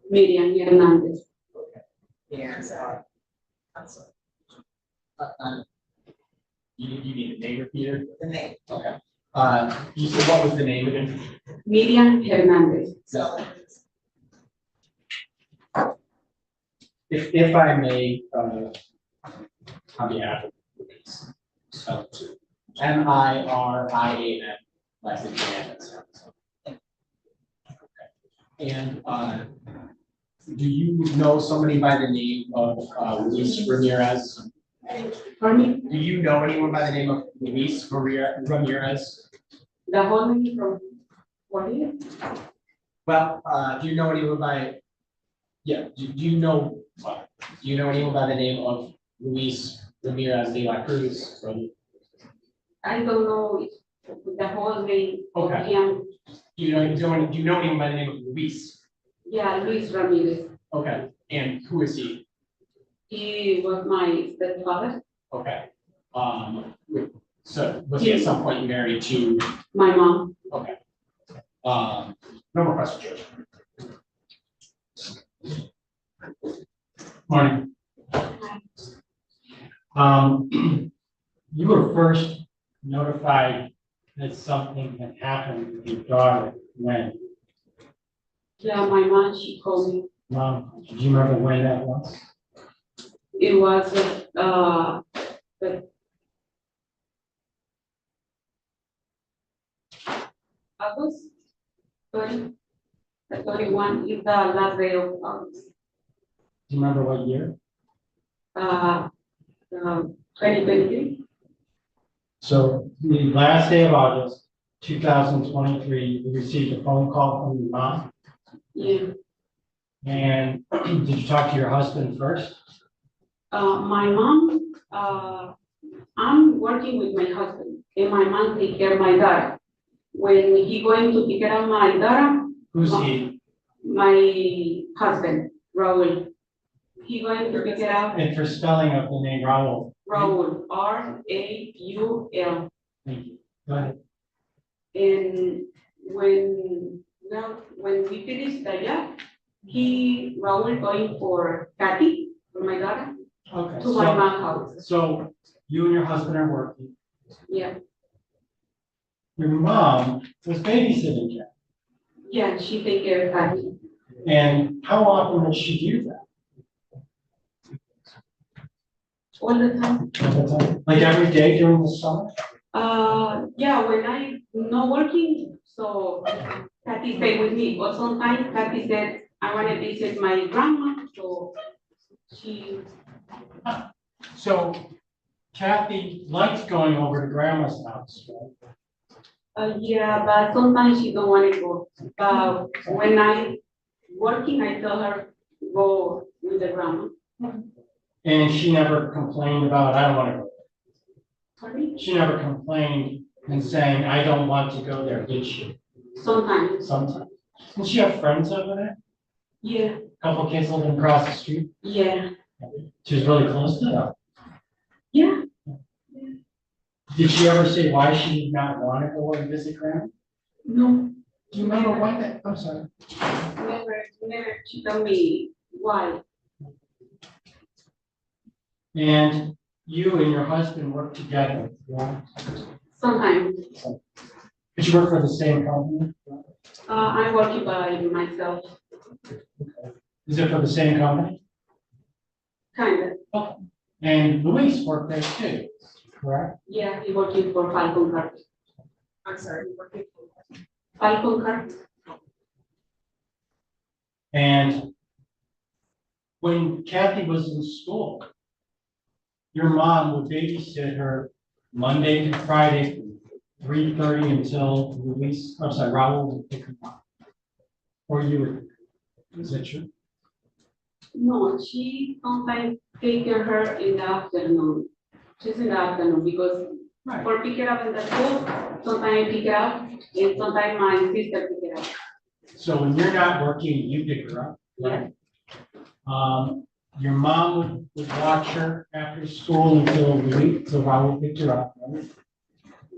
Miriam Hernandez. And you need the name repeated? The name. Okay. You said what was the name again? Miriam Hernandez. So. If I may, on behalf of the spell it to Miriam. last exam. And, do you know somebody by the name of, Luis Ramirez? Pardon me? Do you know anyone by the name of Luis Ramirez? The whole name from what year? Well, do you know anyone by, do you know anyone by the name of Luis Ramirez de la Cruz from? I don't know the whole name of Okay. him. Do you know anyone by the name of Luis? Yeah, Luis Ramirez. Okay, and who is he? He was my stepfather. Okay. So was he at some point married to? My mom. Okay. No more questions, Judge. Morning. You were first notified that something had happened with your daughter when? Yeah, my mom, she called me. Mom, do you remember when that was? It was August 31 is the last day of August. Do you remember what year? 2023. So the last day of August, 2023, you received a phone call from your mom? Yeah. And did you talk to your husband first? My mom, I'm working with my husband, and my mom take care of my daughter. When he going to take care of my daughter. Who's he? My husband, Raul. He going to pick it up. And for spelling of the name Raul. Raul, R-A-U-L. Thank you. Go ahead. And when we finish the job, Raul going for Kathy, for my daughter, Okay. to my mom's house. So you and your husband are working. Yeah. Your mom was babysitting you. Yeah, she take care of Kathy. And how often does she do that? All the time. All the time? Like every day during the summer? Yeah, when I'm not working, so Kathy stay with me. But sometimes Kathy said, I want to visit my grandma, so she. So Kathy likes going over to grandma's house, right? Yeah, but sometimes she don't want to go. But when I working, I tell her go with the grandma. And she never complained about, I don't want to go. Sorry? She never complained and saying, I don't want to go there, did she? Sometimes. Sometimes. Did she have friends over there? Yeah. Couple kids living across the street? Yeah. She was really close to them. Yeah. Did she ever say why she did not want to go and visit grandma? No. Do you remember why that? I'm sorry. Never. She told me why. And you and your husband work together, right? Sometimes. Did you work for the same company? I'm working by myself. Is it for the same company? Kind of. Okay. And Luis worked there too, correct? Yeah, he working for Falcon Card. I'm sorry, working for Falcon Card. And when Kathy was in school, your mom would babysit her Monday to Friday, 3:30 until Raul would pick her up. Or you would, is that true? No, she sometimes take care of her in the afternoon. She's in the afternoon because for pick it up in the school, sometimes I pick it up and sometimes my sister pick it up. So when you're not working, you pick her up, right? Your mom would watch her after school until Raul picked her up, right?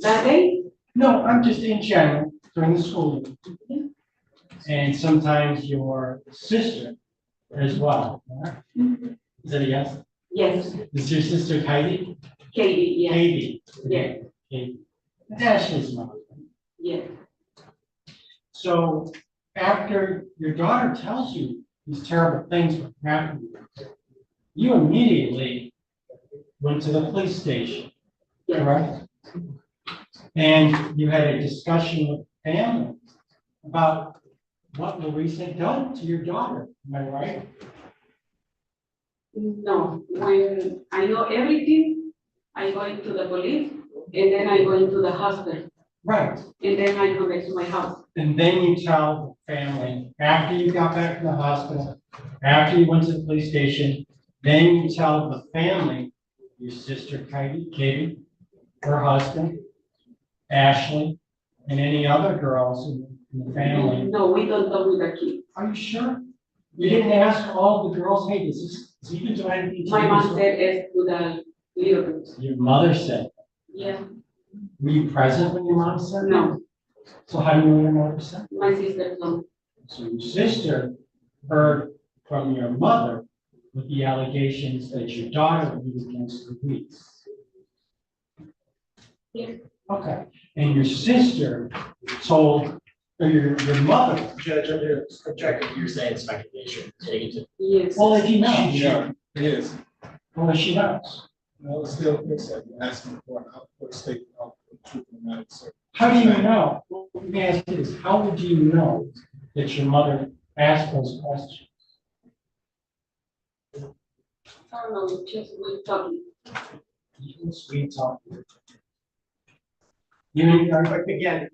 That day? No, I'm just in general, during the school year. And sometimes your sister as well, right? Is that a yes? Yes. Is your sister Katie? Katie, yes. Katie. Yes. Katie. Ashley's mom. Yes. So after your daughter tells you these terrible things were happening, you immediately went to the police station, correct? And you had a discussion with family about what Maurice had done to your daughter, am I right? No, when I know everything, I go into the police and then I go into the hospital. Right. And then I come back to my house. And then you tell the family, after you got back from the hospital, after you went to the police station, then you tell the family, your sister Katie, her husband, Ashley, and any other girls in the family. No, we don't talk with the kids. Are you sure? You didn't ask all the girls, hey, is he been doing anything to My you? mom said it's to the little girls. Your mother said. Yeah, Were you present when your mom said that? no, So how do you know your mother said? my sister no. So your sister heard from your mother with the allegations that your daughter was against the police. Yeah. Okay, and your sister told, or your mother. Judge, under objective, you're saying speculation, taking to. Yes. Well, if you know. Yeah, it is. Well, she knows. No, it's still, it's asking for an output statement of the truth of the matter, sir. How do you know? Well, let me ask you this, how would you know that your mother asked those questions? I don't know, just we talking. Sweet talk. But again,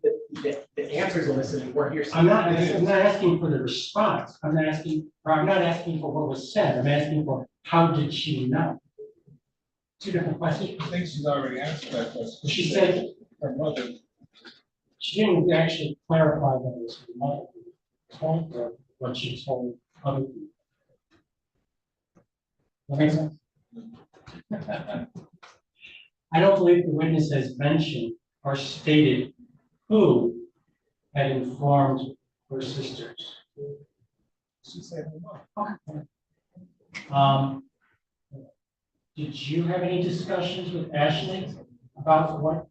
the answers elicited were here. I'm not asking for the response. I'm not asking for what was said. I'm asking for how did she know? Two different questions. I think she's already answered that question. She said her mother. She didn't actually clarify that it was her mother who told her what she told other people. That makes sense? I don't believe the witness has mentioned or stated who had informed her sisters. She said her mother. Okay. Did you have any discussions with Ashley about what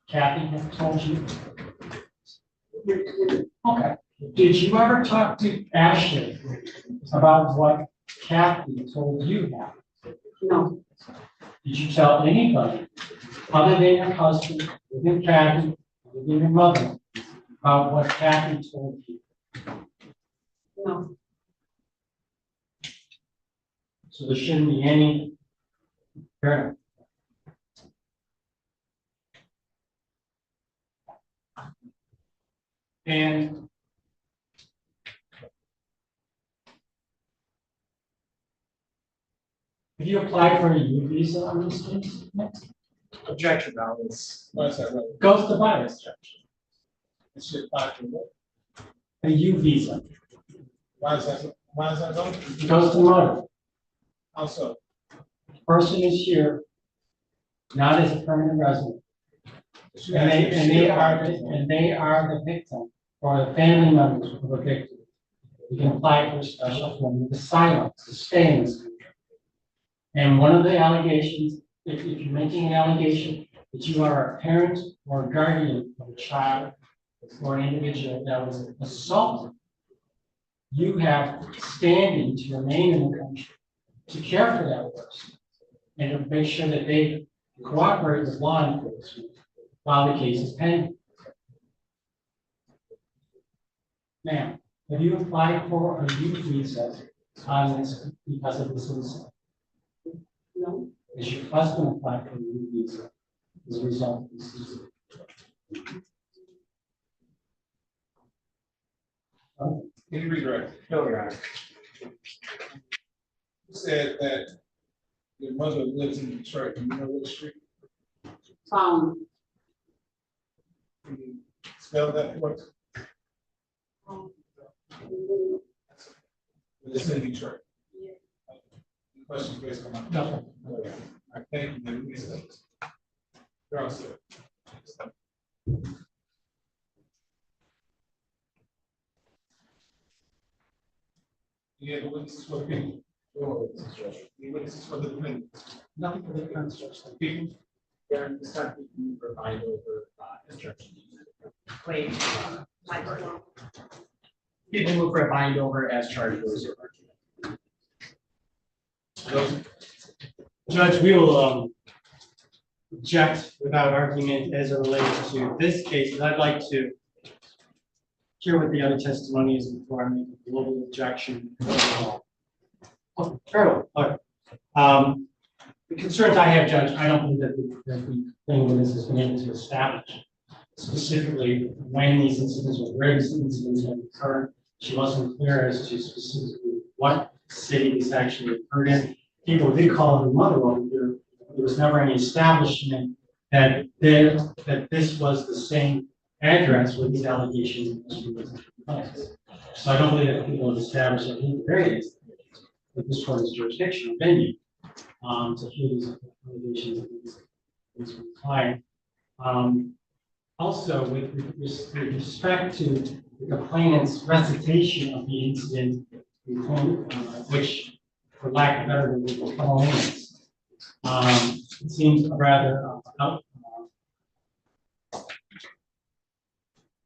Kathy had told you? Okay. Did you ever talk to Ashley about what Kathy told you happened? No. Did you tell anybody other than your husband, other than Kathy, other than your mother, about what Kathy told you? No. So there shouldn't be any. Fair enough. And have you applied for a U visa on this case? Objection, now is. Why is that right? Goes to bias. It should apply to what? A U visa. Why is that going? It goes to motive. How so? The person is here, not as a permanent resident. And they are the victim or the family members of a victim. You can apply for a special form of asylum to stay in this country. And one of the allegations, if you're making an allegation that you are a parent or a guardian of a child or an individual that was assaulted, you have standing to remain in the country, to care for that person, and to make sure that they cooperate with law enforcement while the case is pending. Now, have you applied for a U visa on this because of this incident? No. Is your husband applied for a U visa as a result of this incident? Can you redirect? No, Your Honor. You said that your mother lives in Detroit. Do you know which street? Found. Can you spell that for us? It's in Detroit. Yeah. Any questions based on that? No. Okay. I thank you. Then we can- You're all set. Yeah, the witnesses for the people. The witnesses for the defendant. Nothing for the construction. People. Yeah, this time we provide over instructions. Claim. People move for a bind over as charged with your argument. Judge, we will object without argument as it relates to this case, but I'd like to hear what the other testimony is before I make a global objection. Oh, sure. Okay. The concerns I have, Judge, I don't believe that the thing with this has been able to establish specifically when these incidents or where these incidents have occurred. She wasn't clear as to specifically what city this actually occurred in. People did call her mother over here. There was never any establishment that this was the same address where these allegations were placed. So I don't believe that people have established that in the very least that this court is jurisdictional venue to hear these allegations of this client. Also, with respect to the complainant's recitation of the incident, which, for lack of better word, was complainants, it seems rather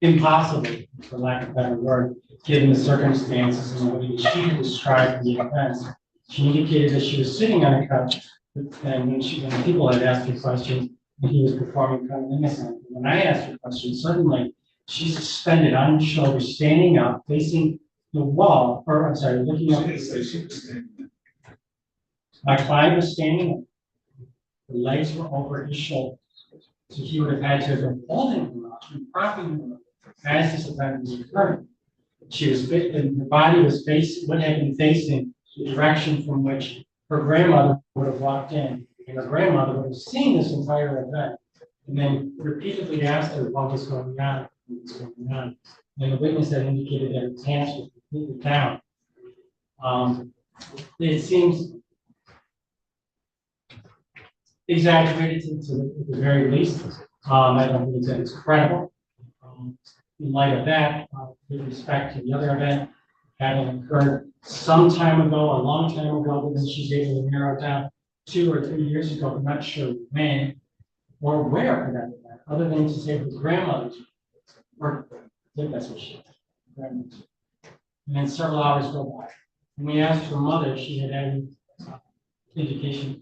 impossible, for lack of a better word, given the circumstances and the way that she described the offense. She indicated that she was sitting on a couch, and when people had asked her questions, and he was performing kind of innocent. When I asked her questions, suddenly she's suspended on her shoulder, standing up, facing the wall, or I'm sorry, looking up. My client was standing up. The legs were over his shoulders. So he would have had to have been holding him up and propping him up as this event was occurring. She was, and her body was facing, would have been facing the direction from which her grandmother would have walked in. And her grandmother would have seen this entire event and then repeatedly asked her what was going on, what was going on. And the witness had indicated that her pants were completely down. It seems exaggerated to the very least. I don't believe that it's credible. In light of that, with respect to the other event having occurred some time ago, a long time ago, but then she's able to narrow it down 2 or 3 years ago. I'm not sure when or where for that event, other than to say his grandmother's birthday. I think that's what she said. And then several hours go by. When we asked her mother if she had any indication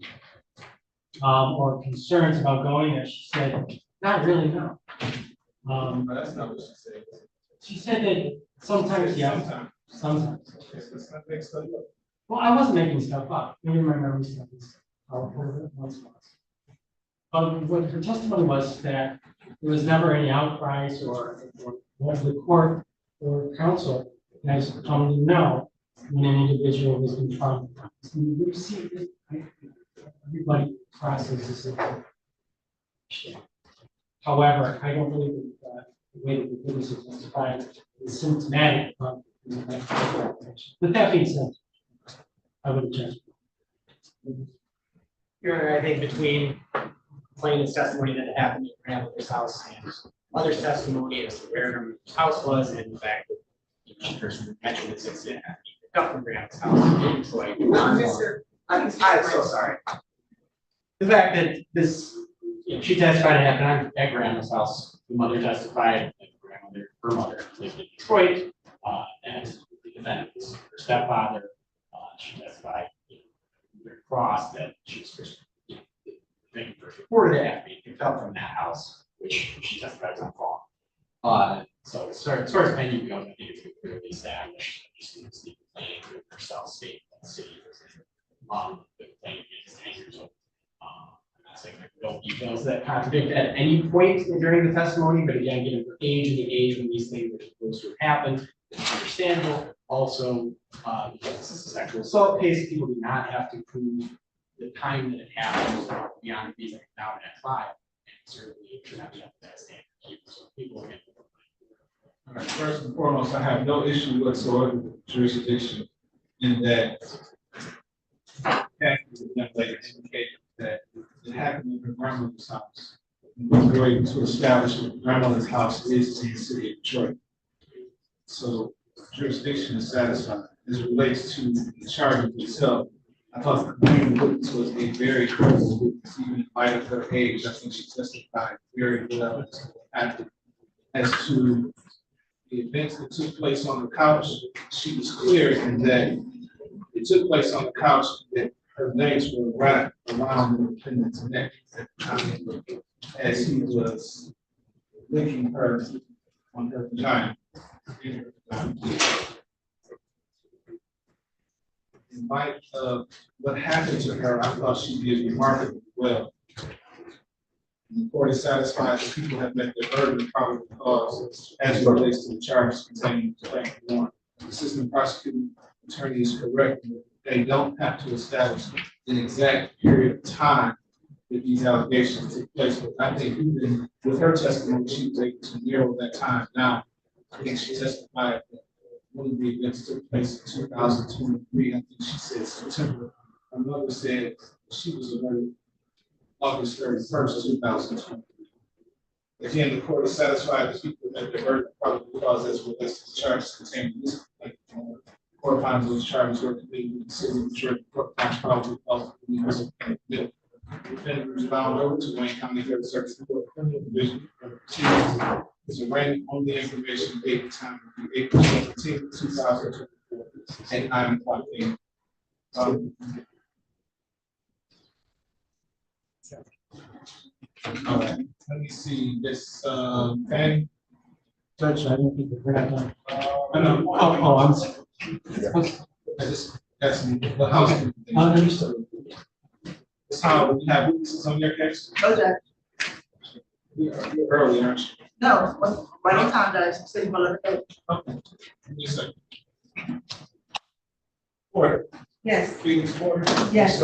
or concerns about going there, she said, not really, no. That's not what she said. She said that sometimes, yeah, sometimes. Well, I wasn't making stuff up. Maybe my memory stuff is once. But what her testimony was that there was never any outcries or the court or counsel has come to know when an individual was confronted. We see this, everybody processes it. However, I don't believe that the way that the witness is testified is symptomatic of with that being said, I would object. Your Honor, I think between plaintiff's testimony that it happened at grandmother's house and mother's testimony as to where her house was and the fact that each person mentioned this incident had to be picked up from grandma's house. So I'm so sorry. The fact that this, she testified it happened at grandma's house. The mother testified that her mother lived in Detroit, and the defendant was her stepfather. She testified across that she was first reported to have been picked up from that house, which she testified was on wrong. So as far as venue goes, I think it's been clearly established. Just the complaint with herself stating that the city was the complaint is 10 years old. I'm not saying there are no details that contradict at any point during the testimony, but again, given her age and the age when these things were supposed to have happened, it's understandable. Also, because this is a sexual assault case, people do not have to prove the time that it happened beyond being down at 5. And certainly it should not be up to that standard. So people again. All right, first and foremost, I have no issue whatsoever with jurisdiction in that that it happened in her grandmother's house. We were able to establish that grandmother's house is in the city of Detroit. So jurisdiction is satisfied. As it relates to the charge itself, I thought the witness was a very credible witness, even in light of her age. I think she testified very well as to the events that took place on the couch. She was clear in that it took place on the couch, that her legs were wrapped around the defendant's neck at the time as he was licking her on her vagina. In light of what happened to her, I thought she did remarkably well. The court is satisfied that people have met their burden of probable cause as it relates to the charges contained in the warrant. The assistant prosecuting attorney is correct. They don't have to establish an exact period of time that these allegations took place. But I think even with her testimony, she was able to narrow that time down. I think she testified that one of the events took place in 2023. I think she said September. Her mother said she was alerted August 31st, 2020. Again, the court is satisfied that people met their burden of probable cause as well as the charges contained in this complaint. The court finds those charges were committed in the city of Detroit. The court finds probable cause for the defendant. The defendant was bound over to Wayne County Third Circuit Court Criminal Division for proceedings. Is arraigned on the information date and time of the April 17th, 2024 at 9 o'clock a.m. All right, let me see this, Fanny. Judge, I don't think we're not done. I know. Oh, I'm sorry. I just, that's the housekeeping thing. Understood. That's how we have witnesses on your case. No, Judge. You're early, aren't you? No, right on time, Judge. So you want to let Okay. Give me a second. Order. Yes. Please, order. Yes.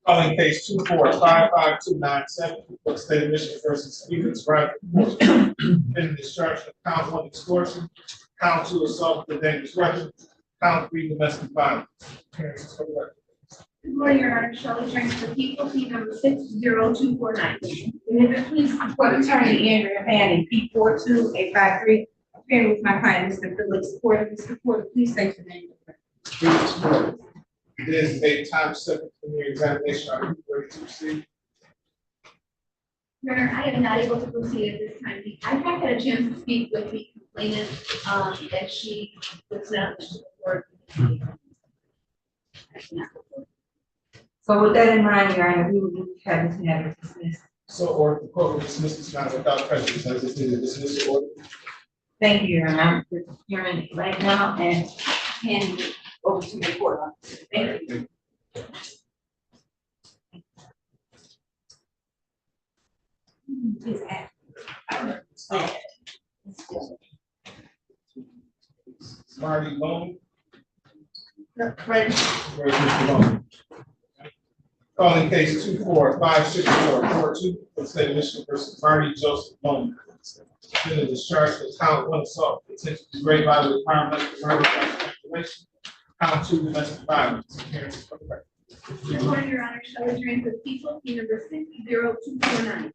Calling case 2455297, for State of Michigan versus Stevens, right? In discharge of count 1 extortion, count 2 assault with a dangerous weapon, count 3 domestic violence. Appearances for the record. Good morning, Your Honor. Shelley Trains for People, P number 60249. Amended Police Court Attorney Andrea Fanning, P42853. Appearing with my client, Mr. Phillips Porter. Mr. Porter, please state your name. It is a time set for your examination. Are you ready to proceed? Your Honor, I am not able to proceed at this time. I have had a chance to speak with the complainant, and she was not to the court. So with that in mind, Your Honor, we will have this matter dismissed. So, or the court will dismiss this matter without prejudice. I just need to dismiss the order. Thank you, Your Honor. I'm hearing it right now and handing it over to the court officer. Thank you. Marty Bone. Ready. Where's Mr. Bone? Calling case 2456442 for the State of Michigan versus Marty Joseph Bone. Defendant is charged with count 1 assault, potentially grave bodily harm, murder by strangulation. Count 2 domestic violence. Appearances for the record. Good morning, Your Honor. Shelley Trains for People, P number 60249.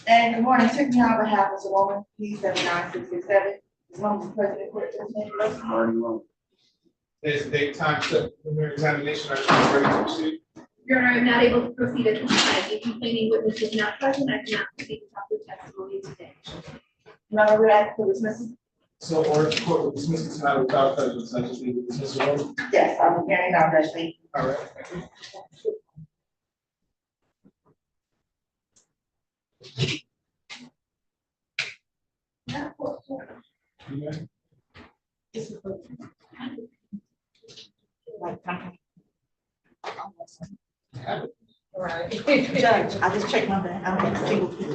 And good morning, certainly on behalf of the woman, P79667, as long as the president court doesn't There's a date time set for your examination. Are you ready to proceed? Your Honor, I'm not able to proceed at this time. The complaining witness is not present. I cannot proceed without the testimony today. Your Honor, we're asking for dismissal. So, or the court will dismiss this matter without prejudice. I just need to dismiss the order. Yes, I'm hearing now, Judge Lee. All right, thank you. All right. Judge, I just checked my bag. I don't have single key.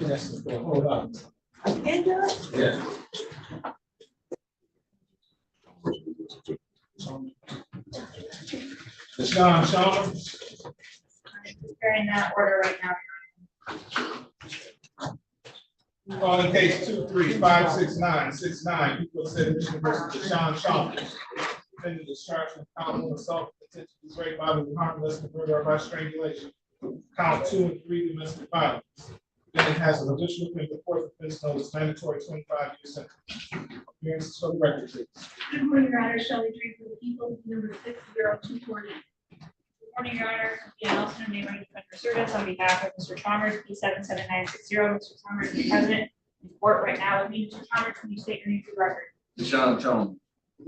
Yes, hold on. Again, Judge? Yeah. Sean. We're in that order right now. Calling case 2356969, people said Michigan versus Sean. Defendant is charged with count 1 assault, potentially grave bodily harm, less than murder or by strangulation. Count 2 and 3 domestic violence. Defendant has an additional criminal court offense known as mandatory 25-year sentence. Appearances for the record, please. Good morning, Your Honor. Shelley Trains for the People, number 60249. Good morning, Your Honor. Sophia Nelson, neighborhood defender service on behalf of Mr. Chalmers, P77960. Mr. Chalmers is present in court right now with me. Mr. Chalmers, can you state your name for the record? Deshaun Chalmers.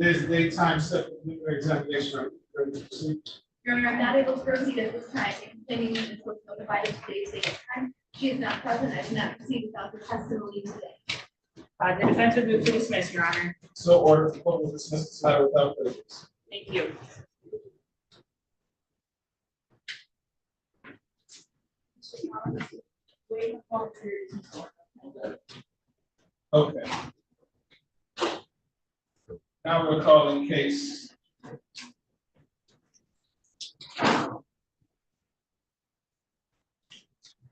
There's daytime set for preliminary examination. Ready to proceed? Your Honor, I'm not able to proceed at this time. Pending Ms. was notified of today's date and time. She is not present. I cannot proceed without the testimony today. The defense would move to dismiss, Your Honor. So ordered. The court will dismiss this matter without prejudice. Thank you. Okay. Now we're calling case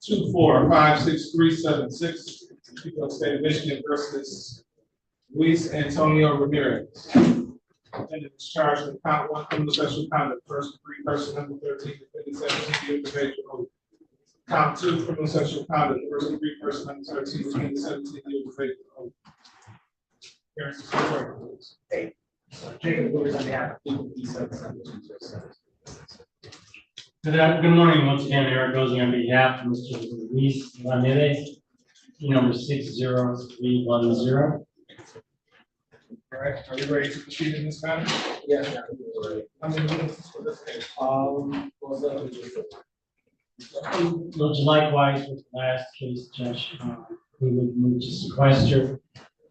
2456376, people of the state of Michigan versus Luis Antonio Ramirez. Defendant is charged with count 1 criminal sexual conduct, first degree person number 13, defendant 17 years of age or older. Count 2 criminal sexual conduct, first degree person number 13, defendant 17 years of age or older. Parents, please. Jacob Lewis on behalf of people P77207. Good morning, once again, Eric Gozzi on behalf of Mr. Luis Ramirez, number 60310. All right, are you ready to proceed in this matter? Yes. I'm going to move for this case. Looks likewise with the last case, Judge, we would move to sequester.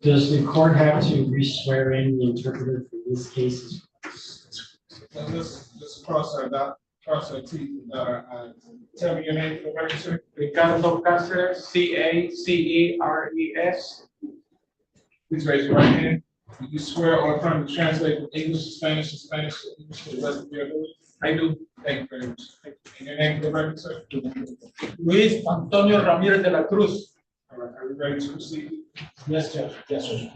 Does the court have to re-swear in the interpreter for this case? So let's cross our teeth and dot our I's. Tell me your name for the record, sir. Ricardo Cáceres, Caceres. Please raise your right hand. Do you swear or affirm to translate from English to Spanish and Spanish to English to the best of your ability? I do. Thank you very much. Thank you. And your name for the record, sir? Luis Antonio Ramirez de la Cruz. All right, are we ready to proceed? Yes, Judge. Yes, Judge.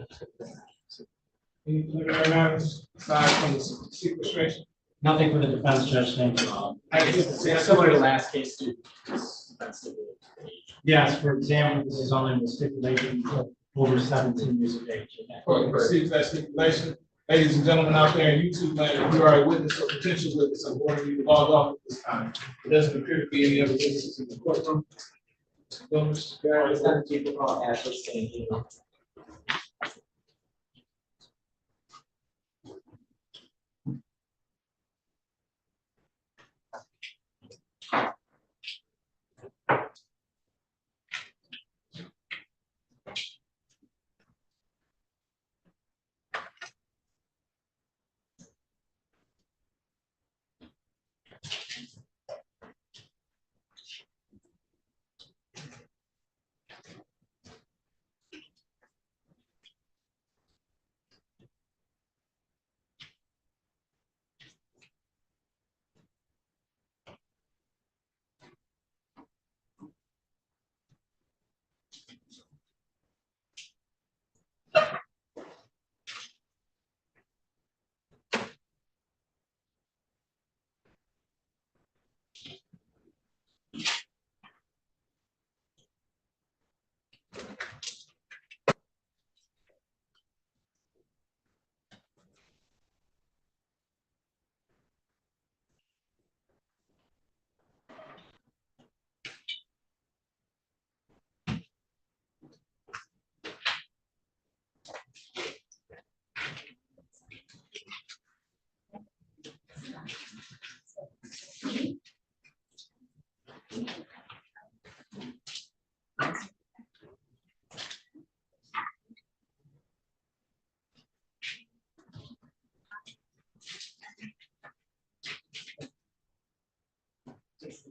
Any preliminary matters aside from the sequestration? Nothing for the defense, Judge, thank you. Similar to last case, too. Yes, for example, this is only the stipulation of over 17 years of age. Court proceeds that stipulation. Ladies and gentlemen out there in YouTube land, if you are a witness or potential witness, I'm warning you to log off at this time. There doesn't appear to be any other witnesses in the courtroom.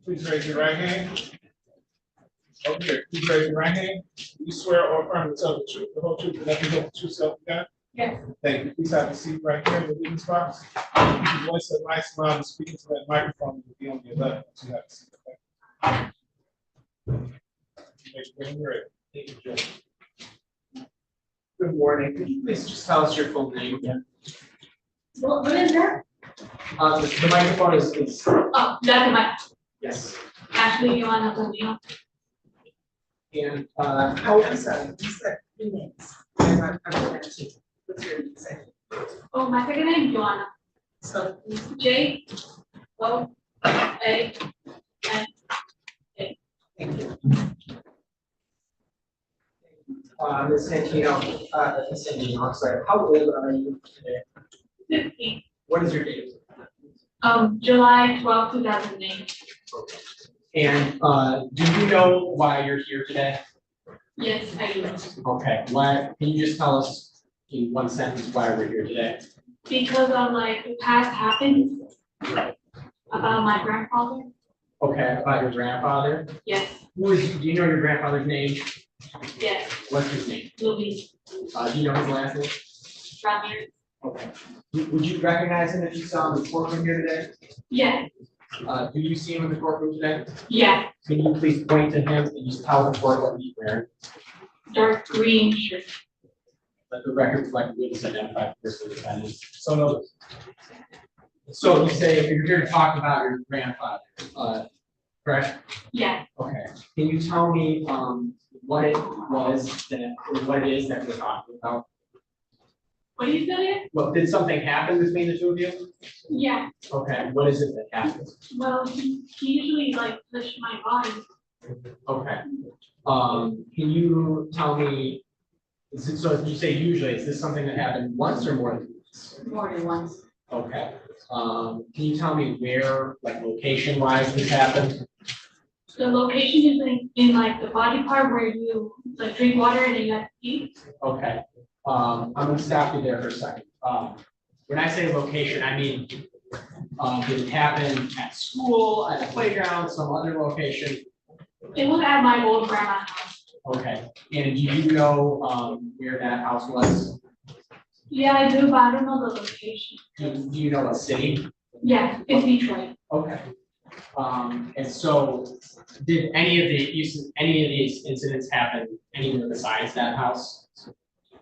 Please raise your right hand. Over here, please raise your right hand. Do you swear or affirm to tell the truth, the whole truth, and nothing but the truth, self you got? Yes. Thank you. Please have a seat right here in the witness box. Your voice a nice loud and speaking to that microphone will be on your left. So you have a seat. Okay? Thank you, Judge. Good morning. Could you please just tell us your full name again? What is that? The microphone is. Oh, Dr. Mike. Yes. Ashley, Joanna, Camino. And how is that? Is that your names? I'm going to. What's your second? Oh, my second name, Joanna. So J O A N A. thank you. Ms. Santino, I'm sorry, how old are you today? 15. What is your date of birth? July 12, 2008. And do you know why you're here today? Yes, I do. Okay, why, can you just tell us in one sentence why we're here today? Because of like the past happened about my grandfather. Okay, about your grandfather? Yes, Who is, do you know your grandfather's name? yes, What's his name? Louis, Do you know his last name? Ramirez. Okay. Would you recognize him if you saw him in the courtroom here today? Yeah, Do you see him in the courtroom today? yeah, Can you please point to him and just tell the court what he's wearing? dark green shirt. Let the record reflect the witness identify the person defendant. So you say you're here to talk about your grandfather, correct? Yeah, Okay. Can you tell me what it was that, or what it is that we're talking about? what do you say? Well, did something happen between the two of you? Yeah, Okay. What is it that happened? well, he usually like pushed my body. Okay. Can you tell me, is it, so if you say usually, is this something that happened once or more than once? More than once. Okay. Can you tell me where, like location wise, this happened? The location is in like the body part where you like drink water and then you have to pee. Okay. I'm gonna stop you there for a second. When I say location, I mean, did it happen at school, at a playground, some other location? It was at my old grandma's house. Okay. And do you know where that house was? Yeah, I do, but I don't know the location. Do you know what city? Yeah, it's Detroit. Okay. And so did any of these incidents happen anywhere besides that house?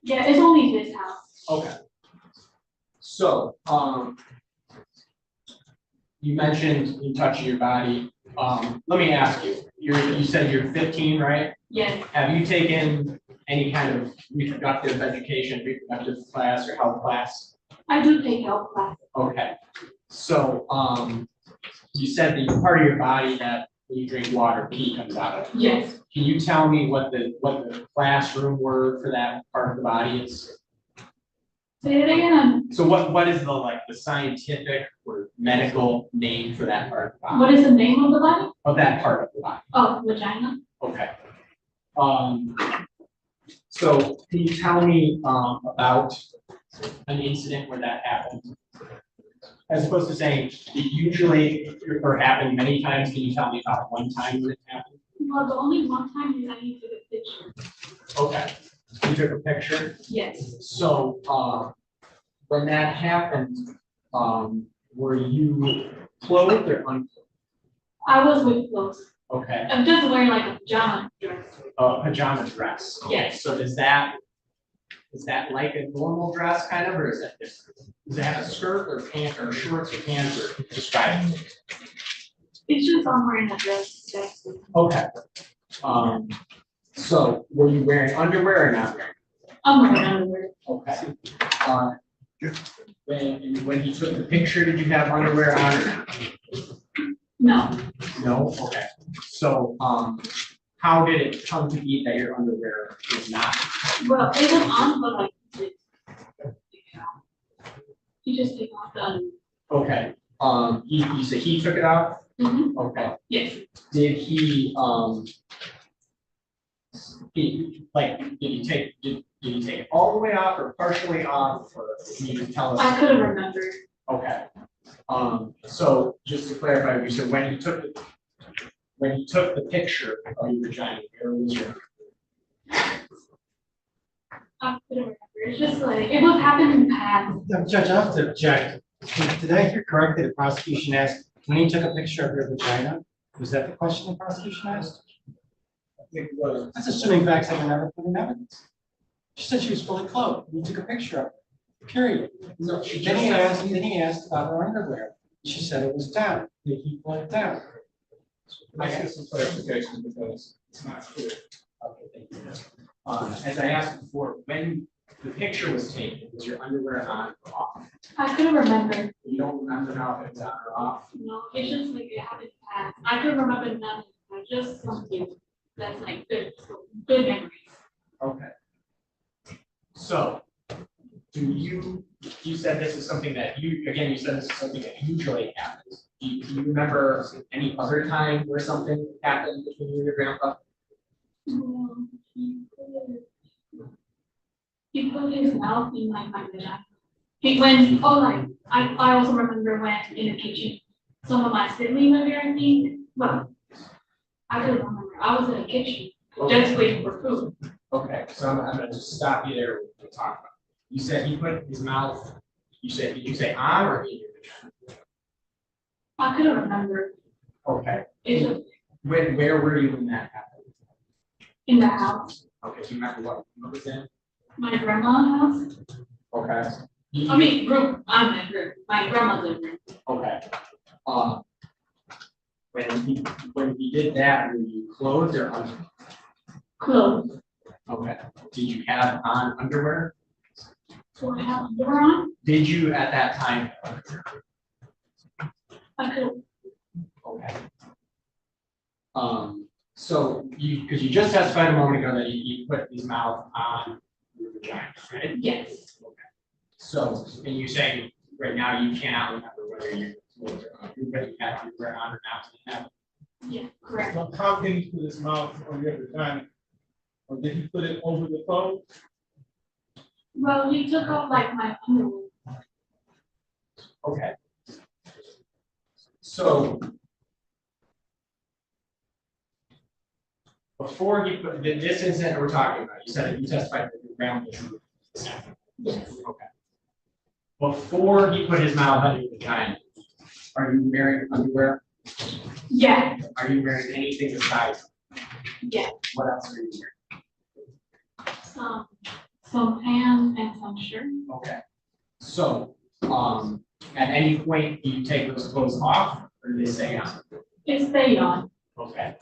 Yeah, it's only this house. Okay. So, you mentioned you touching your body. Let me ask you, you said you're 15, right? Yes, Have you taken any kind of reproductive education, reproductive class or health class? I do take health class. Okay. So, you said the part of your body that when you drink water, pee comes out of. Yes. Can you tell me what the classroom word for that part of the body is? Say it again. So what is the scientific or medical name for that part of the body? What is the name of the body? Of that part of the body. Oh, vagina. Okay. So can you tell me about an incident where that happened? As opposed to saying it usually or happened many times, can you tell me about one time when it happened? Well, the only one time is I need to take a picture. Okay. You took a picture? Yes. So when that happened, were you clothed or unclothed? I was with clothes. Okay. I'm just wearing like a pajama dress. A pajama dress. Yes. So is that like a normal dress kind of, or is that different? Does it have a skirt or pants or shorts or pants or describe it? It's just I'm wearing a dress. That's it. Okay. So were you wearing underwear or not wearing? I'm wearing underwear. Okay. When you took the picture, did you have underwear on or not? No. No? Okay. So, how did it come to be that your underwear is not? Well, it was on, but like, you just take off the underwear. Okay. You said he took it off? Mm-hmm. Okay. Yes. Did he, did he take it all the way off or partially off, or can you tell us? I couldn't remember. Okay. So just to clarify, you said when you took the picture of your vagina, where was your? I couldn't remember. It's just like, it was happening in the past. Judge, I have to object. Did I hear correctly the prosecution asked, when you took a picture of your vagina? Was that the question the prosecution asked? I think it was. That's assuming facts that were never put in evidence. She said she was fully clothed. You took a picture of it, period. No, she Then just he asked about her underwear. She said it was down. Did he pull it down? I get some clarification because it's not clear. Okay, thank you. As I asked before, when the picture was taken, was your underwear on or off? I couldn't remember. You don't remember now if it was on or off? No, it's just like it happened in the past. I couldn't remember nothing. Just something that's like good memories. Okay. So, You said this is something that you said this is something that usually happens. Do you remember any other time where something happened between you and your grandpa? He put his mouth in like my vagina. I also remember when in the kitchen, some of my siblings were there, I think, well, I don't remember, I was in the kitchen, just waiting for food. Okay, so I'm gonna just stop you there to talk about. You said he put his mouth, did you say on or in your vagina? I couldn't remember. Okay. It's Where were you when that happened? in the house, Okay, do you remember what was in? my grandma's house. Okay. I mean, room, I'm in room, my grandmother's room. Okay. When he did that, were you clothed or under? Clothes. Okay. Did you have on underwear? So I have underwear on, Did you at that time? Have underwear? I could, Okay. So because you just testified a moment ago that he put his mouth on your vagina, right? yes, Okay. So, and you say right now you cannot remember whether you had underwear on or not. yeah, correct. So how can he put his mouth on your vagina? Or did he put it over the phone? Well, he took off like my underwear. Okay. So before he put this incident that we're talking about, you said that you testified that your grandma was. Yes. Okay. Before he put his mouth on your vagina, are you wearing underwear? Yeah. Are you wearing anything besides? Yeah. What else are you wearing? Some pants and some shirt. Okay. So, at any point, do you take those clothes off or do they stay on? It stayed on. Okay.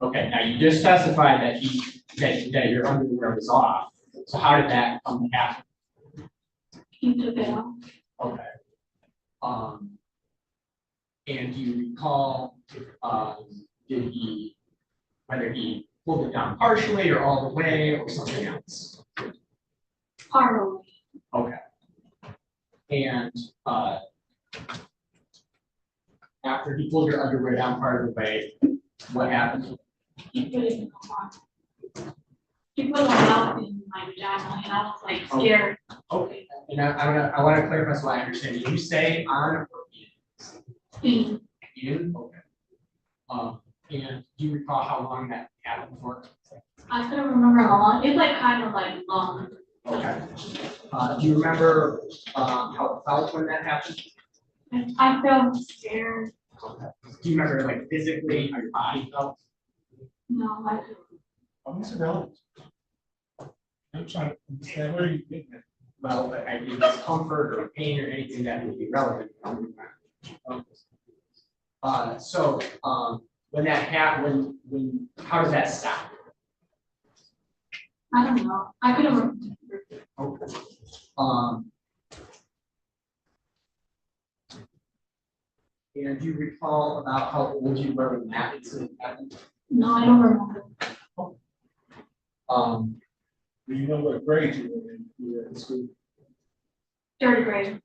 Okay, now you just testified that your underwear was off. So how did that come to happen? He took it off. Okay. And do you recall, whether he pulled it down partially or all the way or something else? Part Okay. And, after he pulled your underwear down part of the way, what happened? he put it in the car. He put my mouth in my vagina and I was like scared. Okay. And I want to clarify so I understand. Did you say on or in? In? Okay. And do you recall how long that happened for? I couldn't remember how long. It's like kind of like long. Okay. Do you remember how it felt when that happened? I felt scared. Okay. Do you remember like physically how your body felt? No, like. What's relevant? I'm trying to understand where you think that. Well, I mean, discomfort or pain or anything that would be relevant. So when that happened, how does that stop? I don't know. I couldn't remember. Okay. And do you recall about how old you were when that incident happened? No, I don't remember. Do you know what grade you were in school? Third grade.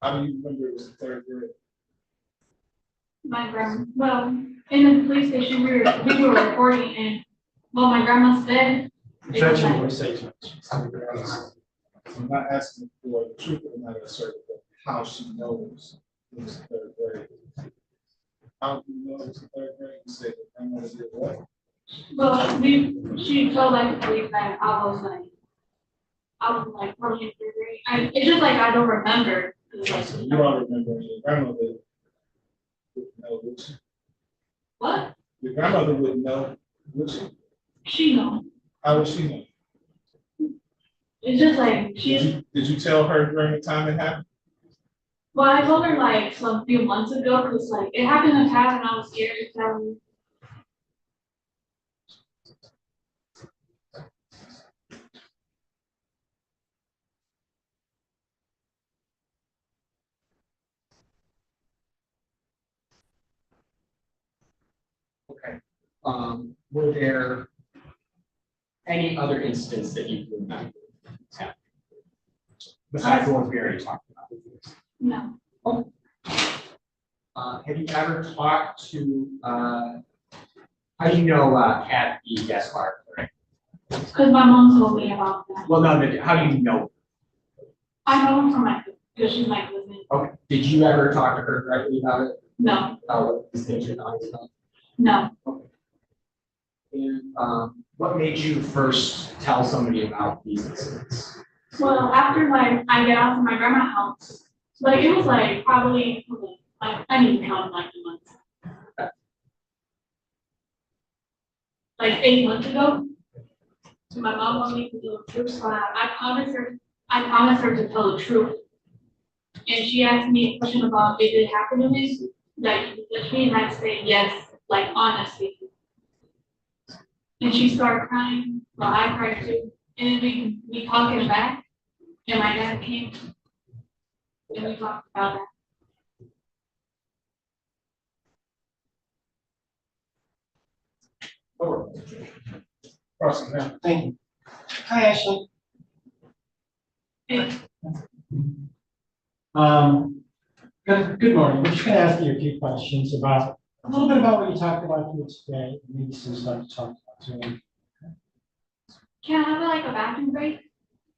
How do you remember it was the third grade? My grandma, well, in the police station, we were recording and what my grandma said. it was like- I'm not asking for the truth of the matter, sir, but how she knows it was the third grade. How do you know it was the third grade? You said the grandmother did what? Well, she told like the police that I was like probably in third grade. It's just like I don't remember. So you don't remember your grandmother wouldn't know, would she? What? Your grandmother wouldn't know, would she? She know. How would she know? It's just like Did you tell her during the time it happened? well, I told her like some few months ago because like it happened in the past and I was scared to tell her. Okay. Were there any other instance that you remember? Besides the ones we already talked about? No. Have you ever talked to, how do you know, Kat, the guest bar clerk? Because my mom told me about that. Well, no, but how do you know? I know her from my, because she's my cousin. Okay, did you ever talk to her directly about it? No. Oh, this thing you're not about? No. And, what made you first tell somebody about these incidents? Well, after like I get out to my grandma's house, like it was like probably like I didn't count like the months. Like 8 months ago. So my mom wanted me to do a truth slab. I promised her to tell the truth. And she asked me a question about if it happened to me. Like literally and I say yes, like honestly. And she started crying, well I cried too. And then we talking back. And my dad came and we talked about Awesome, thank you. Hi, Ashley. that. Good morning. We're just gonna ask you a few questions about, a little bit about what you talked about here today, maybe some stuff to talk about too. Can I have like a bathroom break?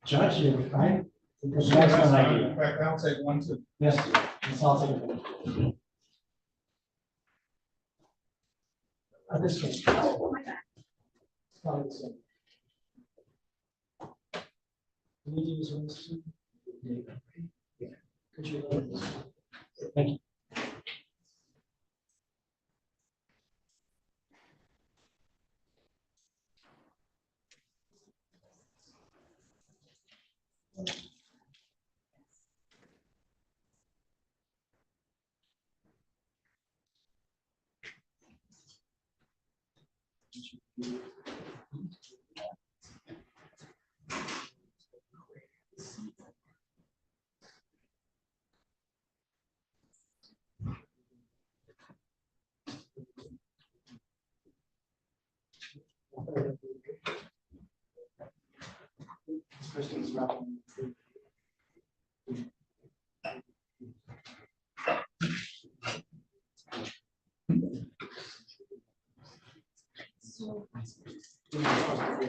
Judge, you'll be fine. Because that's one idea. In fact, I'll take one too. Yes, let's all take a vote. This one. Oh my God. Probably the same. You need to use one, too? Yeah. Could you? Thank you.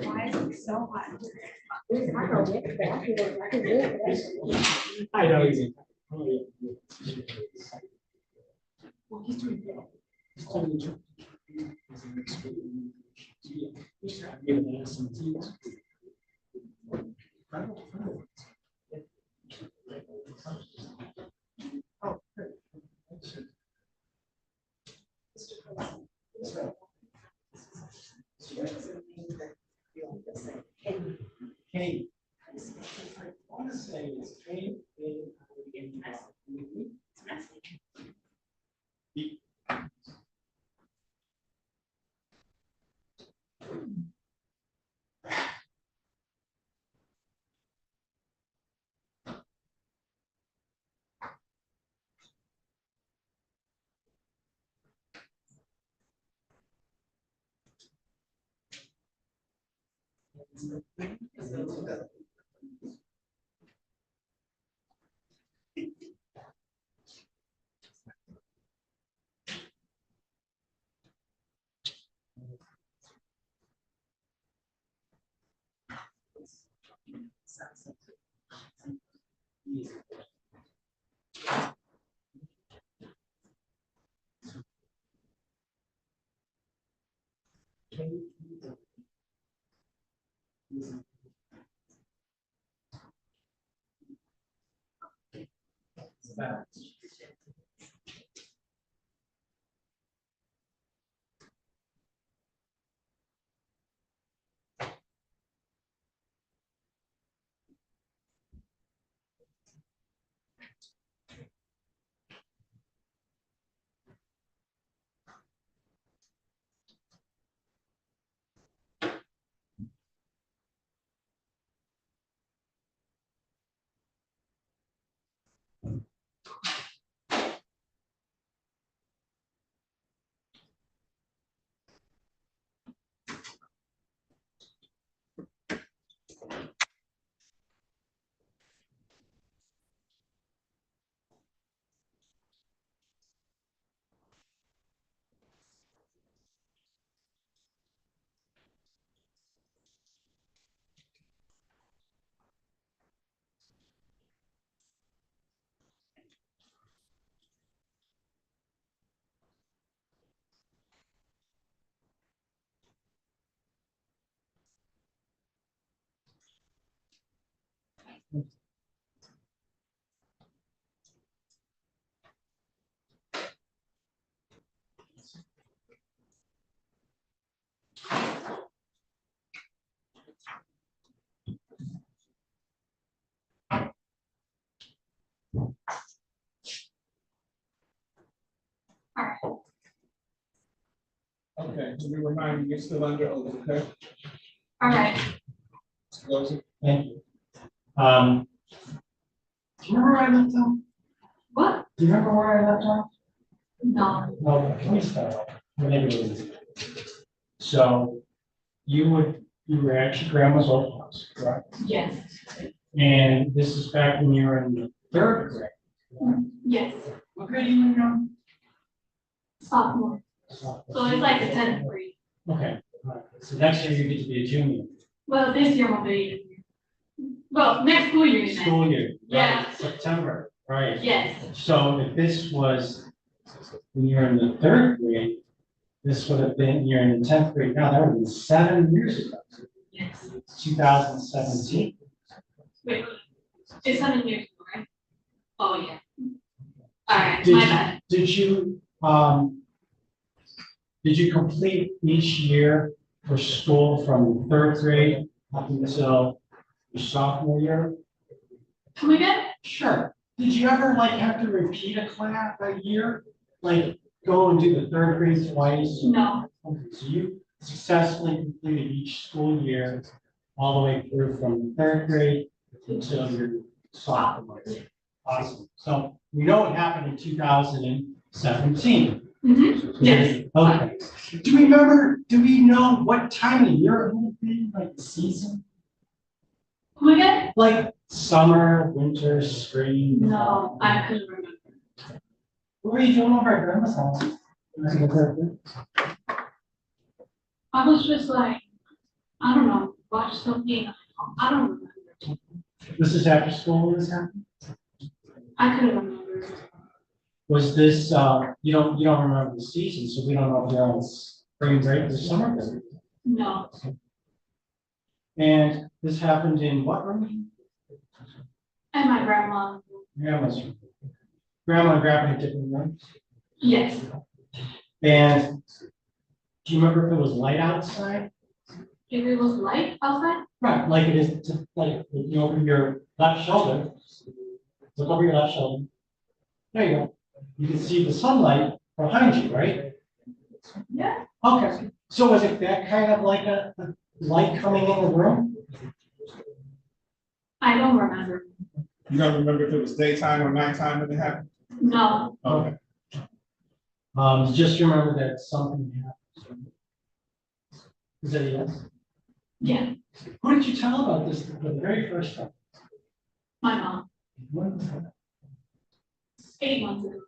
Why is it so hot? I know easy. Hey, I want to say is Okay, to be reminded, you're still under oath, okay? All right. Close it. Thank you. Do you remember where I left off? What? Do you remember where I left off? No. No, let me start off. Maybe it was. So you were at grandma's old house, correct? Yes. And this is back when you were in the third grade. Yes. What grade are you in now? Sophomore. So it's like the 10th grade. Okay, all right. So next year you get to be a junior. Well, this year will be. Well, next school year. School year. Right, Yeah. September, right? Yes. So if this was when you're in the third grade, this would have been, you're in the 10th grade now, that would have been 7 years ago. Yes. 2017. Wait, it's 7 years ago, right? Oh, yeah. All right, Did my you- bad. Did you complete each year for school from third grade up until your sophomore year? Come again? Sure. Did you ever like have to repeat a class a year? Like go and do the third grade twice? No. Okay, so you successfully completed each school year all the way through from third grade until your sophomore year. Awesome. So we know what happened in 2017. Mm-hmm. Yes. Okay. Do we know what time of year it would be, like the season? Come again? Like summer, winter, spring? No, I couldn't remember. What were you doing over at grandma's house? I was just like, I don't know, watch something. I don't remember. This is after school when this happened? I couldn't remember. Was this, you don't remember the season, so we don't know if you're on spring break or summer break. No. And this happened in what room? And my grandma. Grandma's room. Grandma and grandpa had different rooms? Yes. And do you remember if it was light outside? If it was light outside? Right, like it is, like, over your left shoulder. Look over your left shoulder. There you go. You can see the sunlight behind you, right? Yeah. Okay, so was it that kind of like a light coming in the room? I don't remember. You don't remember if it was daytime or nighttime when it happened? No. Okay. Just remember that something happened. Is that a yes? Yeah. Who did you tell about this for the very first time? My mom. When was that? 8 months ago.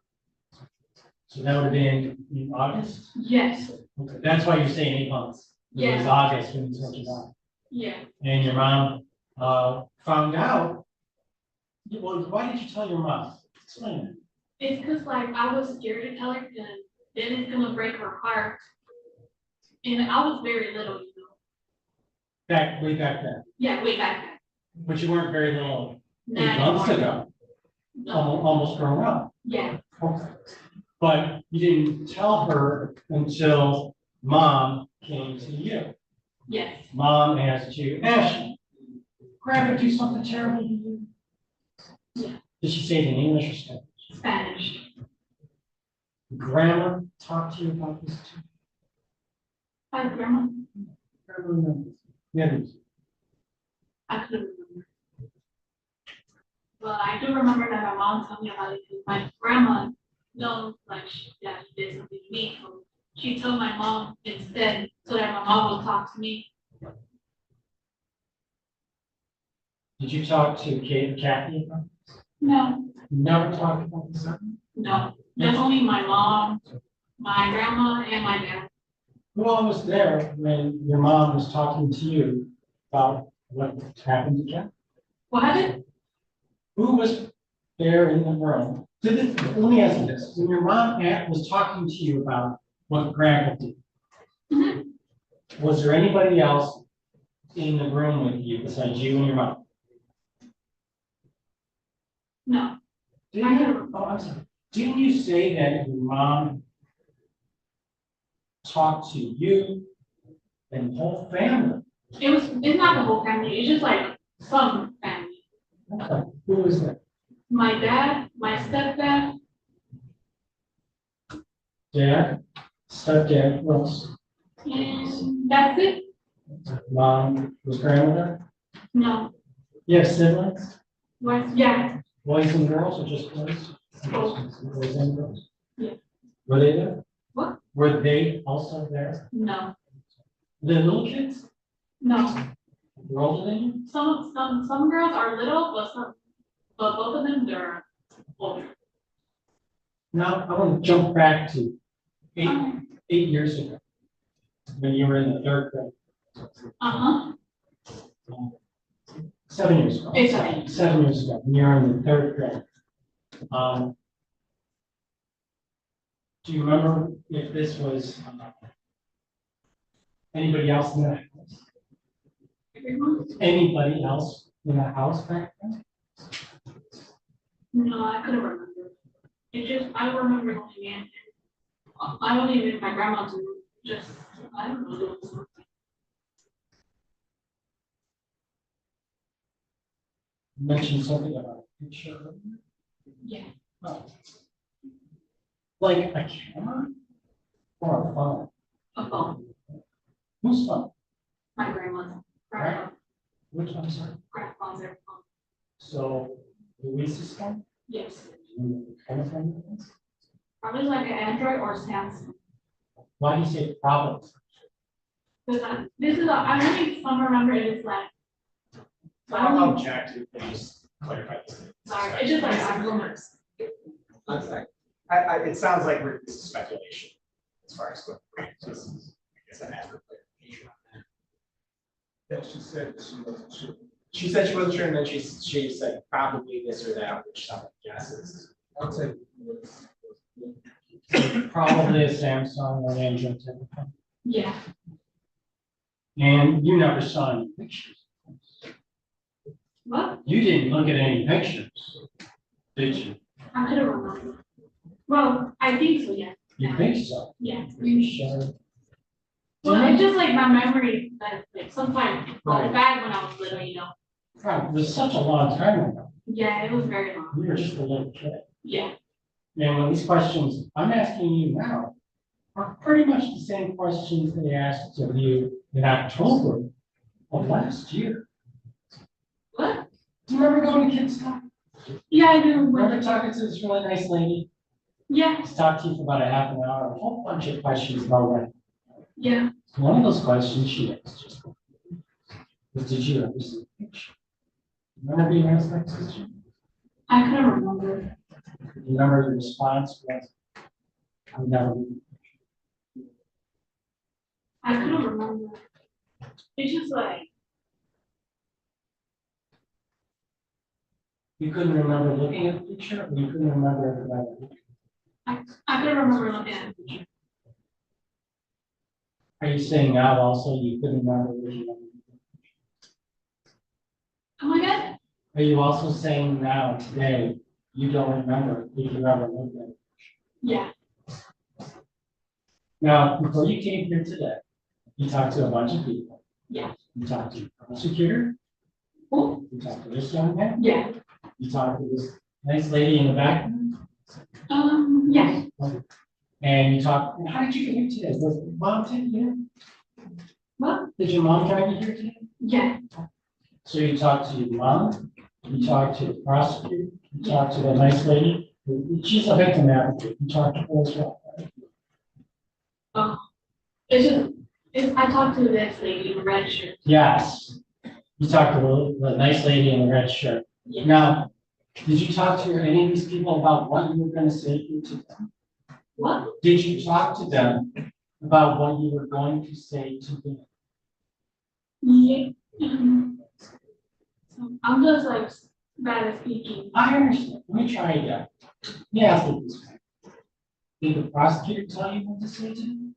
So that would have been in August? Yes. Okay, that's why you're saying 8 months. It was Yeah. August when you told your mom. Yeah. And your mom found out. Well, why did you tell your mom? Explain it. It's because like I was scared to tell her because then it's gonna break her heart. And I was very little, you know. Way back then. Yeah, way back then. But you weren't very little. Nah, 8 months ago. No. Almost grown up. Yeah. Okay. But you didn't tell her until mom came to you. Yes. Mom asked you, Ashley, grandpa do something terrible to you? Yeah. Did she say it in English or Spanish? Spanish. Grandma talked to you about this too? Hi, Grandma. Grandma remembers. Yeah. I couldn't remember. Well, I do remember that my mom told me about it because my grandma knows like she did something to me. So she told my mom instead so that my mom would talk to me. Did you talk to Kathy about this? No, You never talked about this? no. Just only my mom, my grandma, and my dad. Who all was there when your mom was talking to you about what happened to Kathy? What happened? Who was there in the room? Let me ask you this. When your mom was talking to you about what grandpa did, was there anybody else in the room with you besides you and your mom? No. Didn't you, oh, I'm sorry. Didn't you say that your mom talked to you and the whole family? It's not the whole family, it's just like some family. Okay, who was that? My dad, my stepdad, Dad, stepdad, who else? and that's it. Mom, was grandmother? No. You have siblings? What? Yeah. Boys and girls or just boys? Both. Boys and girls? Yeah. Were they there? What? Were they also there? No. The little kids? No. They're older than you? Some girls are little, but both of them they're older. Now, I want to jump back to 8 years ago, when you were in the 3rd grade. Uh-huh. 7 years ago. It's 7 years. 7 years ago, when you were in the 3rd grade. Do you remember if this was anybody else in the house? Anybody else in the house back then? No, I couldn't remember. I don't remember going in. I don't even my grandma to just, I don't know, doing something. You mentioned something about a picture. Yeah. Oh. Like a camera or a phone? A phone. Whose phone? My grandma's. Right. Which one, sorry? Grandpa's their phone. So Louise's phone? Yes. What kind of phone it is? Probably like an Android or Samsung. Why do you say probably? Because I only remember it is like. I'll check to just clarify this. Sorry, it's just like I remember. One sec. It sounds like this is speculation as far as what. This is, I guess I'm asking for clarification on that. That she said that she wasn't sure. She said she wasn't sure, and then she said probably this or that, which sounded like guesses. I'll take. Probably a Samsung or an Android telephone. Yeah. And you never saw any pictures. What? You didn't look at any pictures, did you? I couldn't remember. Well, I think so, yeah. You think so? Yeah. You sure? Well, it's just like my memory that like sometimes Right. back when I was little, you know. Right, it was such a long time ago. Yeah, it was very long. You were just a little kid. Yeah. And when these questions I'm asking you now are pretty much the same questions they asked of you in October of last year. What? Do you remember going to Kids Talk? Yeah, I do. Remember talking to this really nice lady? Yeah. She talked to you for about a half an hour, a whole bunch of questions about rent. Yeah. One of those questions she asked was, did you ever see a picture? Remember being asked that question? I couldn't remember. Remember the response was, I never. I couldn't remember. It's just like You couldn't remember looking at the picture, or you couldn't remember everybody? I couldn't remember looking at the picture. Are you saying now also you couldn't remember looking at the picture? Come again? Are you also saying now, today, you don't remember if you ever looked at it? Yeah. Now, before you came here today, you talked to a bunch of people. Yeah. You talked to the prosecutor. Who? You talked to this young man. Yeah. You talked to this nice lady in the back. Yeah. And you talked, how did you get here today? Was your mom take you here? What? Did your mom drive you here today? Yeah. So you talked to your mom, you talked to the prosecutor, you talked to the nice lady. She's a victim advocate. You talked to her as well, right? I talked to this lady in the red shirt. Yes. You talked to the nice lady in the red shirt. Yeah. Now, did you talk to any of these people about what you were going to say to them? What? Did you talk to them about what you were going to say to them? Yeah. So I'm just like bad at speaking. I understand. Let me try again. Let me ask you this. Did the prosecutor tell you what to say to them?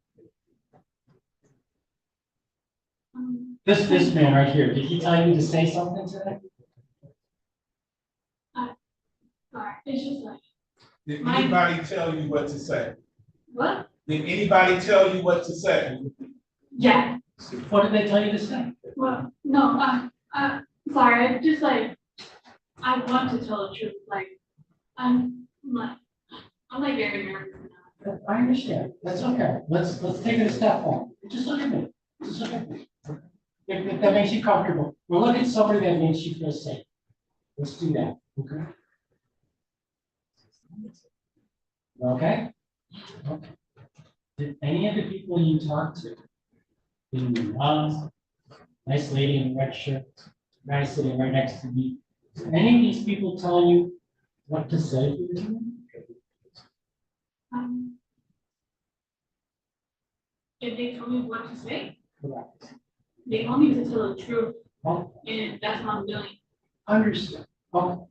This man right here, did he tell you to say something to them? It's just like, Did anybody tell you what to say? what? Did anybody tell you what to say? Yeah. What did they tell you to say? Well, no, sorry, I just like, I want to tell the truth, like, I'm like very nervous now. I understand, that's okay, let's take it a step back, just look at me, just look at me. If that makes you comfortable, we'll look at somebody that makes you feel safe. Let's do that, okay? Okay? Okay. Did any of the people you talked to, in your mom, nice lady in the red shirt, guy sitting right next to me, did any of these people tell you what to say to you? If they told me what to say, Correct. they told me to tell the truth, Oh, and that's what I'm doing. understood. Okay.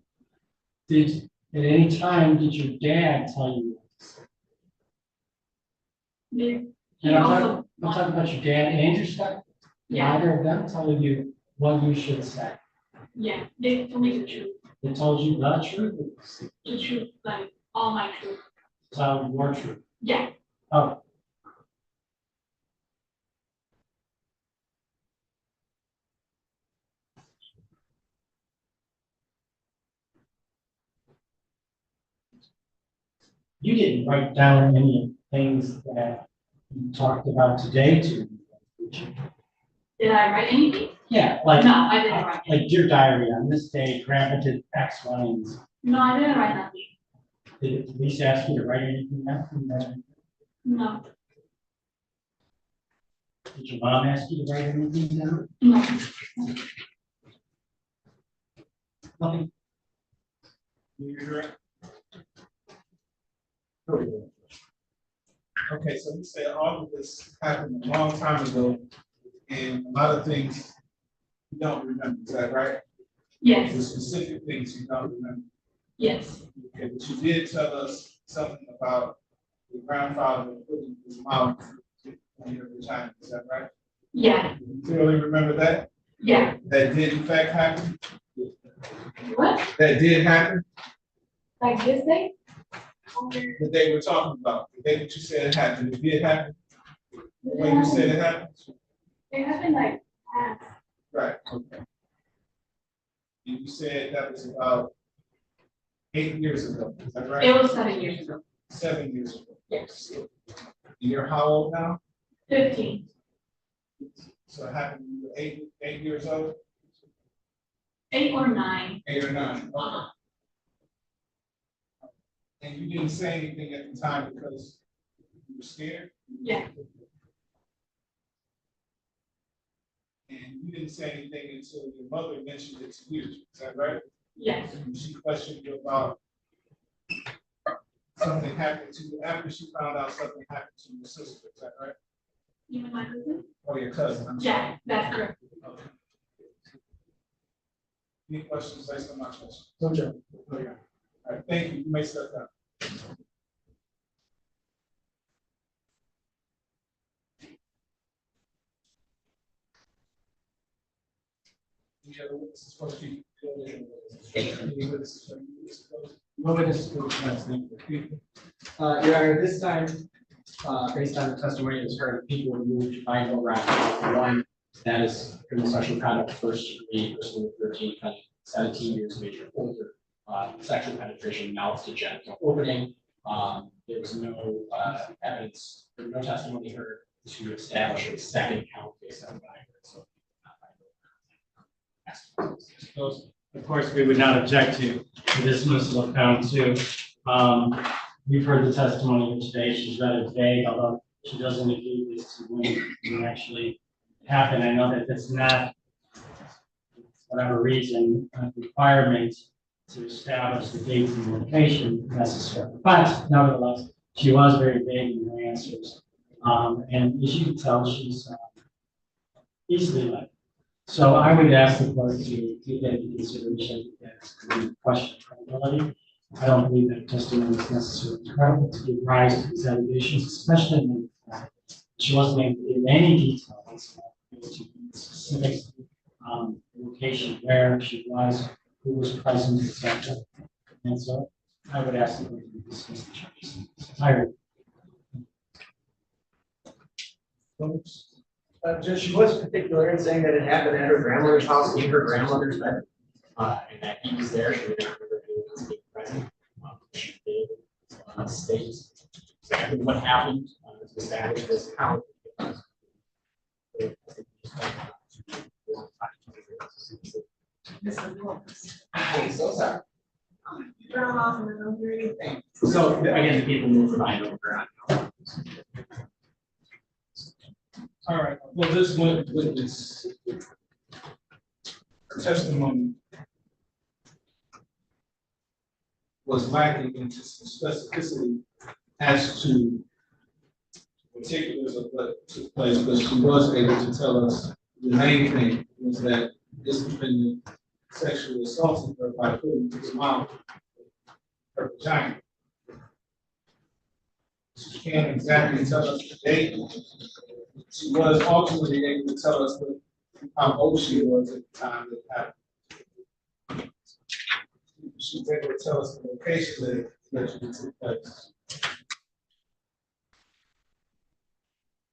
Did, at any time, did your dad tell you what to say? And I'm talking about your dad and your stepdad. Did Yeah. either of them tell you what you should say? Yeah, they told me the truth. They told you the truth. The truth, like all my truth. Tell your truth. Yeah. Oh. You didn't write down any of the things that you talked about today to me, did you? Did I write anything? Yeah, like. No, I didn't write Like dear diary, on this day, Grandpa did X, Y, and Z. No, I didn't write nothing. Did the police ask you to write anything down? No. Did your mom ask you to write anything down? No. Nothing. You hear it? Okay, so you said all of this happened a long time ago, and a lot of things you don't remember, is that right? Yes. The specific things you don't remember. Yes. Okay, but you did tell us something about your grandfather putting his mouth on your vagina, is that right? Yeah. You clearly remember that? Yeah. That did in fact happen? What? That did happen? Like this day? That they were talking about, the day that you said it happened, it did happen? The way you said it happened? It happened like past. Right, okay. And you said that was about 8 years ago, is that right? It was 7 years ago. 7 years ago. Yes. You're how old now? 15. So it happened when you were 8 years old? 8 or 9. 8 or 9. Okay. And you didn't say anything at the time because you were scared? Yeah. And you didn't say anything until your mother mentioned it to you, is that right? Yes. And she questioned you about something happened to you after she found out something happened to your sister, is that right? You mean my cousin? Or your cousin? I'm Yeah, sorry. that's correct. Okay. Any questions based on my question? No, Joe. Okay. All right, thank you. You may step down. Any other witnesses for the Any witnesses for the No witness to the next thing. Your Honor, this time, based on the testimony that was heard, people removed 9 around. One, that is criminal sexual conduct, first degree, person with 13, 17 years of age or older. Sexual penetration, mouth to genital opening. There was no evidence, or no testimony heard to establish a second count based on Waiver. So, Of course, we would not object to the dismissal of count 2. We've heard the testimony today. She's rather vague, although she does indicate this to when it actually happened. I know that that's not, for whatever reason, a requirement to establish the date and location necessary. But nevertheless, she was very vague in her answers. And as you can tell, she's easily led. So I would ask the court to take that into consideration as a question of credibility. I don't believe that testimony is necessarily credible to give rise to these allegations, especially when she wasn't able to give any details to specific location where she was, who was present, etc. And so I would ask them to dismiss the charges. I Judge, she was particular in saying that it happened at her grandmother's house in her grandmother's bed. And that he was there, she didn't remember being present. She did state exactly what happened to establish this account. I'm so sorry. So again, the people will provide over on. All right, well, this witness, her testimony was lacking into some specificity as to particulars of what took place, but she was able to tell us the main thing was that this defendant sexually assaulted her by putting his mouth in her vagina. She can't exactly tell us the date. She was ultimately able to tell us how old she was at the time that happened. She was able to tell us the location that it allegedly took place.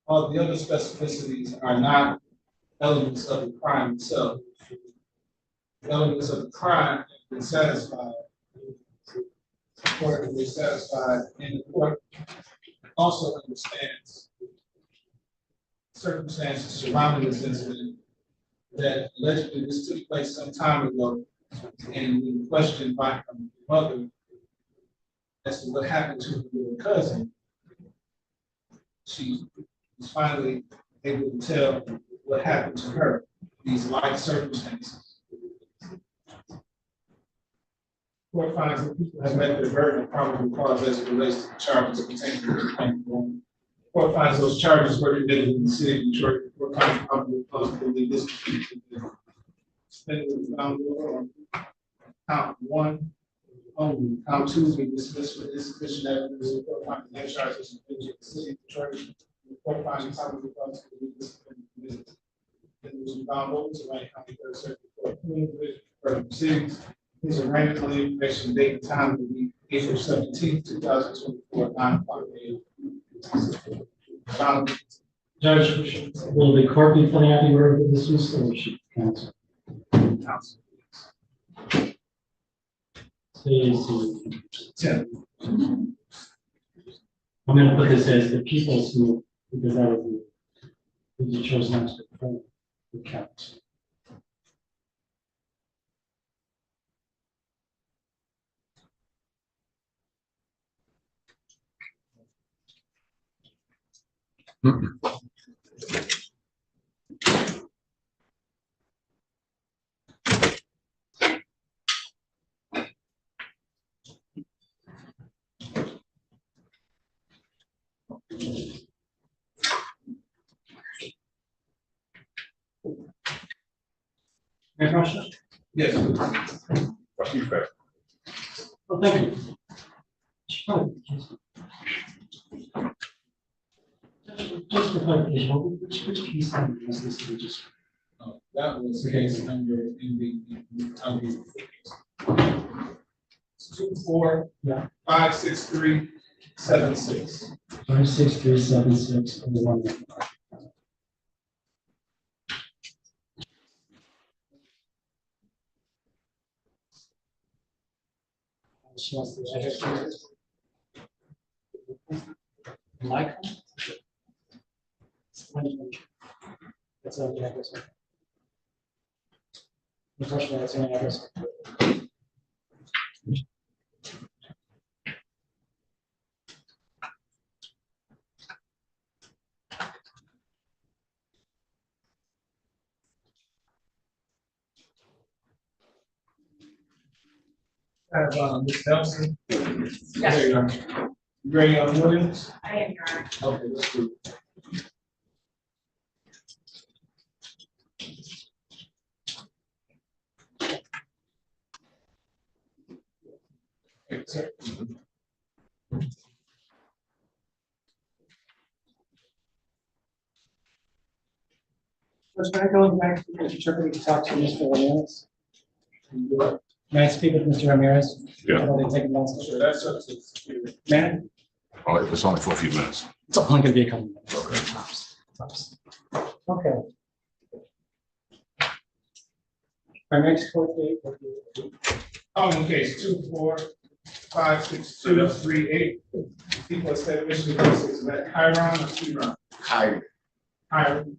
All the other specificities are not elements of the crime itself. The elements of the crime have been satisfied. The court has been satisfied, and the court also understands circumstances surrounding this incident that allegedly this took place some time ago, and when questioned by her mother as to what happened to her little cousin, she was finally able to tell what happened to her, these life circumstances. Court finds that people have met their burden of probable cause as it relates to the charges contained in the complaint. Court finds those charges were committed in the city of Detroit. Court finds probable cause to believe this defendant was found guilty on count 1 only. Count 2 has been dismissed for insufficient evidence. The court finds the charges in the city of Detroit. The court finds probable cause to believe this defendant was found over to Wayne County Third Circuit Court for proceedings. These are randomly information date and time will be April 17th, 2024, 9 o'clock a.m. Judge, will the court be putting out the order of dismissal or should counsel? Counsel. I'm going to put this as the people's move because that was you chose not to confirm the count. Any questions? Yes. Question fair. Well, thank you. Just for clarification, which piece of was this to just? That was the case number in the 56376. 56376 on the one. Mike? That's all the address. Unfortunately, that's the only address. Have Ms. Nelson. Yes. There you are. You ready on Williams? I am, Your Honor. Okay, let's do it. Okay, sir. First, can I go back to the interpreter to talk to Mr. Ramirez? May I speak with Mr. Ramirez? Yeah. While they take a moment? Sure, that's up to. Man, Oh, it's only for a few minutes. it's only gonna be a couple minutes. Okay. Tops. Okay. Our next court date will be. Calling case 2456238. People of state of Michigan versus, is that Chiron or Chiron? Kyrie. Chiron.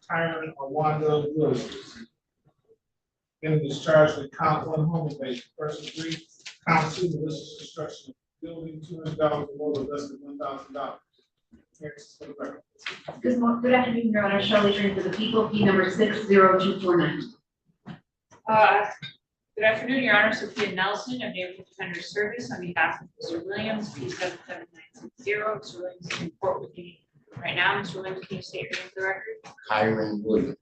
Chiron Awanda Williams. And is charged with count 1 home invasion, person 3, count 2 malicious destruction, building $200 or more or less than $1,000. Here's for the record. Good afternoon, Your Honor. Shelley Drink for the people, P number 60249. Good afternoon, Your Honor. Sophia Nelson of Neighborhood Defender Service on behalf of Mr. Williams, P77960. Mr. Williams is in court with me right now. Mr. Williams, can you state your name for the record? Kyrie Williams.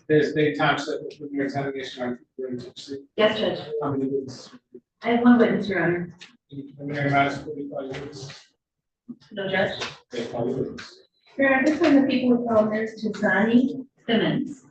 There's date time set for your examination. Yes, Judge. How many witnesses? I have one witness, Your Honor. Mary Madison, 45 witnesses. No, Judge. Okay, 5 witnesses. Your Honor, this time the people will call Nurse Desai Simmons.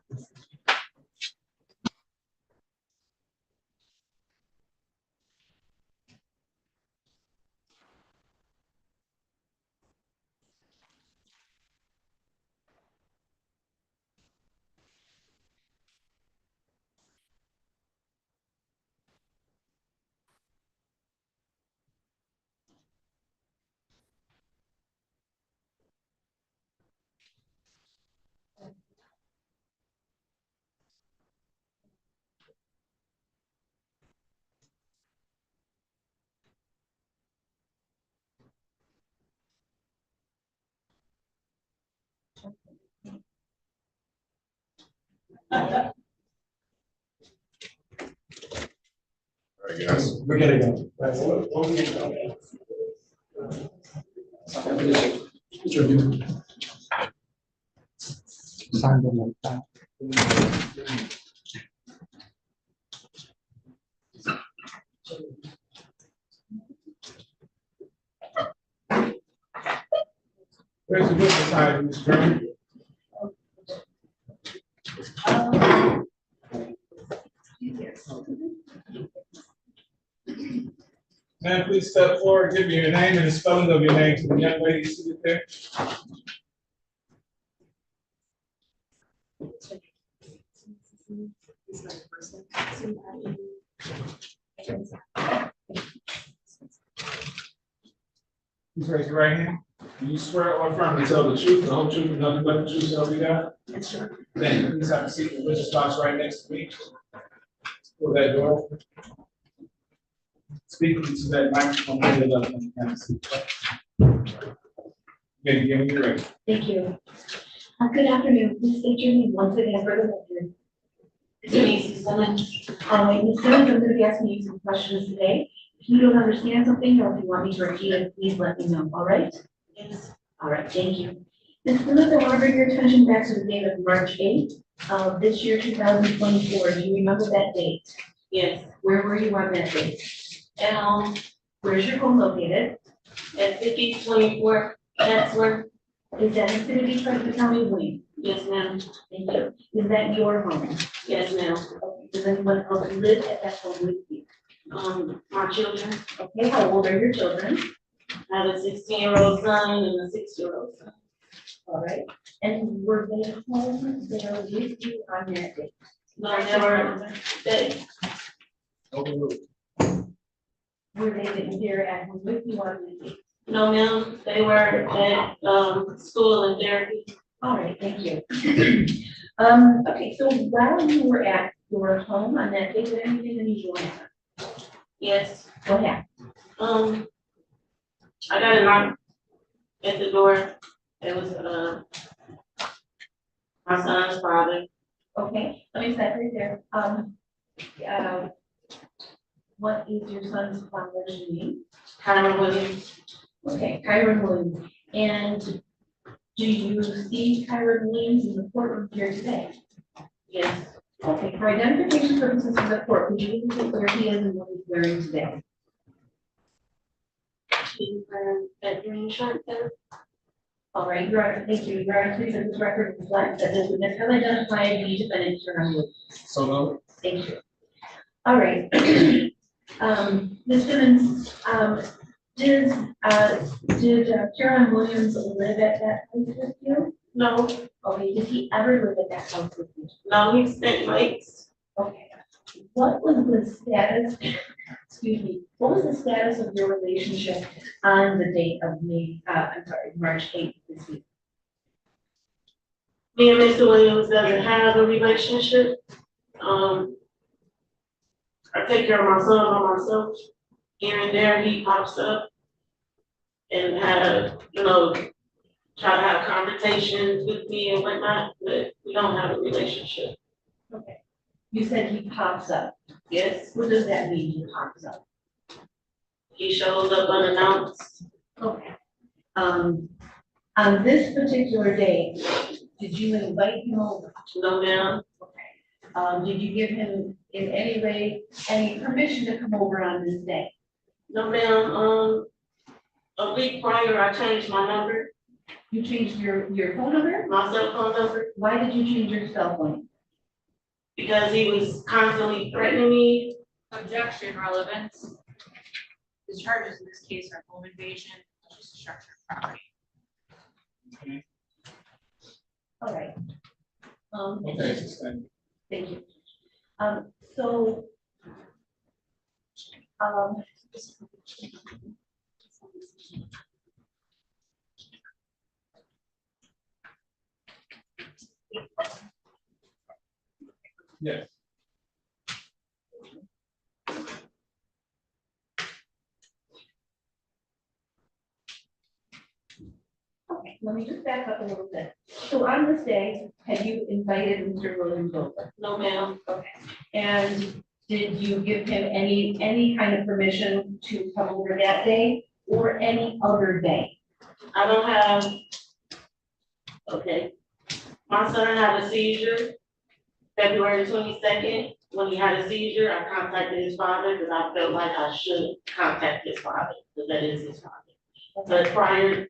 All right, guys. We're gonna go. Sign them like that. Where's the witness item, Ms. Green? Ma'am, please step forward, give me your name and the spelling of your name to the young lady seated there. Please raise your right hand. Do you swear or affirm to tell the truth, the whole truth, and nothing but the truth, so help you God? Yes, sir. Then please have a seat in the witness box right next to me. Pull that door open. Speak to that microphone. Maybe give me your ready. Thank you. Good afternoon. Please state your name once again for the record. Denise Simmons. Ms. Simmons, I'm going to be asking you some questions today. If you don't understand something or if you want me to repeat it, please let me know, all right? Yes. All right, thank you. Ms. Simmons, I want to bring your attention back to the date of March 8th of this year, 2024. Do you remember that date? Yes. Where were you on that date? Where's your home located? At 5024 Chancellor. Is that in City Detroit, the county of Wayne? Yes, ma'am. Thank you. Is that your home? Yes, ma'am. Okay. Does anyone else live at that home with you? My children. Okay, how old are your children? I have a 16-year-old son and a 6-year-old son. All right. And were they home there with you on that day? No, I never. Were they there at home with you on that day? No, ma'am. They were at school and therapy. All right, thank you. Okay, so while you were at your home on that day, did anything unusual happen? Yes. Go ahead. I got a knock at the door. It was my son's father. Okay, let me stop right there. What is your son's father's name? Kyron Williams. Okay, Kyron Williams. And do you see Kyron Williams in the courtroom here today? Yes. Okay, for identification purposes for the court, would you indicate where he is and what he's wearing today? He's wearing bedroom shirt there. All right, Your Honor, thank you. Your Honor, please, in this record reflect that this witness has identified the defendant, Kyron Williams. So no. Thank you. All right. Ms. Simmons, did Karen Williams live at that place with you? No, Okay, did he ever live at that house with you? no, he spent nights. Okay. What was the status, excuse me, what was the status of your relationship on the date of March 8th this week? Me and Mr. Williams doesn't have a relationship. I take care of my son by myself. Here and there, he pops up and try to have conversations with me and whatnot, but we don't have a relationship. Okay. You said he pops up. Yes. What does that mean, he pops up? He shows up unannounced. Okay. On this particular day, did you invite him over? No, ma'am. Okay. Did you give him in any way, any permission to come over on this day? No, ma'am. A week prior, I changed my number. You changed your phone number? My cell phone number. Why did you change your cell phone? Because he was constantly threatening me. Objection, relevance. The charges in this case are home invasion, destruction of property. All right. Okay, Thank you. So, yes. okay, let me just back up a little bit. So on this day, have you invited Mr. Williams over? No, ma'am. Okay. And did you give him any kind of permission to come over that day or any other day? I don't have. Okay. My son had a seizure February 22nd. When he had a seizure, I contacted his father because I felt like I should contact his father because that is his father. But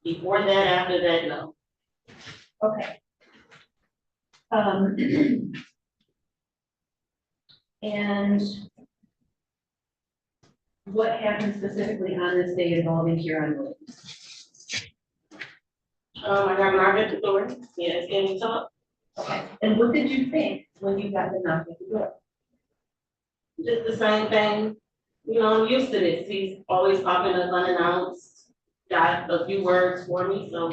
before that, after that, no. Okay. And what happened specifically on this day involving Kieran Williams? I got knocked at the door. Yes, can we talk? Okay. And what did you think when you got the knock at the door? Just the same thing. I'm used to this. He's always popping up unannounced. Got a few words for me, so.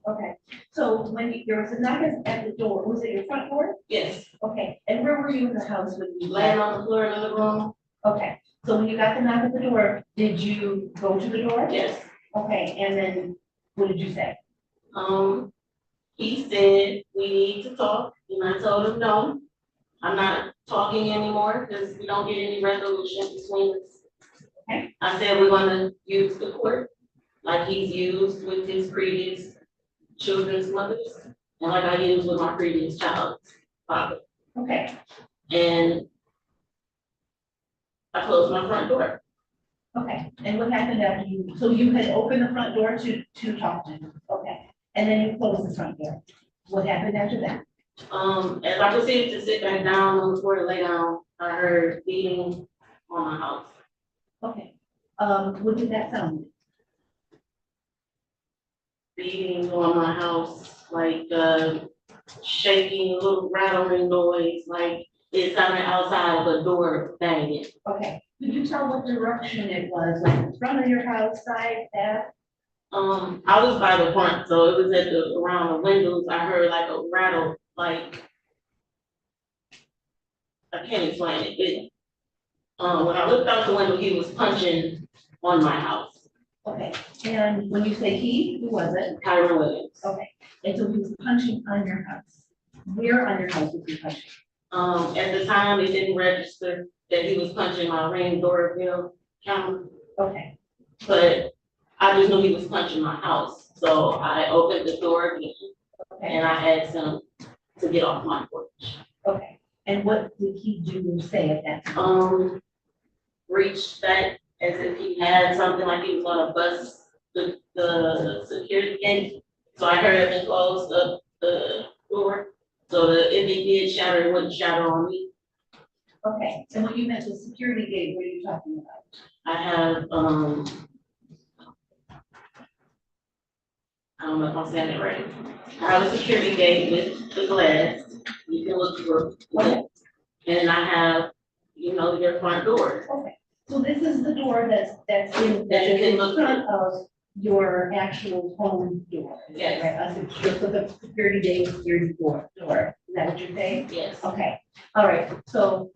Okay. So when there was a knock at the door, was it your front door? Yes. Okay. And where were you in the house when you laying on the floor in the room? Okay. So when you got the knock at the door, did you go to the door? Yes. Okay. And then what did you say? He said, we need to talk, and I told him, no, I'm not talking anymore, because we don't get any resolution between us. Okay. I said, we're gonna use the court, like he's used with his previous children's mothers, and like I used with my previous child's father. Okay. And I closed my front door. Okay. And what happened after so you had opened the front door to talk to him? Okay. And then you closed the front door. What happened after that? As I proceeded to sit back down on the floor to lay down, I heard beating on my house. Okay. What did that sound? Beating on my house, like shaking, a little rattling noise, like it sounded outside of a door banging. Okay. Could you tell what direction it was? Like in front of your house, side, back? I was by the front, so it was around the windows. I heard like a rattle, like I can't explain it. When I looked out the window, he was punching on my house. Okay. And when you say he, who was it? Kyron Williams. Okay. And so he was punching on your house. Where on your house was he punching? At the time, it didn't register that he was punching my Ring doorbell camera. Okay. But I just knew he was punching my house. So I opened the door again, and I asked him to get off my porch. Okay. And what did he do and say at that time? Reached back as if he had something, like he was gonna bust the security gate. So I heard him close up the door, So if it did shatter, it wouldn't shatter on me. Okay, and when you meant the security gate, what are you talking about? I have, I don't know if I'm saying it right. I have a security gate with the glass, you can look through. Okay. And I have, you know, your front door. Okay, so this is the door that's in, That you can look front of your actual home door. Yes. Right, so the security gate, security door, is that what you're saying? Yes. Okay, all right, so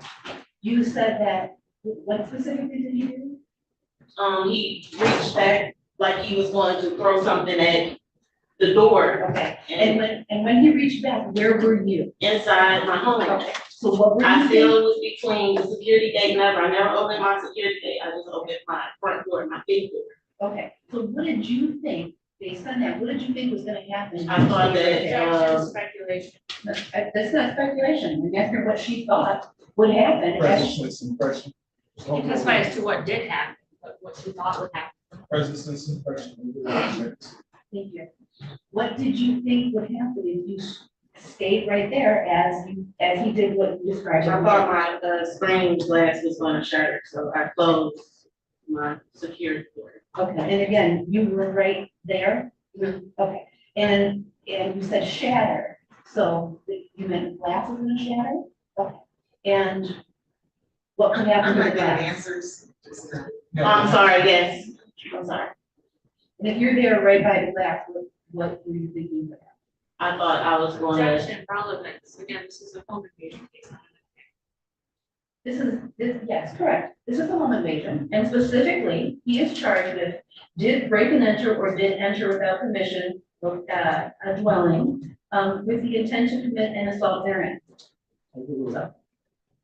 you said that, what specifically did you do? He reached back like he was going to throw something at the door. Okay, and when he reached back, where were you? Inside my home. Okay, so what were you I still doing? was between the security gate and I never opened my security gate, I just opened my front door, my big door. Okay, so what did you think, based on that, what did you think was gonna happen? I thought that, Speculation. That's not speculation, I'm asking what she thought would happen. Presence impression. You can testify as to what did happen, but what you thought would happen. Presence impression. Thank you. What did you think would happen if you stayed right there as he did what you described? I thought my screen glass was gonna shatter, so I closed my security door. Okay, and again, you were right there? Okay, and you said shatter, so you meant glass was gonna shatter? Okay, and what could happen to the glass? Answers. I'm sorry, yes, I'm sorry. And if you're there right by the glass, what were you thinking about? I thought I was going to. Objection, relevance, again, this is a home invasion case. Yes, correct. This is a home invasion, and specifically, he is charged with did break and enter or did enter without permission, a dwelling, with the intent to commit an assault therein. So,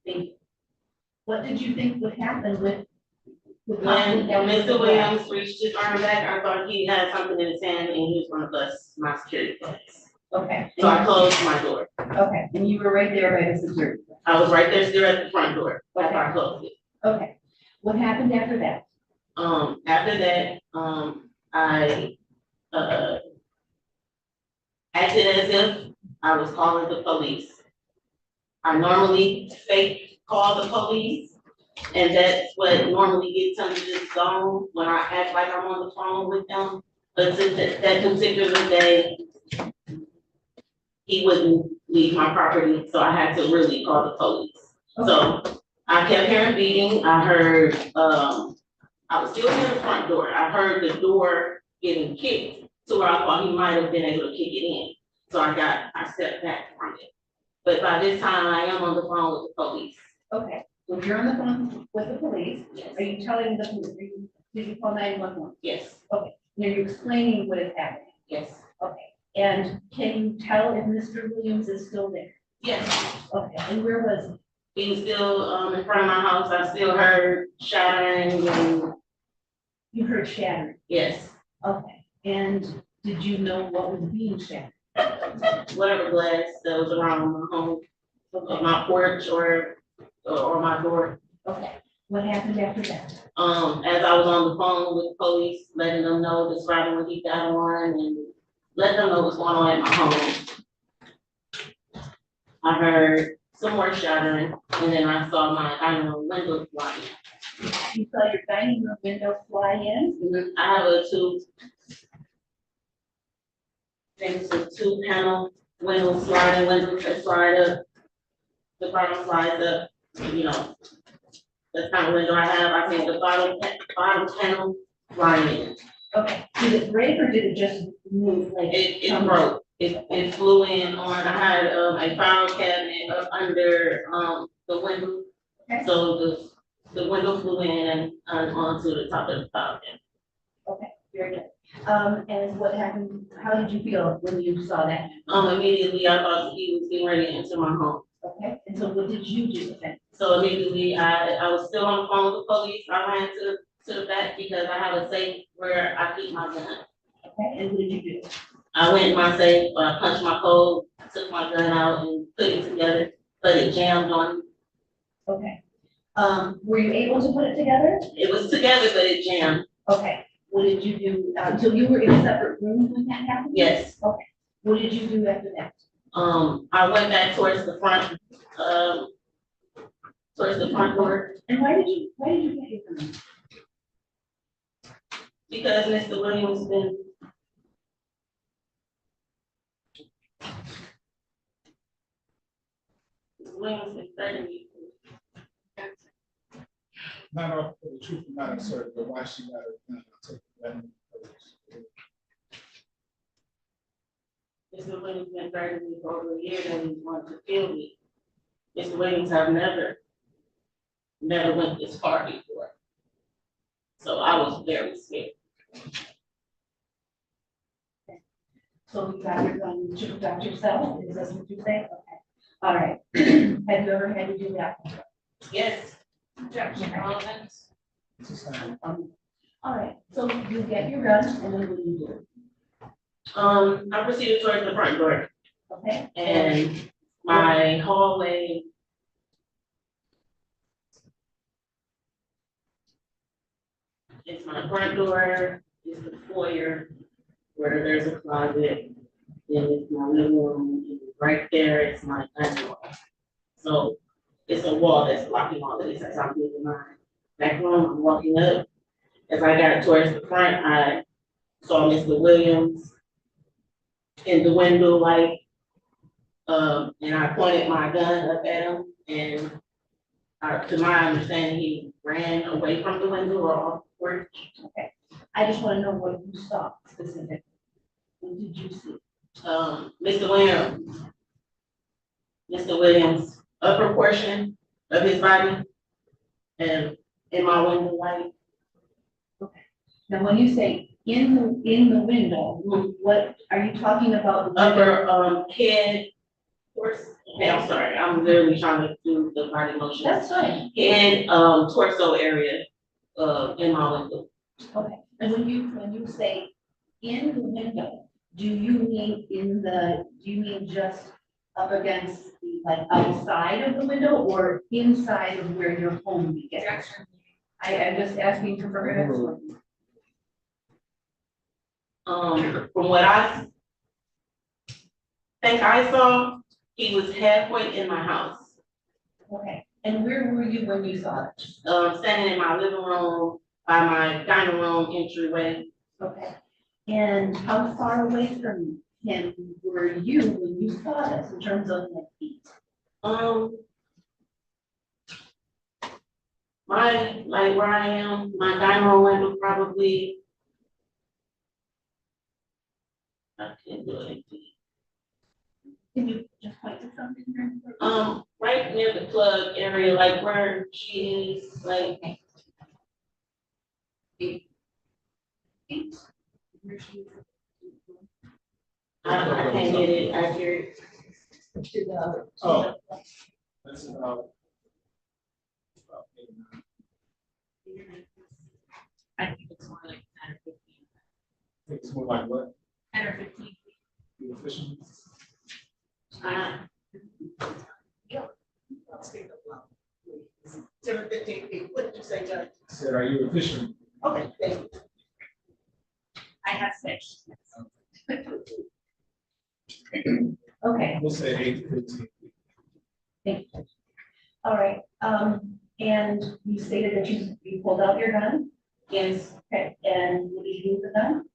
thank you. What did you think would happen with? When Mr. Williams reached his arm back, I thought he had something in his hand and he was gonna bust my security glass. Okay. So I closed my door. Okay, and you were right there by the security. I was right there still at the front door, after I closed it. Okay, what happened after that? After that, I, acted as if I was calling the police. I normally fake call the police, and that's what normally gets under this zone when I act like I'm on the phone with them. But since that particular day, he wouldn't leave my property, so I had to really call the police. Okay. So I kept hearing beating, I heard, I was still near the front door, I heard the door getting kicked, to where I thought he might have been able to kick it in. So I stepped back from it. But by this time, I am on the phone with the police. Okay, so you're on the phone with the police. Yes. Are you telling the police, did you call 911? Yes. Okay, now you're explaining what is happening. Yes. Okay, and can you tell if Mr. Williams is still there? Yes. Okay, and where was he? He was still, in front of my house, I still heard shattering and. You heard shattering? Yes. Okay, and did you know what was being shattered? Whatever glass that was around my home, my porch or my door. Okay, what happened after that? As I was on the phone with the police, letting them know, describing what he got on and let them know what's going on at my home. I heard some more shattering, and then I saw my dining room window fly in. You saw your dining room window fly in? I have a two panel window sliding windows that slide up. The bottom slides up, you know. That's kind of window I have. I think the bottom panel flying in. Okay, did it break or did it just move like? It broke. It flew in on, I had a file cabinet up under the window. Okay. So the window flew in and onto the top of the file cabinet. Okay, very good. And what happened, how did you feel when you saw that? Immediately I thought he was getting ready to enter my home. Okay, and so what did you do then? So immediately I was still on the phone with the police. I ran to the back because I have a safe where I keep my gun. Okay, and what did you do? I went in my safe, I punched my code, took my gun out and put it together, but it jammed on me. Okay. Were you able to put it together? It was together, but it jammed. Okay. What did you do? So you were in a separate room when that happened? Yes. Okay. What did you do after that? I went back towards the front, towards the front door. And why did you get your gun? Because Mr. Williams been. Mr. Williams been threatening me. Not off for the truth of the matter, sir, but why she got her gun, I'll take that. Mr. Williams been threatening me for over a year and he wanted to kill me. Mr. Williams have never went this far before. So I was very scared. So you got your gun to protect yourself, is that what you say? Okay, all right. Have you ever had to do that? Yes. Objection. All right, so you get your gun and then what do you do? I proceeded towards the front door. Okay. And my hallway. It's my front door, it's the foyer, where there's a closet, then it's my living room, and right there it's my dining room. So it's a wall that's blocking all of this as I'm leaving my back room, I'm walking up. As I got towards the front, I saw Mr. Williams in the window light, and I pointed my gun up at him, and to my understanding, he ran away from the window or off the porch. Okay, I just want to know what you saw specifically. What did you see? Mr. Williams, upper portion of his body, and in my window light. Okay. Now, when you say in the window, what are you talking about? Upper head. Okay, I'm sorry. I'm literally trying to do the body motion. That's fine. And torso area in my window. Okay. And when you say in the window, do you mean just up against the, like, outside of the window or inside of where your home begins? I'm just asking for further. From what I think I saw, he was halfway in my house. Okay, and where were you when you saw it? Standing in my living room by my dining room entryway. Okay, and how far away from him were you when you saw this in terms of like feet? Like where I am, my dining room window probably. I can't do it. Can you just point to something here? Right near the plug area, like where she is, like. I can't get it accurate. Oh, that's about. I think it's more like 10 or 15. It's more like what? 10 or 15. The official? Yeah. 10 or 15 feet. What did you say, Judge? I said, are you official? Okay, thank you. I have 6. Okay. We'll say 8 to 15. Thank you. All right, and you stated that you pulled out your gun? Yes. Okay, and what did you do with the gun?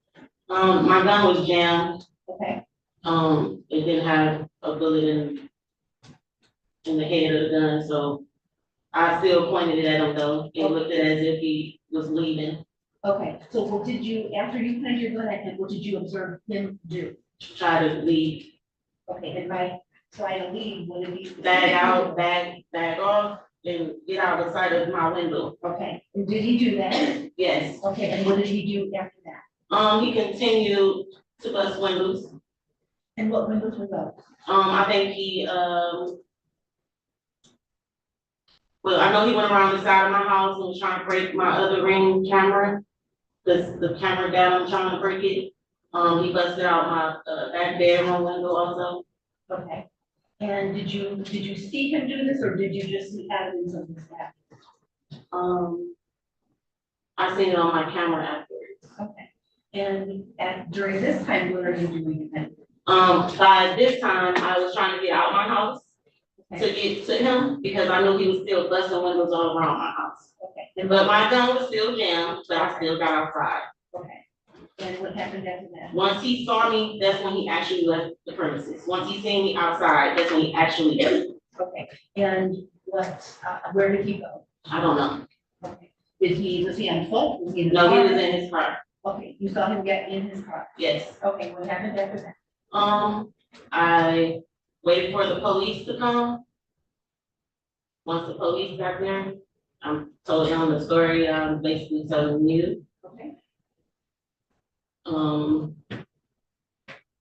My gun was jammed. Okay. It didn't have a bullet in the head of the gun, so I still pointed it at him though. It looked as if he was leaving. Okay, so what did you, after you pointed your gun at him, what did you observe him do? Try to leave. Okay, and by trying to leave, what did he? Bag out, bag off, and get out of sight of my window. Okay, and did he do that? Yes. Okay, and what did he do after that? He continued to bust windows. And what windows were those? I think he, well, I know he went around the side of my house and was trying to break my other Ring camera. The camera down, trying to break it. He busted out my back bedroom window also. Okay. And did you see him do this or did you just see evidence of this happening? I seen it on my camera afterwards. Okay. And during this time, what are you doing then? By this time, I was trying to get out my house to get to him because I knew he was still busting windows all around my house. Okay. But my gun was still jammed, but I still got outside. Okay. And what happened after that? Once he saw me, that's when he actually left the premises. Once he seen me outside, that's when he actually left. Okay, and where did he go? I don't know. Okay, was he on foot? Was he in the No, car? he was in his car. Okay, you saw him get in his car? Yes. Okay, what happened after that? I waited for the police to come. Once the police got there, I'm told them the story I'm basically telling you. Okay.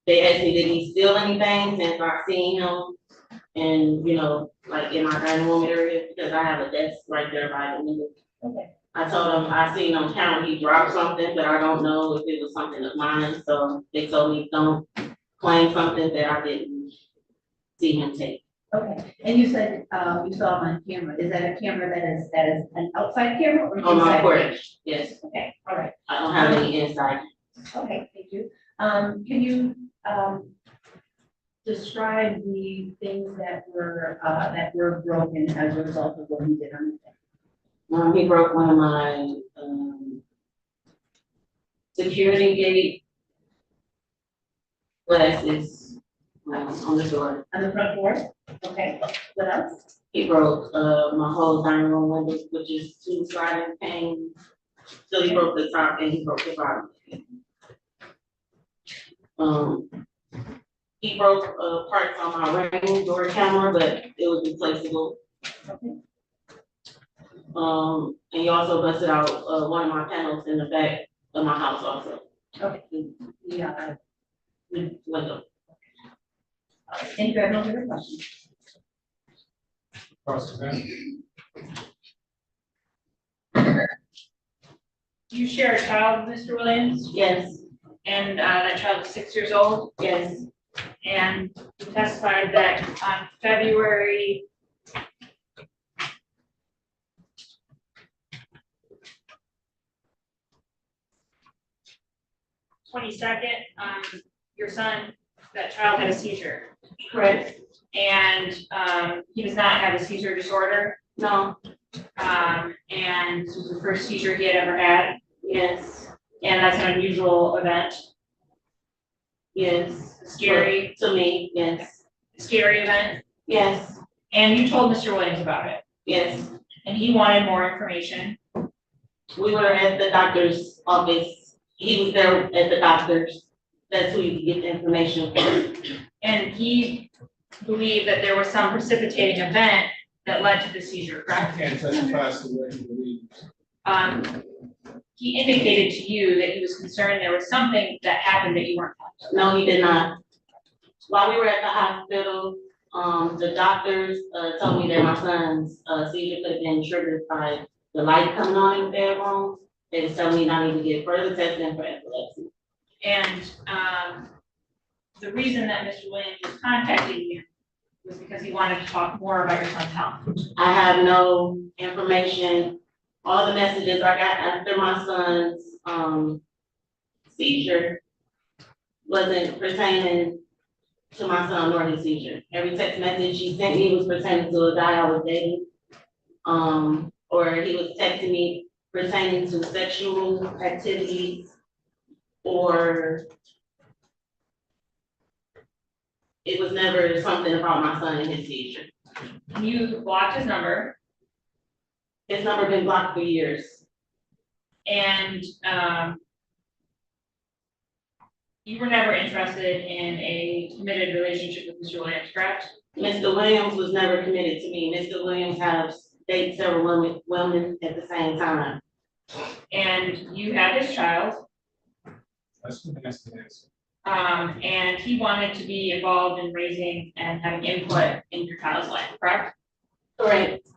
They asked me, did he steal anything since I seen him? And, you know, like in my dining room area, because I have a desk right there by the window. Okay. I told him, I seen on camera, he dropped something, but I don't know if it was something of mine, so they told me, don't claim something that I didn't see him take. Okay, and you said, you saw him on camera, is that a camera that is an outside camera or? On my inside camera? porch, yes. Okay, all right. I don't have any inside. Okay, thank you. Can you, describe the things that were broken as a result of what he did on the day? He broke one of my, security gate glasses, on the door. On the front door? Okay, what else? He broke, my whole dining room windows, which is 2 sliding panes. So he broke the top and he broke the bottom. He broke, parts on my ring door camera, but it was replaceable. Okay. And he also busted out, one of my panels in the back of my house also. Okay, yeah. Window. And you have no further questions? You share a child, Mr. Williams? Yes. And that child is 6 years old? Yes. And you testified that on February 22nd, your son, that child had a seizure. Correct. And he does not have a seizure disorder. No. And this was the first seizure he had ever had. Yes. And that's an unusual event. Yes. Scary. To me, yes. Scary event. Yes. And you told Mr. Williams about it. Yes. And he wanted more information. We were at the doctor's office. He was there at the doctor's. That's who you get the information from. And he believed that there was some precipitating event that led to the seizure, correct? Can't testify as to what he believes. He indicated to you that he was concerned there was something that happened that you weren't talking about. No, he did not. While we were at the hospital, the doctors told me that my son's seizure could have been triggered by the light coming on in the bedroom. They was telling me I need to get further testing for epilepsy. And the reason that Mr. Williams was contacting you was because he wanted to talk more about your son's health. I have no information. All the messages I got after my son's seizure wasn't pertaining to my son nor his seizure. Every text message he sent me was pertaining to a guy I was dating. Or he was texting me pertaining to sexual activities, or it was never something about my son and his seizure. You blocked his number. His number been blocked for years. And you were never interested in a committed relationship with Mr. Williams, correct? Mr. Williams was never committed to me. Mr. Williams has dated several women at the same time. And you had his child. That's the answer. And he wanted to be involved in raising and having input in your child's life, correct? Correct.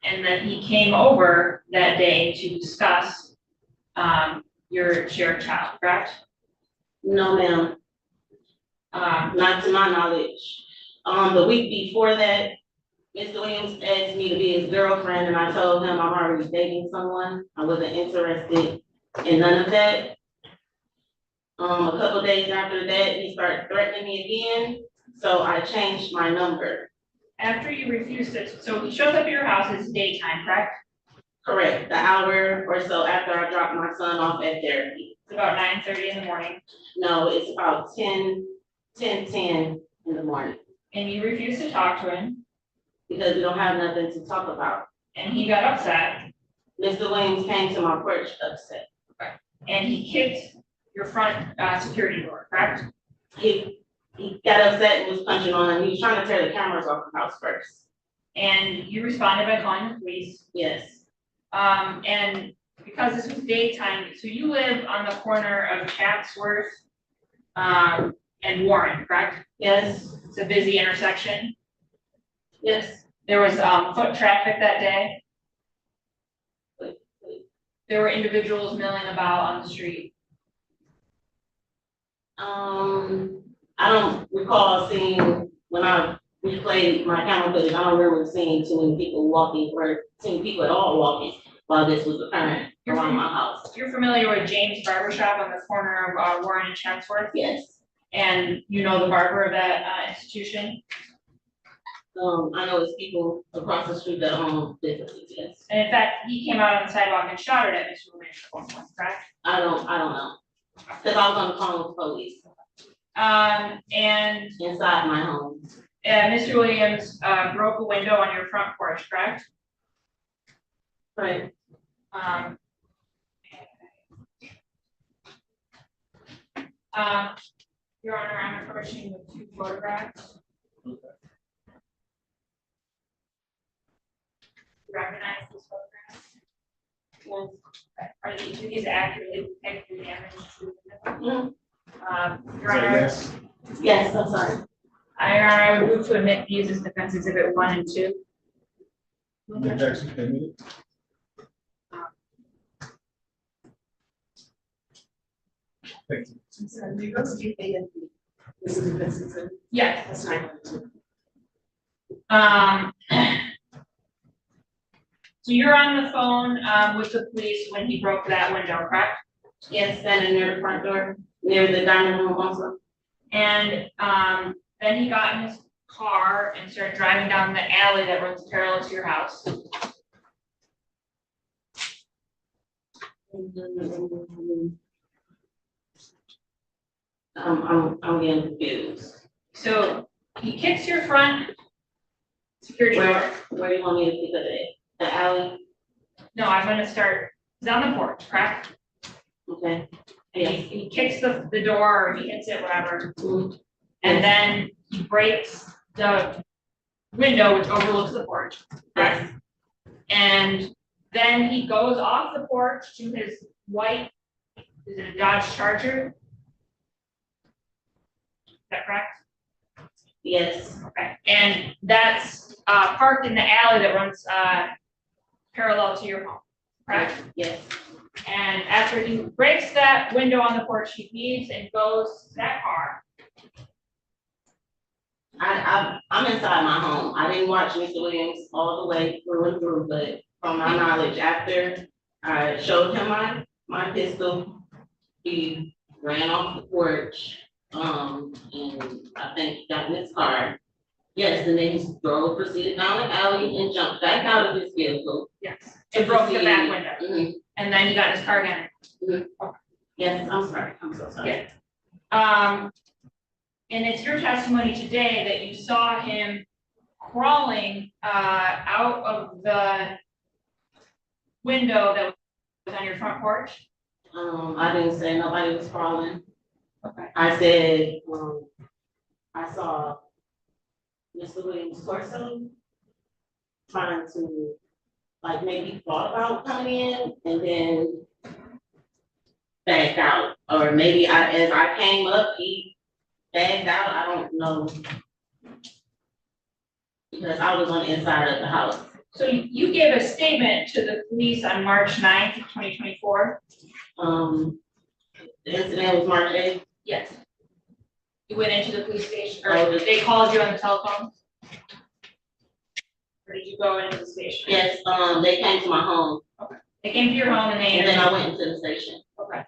And then he came over that day to discuss your shared child, correct? No, ma'am. Not to my knowledge. The week before that, Mr. Williams asked me to be his girlfriend, and I told him I'm already dating someone. I wasn't interested in none of that. A couple days after that, he started threatening me again, so I changed my number. After you refused it, so he shows up at your house, it's daytime, correct? Correct, the hour or so after I dropped my son off at therapy. It's about 9:30 in the morning, No, it's about 10 in the morning, and you refused to talk to him, because we don't have nothing to talk about. and he got upset, Mr. Williams came to my porch upset. and he kicked your front, security door, correct? He got upset and was punching on him. He was trying to tear the cameras off the house first. And you responded by calling the police. Yes, And because this was daytime, so you live on the corner of Chatsworth, and Warren, correct? yes, It's a busy intersection. yes. There was, foot traffic that day. There were individuals milling about on the street. I don't recall seeing, when I replayed my camera footage, I don't remember seeing too many people walking or seeing people at all walking while this was occurring around my house. You're familiar with James Barber Shop on the corner of, Warren and Chatsworth? Yes. And you know the barber of that, institution? I know it's people across the street that own businesses, yes. And in fact, he came out on the sidewalk and shouted at Mr. Williams at one point, correct? I don't know. Cause I was on the phone with the police And inside my home. Mr. Williams broke a window on your front porch, correct? Right. Your Honor, I'm approaching with 2 photographs. You recognize these photographs? Yes. Are these accurately depicting the damage to the window? Mhm. Your Honor. Yes. Yes, I'm sorry. Your Honor, I would move to admit these as defense exhibit 1 and 2. Objection, admitted. Thank you. Yes. That's fine. So you're on the phone, with the police when he broke that window, correct? Yes, standing near the front door, near the dining room also. And, then he got in his car and started driving down the alley that runs parallel to your house. I'm getting confused. So he kicks your front security door. Where do you want me to pick up at? The alley? No, I'm gonna start, he's on the porch, correct? Okay. And he kicks the door, or he hits it, whatever. Mhm. And then he breaks the window, which overlooks the porch, correct? And then he goes off the porch to his white, is it a Dodge Charger? Is that correct? Yes. Okay, and that's parked in the alley that runs parallel to your home, correct? Yes. And after he breaks that window on the porch, he leaves and goes to that car. I'm inside my home. I didn't watch Mr. Williams all the way through and through, but from my knowledge, after I showed him my pistol, he ran off the porch, and I think he got in his car. Yes, and then he proceeded down the alley and jumped back out of his vehicle. Yes. And broke the back window. Mhm. And then he got in his car again. Yes, I'm sorry, I'm so sorry. Yeah. And it's your testimony today that you saw him crawling out of the window that was on your front porch. I didn't say nobody was crawling. Okay. I said, I saw Mr. Williams' torso trying to, like, maybe thought about coming in and then backed out. Or maybe as I came up, he backed out, I don't know. Because I was on the inside of the house. So you gave a statement to the police on March 9th, 2024. The incident was March 8th? Yes. You went into the police station, or Oh, they called you on the telephone? Or did you go into the station? Yes, they came to my home. Okay. They came to your home and they. And then I went into the station. Okay.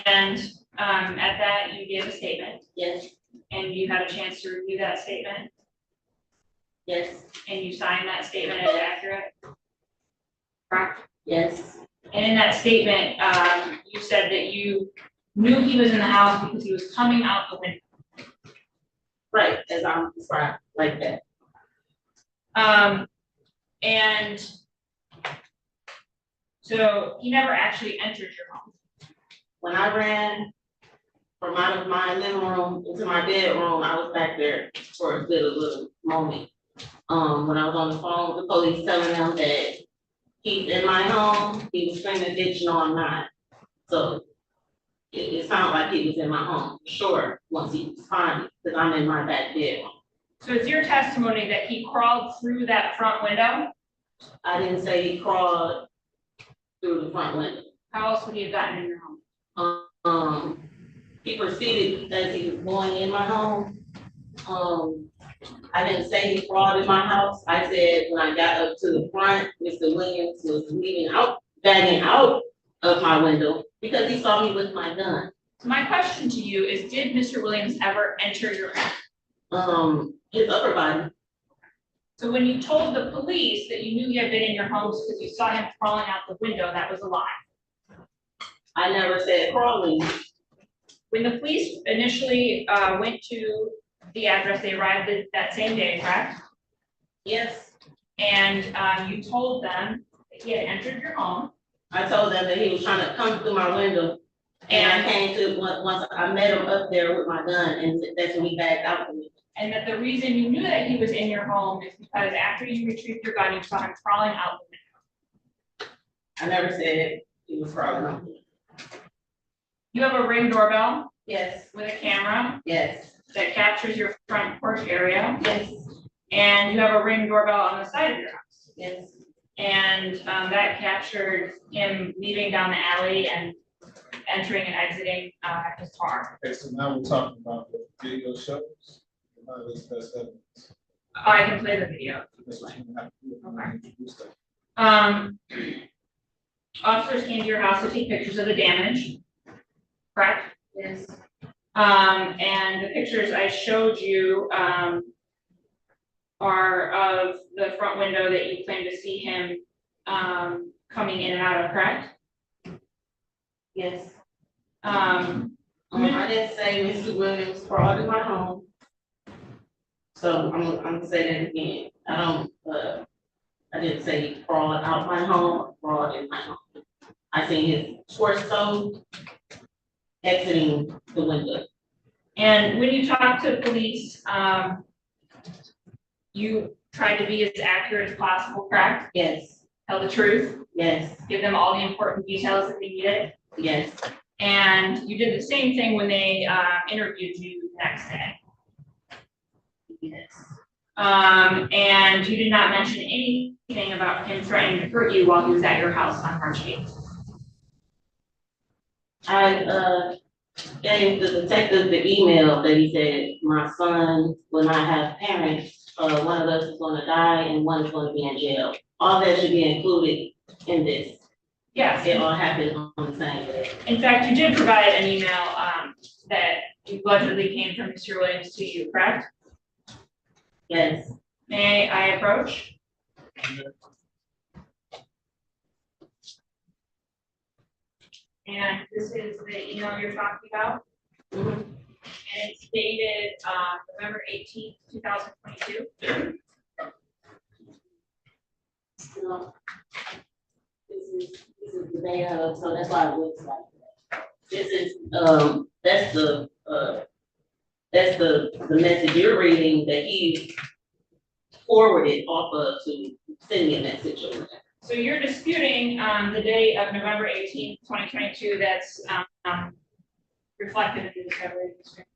And, At that, you gave a statement. Yes. And you had a chance to review that statement. Yes. And you signed that statement as accurate. Correct? Yes. And in that statement, you said that you knew he was in the house because he was coming out the window. Right, as I'm described, like that. And so he never actually entered your home. When I ran from out of my living room into my bedroom, I was back there for a little moment. When I was on the phone with the police telling them that he's in my home, he was screaming, bitch, no, I'm not. So it sounded like he was in my home, sure, once he was fine, because I'm in my back bedroom. So it's your testimony that he crawled through that front window? I didn't say he crawled through the front window. How else would he have gotten in your home? He proceeded as he was going in my home. I didn't say he crawled in my house. I said when I got up to the front, Mr. Williams was bagging out of my window because he saw me with my gun. So my question to you is, did Mr. Williams ever enter your home? His upper body. So when you told the police that you knew he had been in your homes because you saw him crawling out the window, that was a lie? I never said crawling. When the police initially went to the address, they arrived that same day, correct? Yes. And you told them that he had entered your home. I told them that he was trying to come through my window. And I came to, once I met him up there with my gun, and that's when he backed out of me. And that the reason you knew that he was in your home is because after you retrieved your gun, you saw him crawling out the window. I never said he was crawling out. You have a Ring doorbell? Yes. With a camera? Yes. That captures your front porch area? Yes. And you have a Ring doorbell on the side of your house? Yes. And that captured him leaving down the alley and entering and exiting his car. Okay, so now we're talking about the video shows. How is best evidence? I can play the video. That's what you have to do. Okay. Officers came to your house to take pictures of the damage, correct? Yes. And the pictures I showed you are of the front window that you claim to see him coming in and out of, correct? Yes. I didn't say Mr. Williams crawled in my home. So I'm gonna say that again. I didn't say he crawled out my home or crawled in my home. I seen his torso exiting the window. And when you talked to police, you tried to be as accurate as possible, correct? Yes. Tell the truth? Yes. Give them all the important details that they needed? Yes. And you did the same thing when they interviewed you the next day? Yes. And you did not mention anything about him threatening to hurt you while he was at your house on March 8th? I gave the detective the email that he said, my son will not have parents. One of us is gonna die and one is gonna be in jail. All that should be included in this. Yes. It all happened on the same day. In fact, you did provide an email that allegedly came from Mr. Williams to you, correct? Yes. May I approach? And this is the email you're talking about? And it's dated November 18th, 2022. No. This is the day of, so that's why it looks like that. This is that's the message you're reading that he forwarded off of to send me a message over there. So you're disputing the date of November 18th, 2022 that's reflected in the discovery of the screen.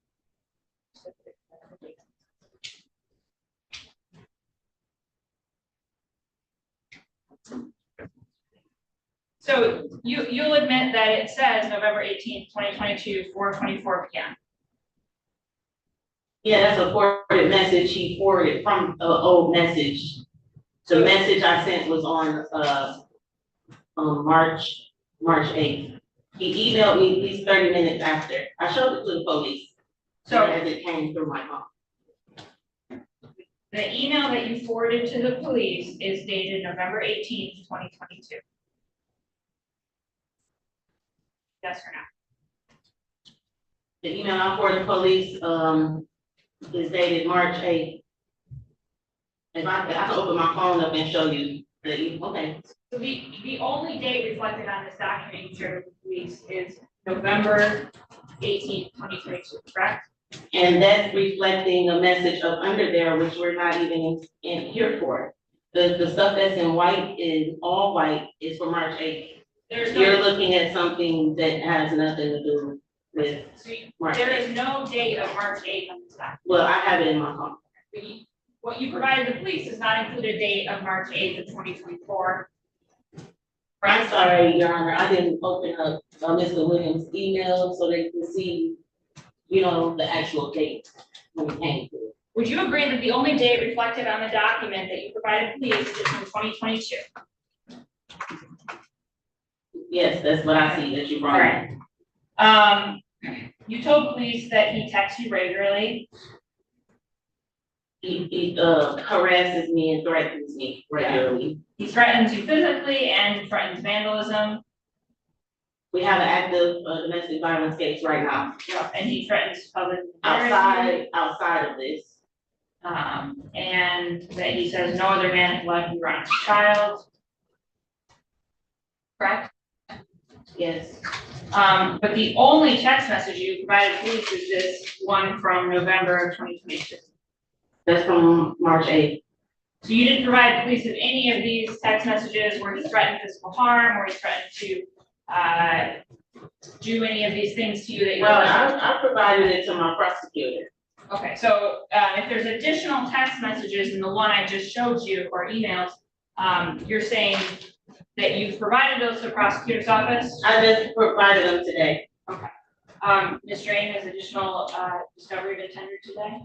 So you'll admit that it says November 18th, 2022, 4:24 p.m. Yeah, that's a forwarded message he forwarded from an old message. The message I sent was on March 8th. He emailed me at least 30 minutes after. I showed it to the police. So- as it came through my phone. The email that you forwarded to the police is dated November 18th, 2022. Yes or no? The email I forwarded the police, is dated March 8th. If I can open my phone up and show you okay. So the only date reflected on this document you shared with the police is November 18th, 2022, correct? And that's reflecting a message up under there, which we're not even in here for. The stuff that's in white is all white is for March 8th. You're looking at something that has nothing to do with March There 8th. is no date of March 8th on this document. Well, I have it in my phone. What you provided the police does not include a date of March 8th of 2024. I'm sorry, Your Honor, I didn't open up Mr. Williams' email so they could see, the actual date when it came through. Would you agree that the only date reflected on the document that you provided police is from 2022? Yes, that's what I see that you brought. Right. You told police that he texts you regularly. He harasses me and threatens me regularly. He threatens you physically and threatens vandalism. We have an active domestic violence case right now. Yeah, and he threatens public outside of this. And that he says no other man has left you around his child. Correct? Yes. But the only text message you provided police is this one from November of 2022. That's from March 8th. So you didn't provide police with any of these text messages where he threatened physical harm, or he threatened to do any of these things to you that you. Well, I provided it to my prosecutor. Okay, so if there's additional text messages in the one I just showed you or emails, you're saying that you've provided those to the prosecutor's office? I just provided them today. Okay. Ms. Drain, has additional discovery been tendered today?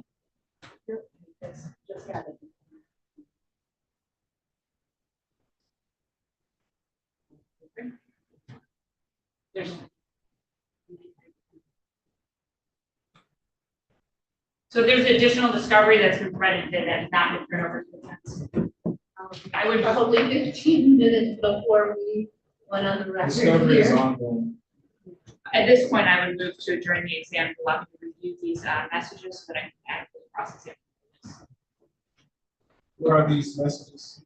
Just got it. So there's additional discovery that's been provided today that has not been turned over to the defense. I would probably 15 minutes before we went on the record Discovery is here. ongoing. At this point, I would move to adjourn the exam to allow me to review these messages so that I can adequately process it. What are these messages?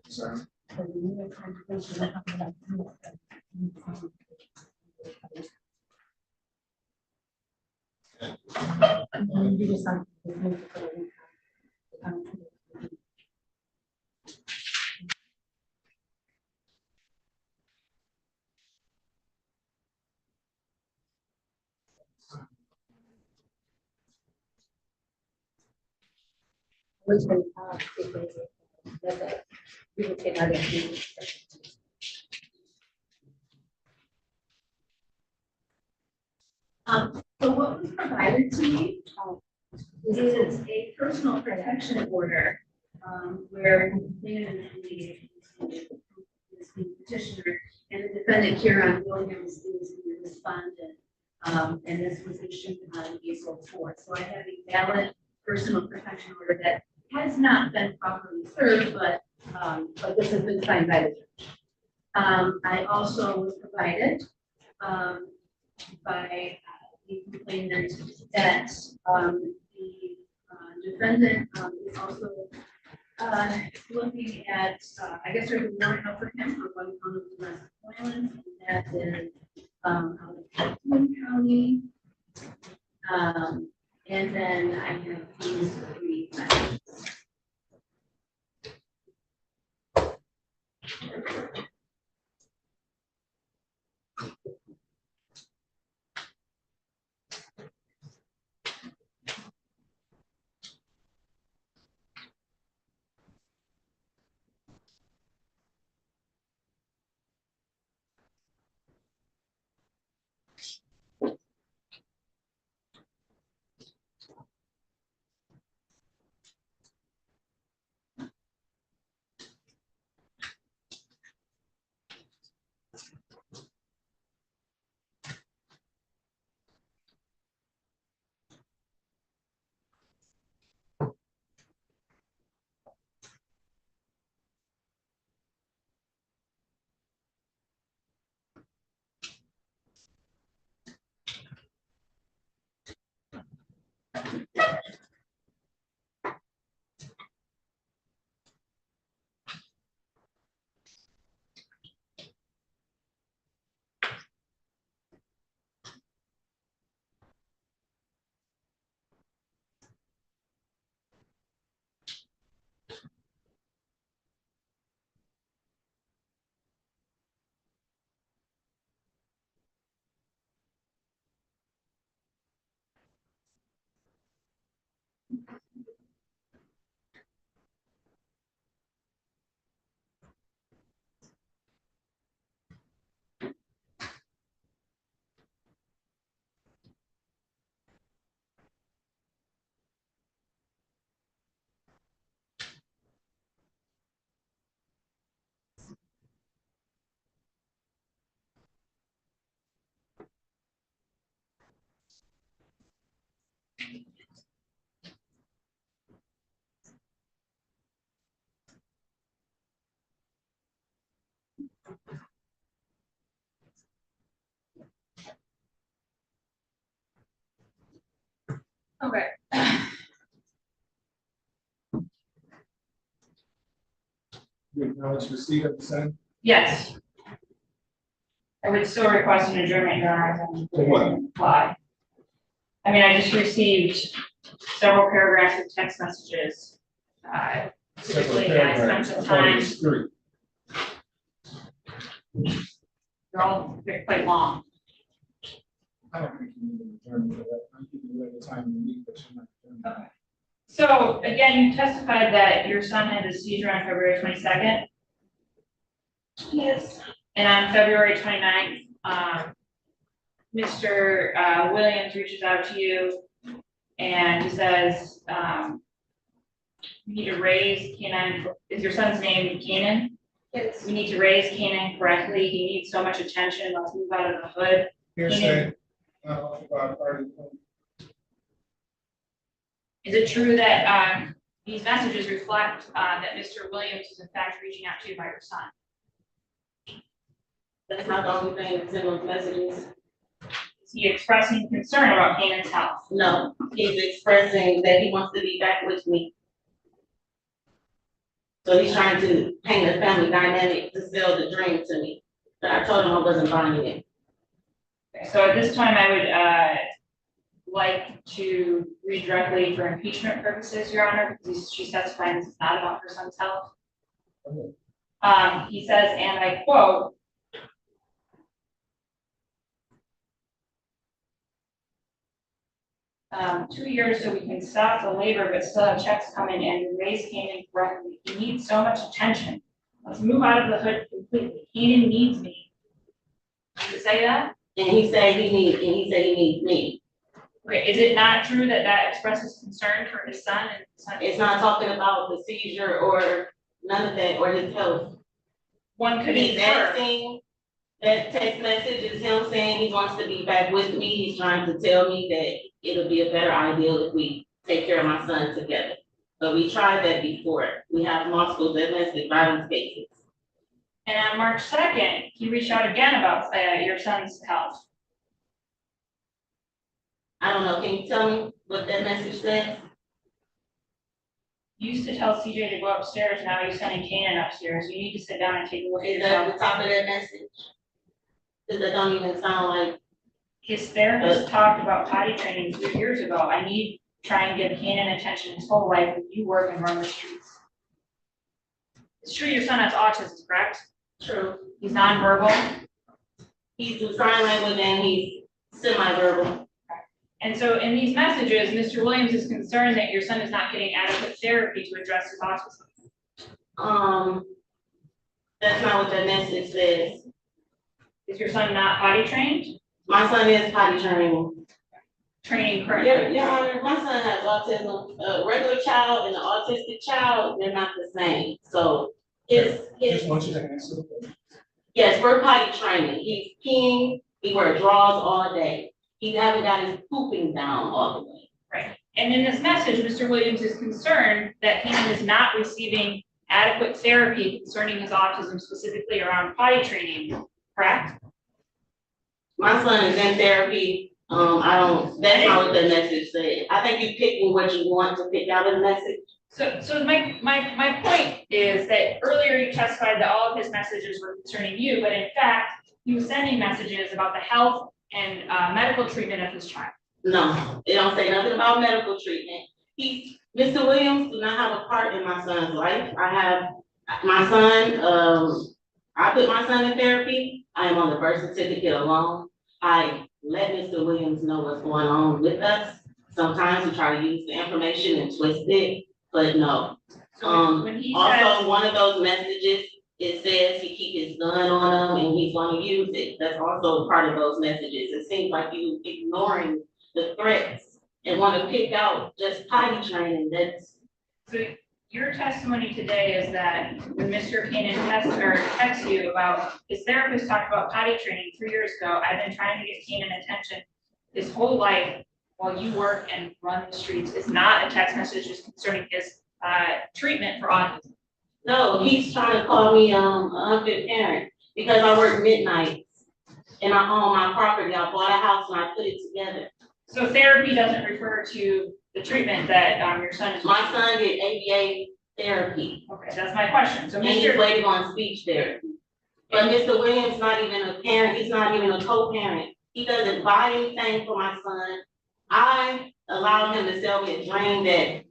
Sorry. So what was provided to me is a personal protection order, where the petitioner and the defendant Kieran Williams is the respondent. And this was issued on April 4th. So I have a valid personal protection order that has not been properly served, but this has been signed by the judge. I also was provided by the complainant that the defendant is also Looking at, I guess there's a warrant out for him for one count of domestic violence, and that is, out of Franklin County. And then I have these three messages. Okay. You acknowledge receipt of the same? Yes. I would still request an adjournment, Your Honor. For what? Why? I mean, I just received several paragraphs of text messages. Typically, I spent some time, Three. they're all quite long. I don't think you need an adjournment for that. I'm giving you the time you need, but you're not adjourned. Okay. So again, you testified that your son had a seizure on February 22nd. Yes. And on February 29th, Mr. Williams reaches out to you and he says, you need to raise Kenan, is your son's name Kenan? Yes. We need to raise Kenan correctly. He needs so much attention. Let's move out of the hood. Hearsay, not authorized party. Is it true that these messages reflect that Mr. Williams is in fact reaching out to you by your son? That's not the only thing that's in those messages. Is he expressing concern about Kenan's health? No, he's expressing that he wants to be back with me. So he's trying to paint a family dynamic to sell the dream to me. But I told him I wasn't buying it. Okay, so at this time, I would like to read directly for impeachment purposes, Your Honor, because she's testifying this is not about her son's health. He says, and I quote, "2 years so we can stop the labor, but still have checks coming in and raise Kenan correctly. He needs so much attention. Let's move out of the hood completely. Kenan needs me." Does it say that? And he said he needs me. Okay, is it not true that that expresses concern for his son and his son? It's not talking about the seizure or none of that or his health. One could He's infer. asking, that text message is him saying he wants to be back with me. He's trying to tell me that it'll be a better idea if we take care of my son together. But we tried that before. We have multiple domestic violence cases. And on March 2nd, he reached out again about your son's health. I don't know, can you tell me what that message says? You used to tell CJ to go upstairs, now you're sending Kanan upstairs. You need to sit down and take a look at Is that at the yourself. top of that message? Cause that don't even sound like. His therapist talked about potty training 3 years ago. I need to try and give Kanan attention his whole life when you work and run the streets. It's true your son has autism, correct? True. He's nonverbal? He's in sign language and he's semi-verbal. And so in these messages, Mr. Williams is concerned that your son is not getting adequate therapy to address his autism. That's not what that message says. Is your son not potty trained? My son is potty trained. Training currently? Yeah, Your Honor, my son has autism. A regular child and an autistic child, they're not the same. So his. Just want you to answer the question. Yes, we're potty training. He's peeing, he wears drawers all day. He haven't got his pooping down all the way. Right. And in this message, Mr. Williams is concerned that Kanan is not receiving adequate therapy concerning his autism, specifically around potty training, correct? My son is in therapy. That's not what the message said. I think you're picking what you want to pick out of the message. So my point is that earlier you testified that all of his messages were concerning you, but in fact, he was sending messages about the health and medical treatment of his child. No, it don't say nothing about medical treatment. Mr. Williams do not have a part in my son's life. I have my son, I put my son in therapy. I am on the birth certificate alone. I let Mr. Williams know what's going on with us. Sometimes we try to use the information and twist it, but no. Also, one of those messages, it says he keep his gun on him and he's gonna use it. That's also part of those messages. It seems like you ignoring the threats and wanna pick out just potty training. So your testimony today is that when Mr. Kanan texts you about his therapist talked about potty training 3 years ago, I've been trying to get Kanan attention his whole life while you work and run the streets. It's not a text message just concerning his treatment for autism. No, he's trying to call me an unfit parent because I work midnights and I own my property. I bought a house and I put it together. So therapy doesn't refer to the treatment that your son is. My son did ABA therapy. Okay, that's my question. So And he's waiting on speech therapy. But Mr. Williams not even a parent, he's not even a co-parent. He doesn't buy anything for my son. I allowed him to sell me a dream that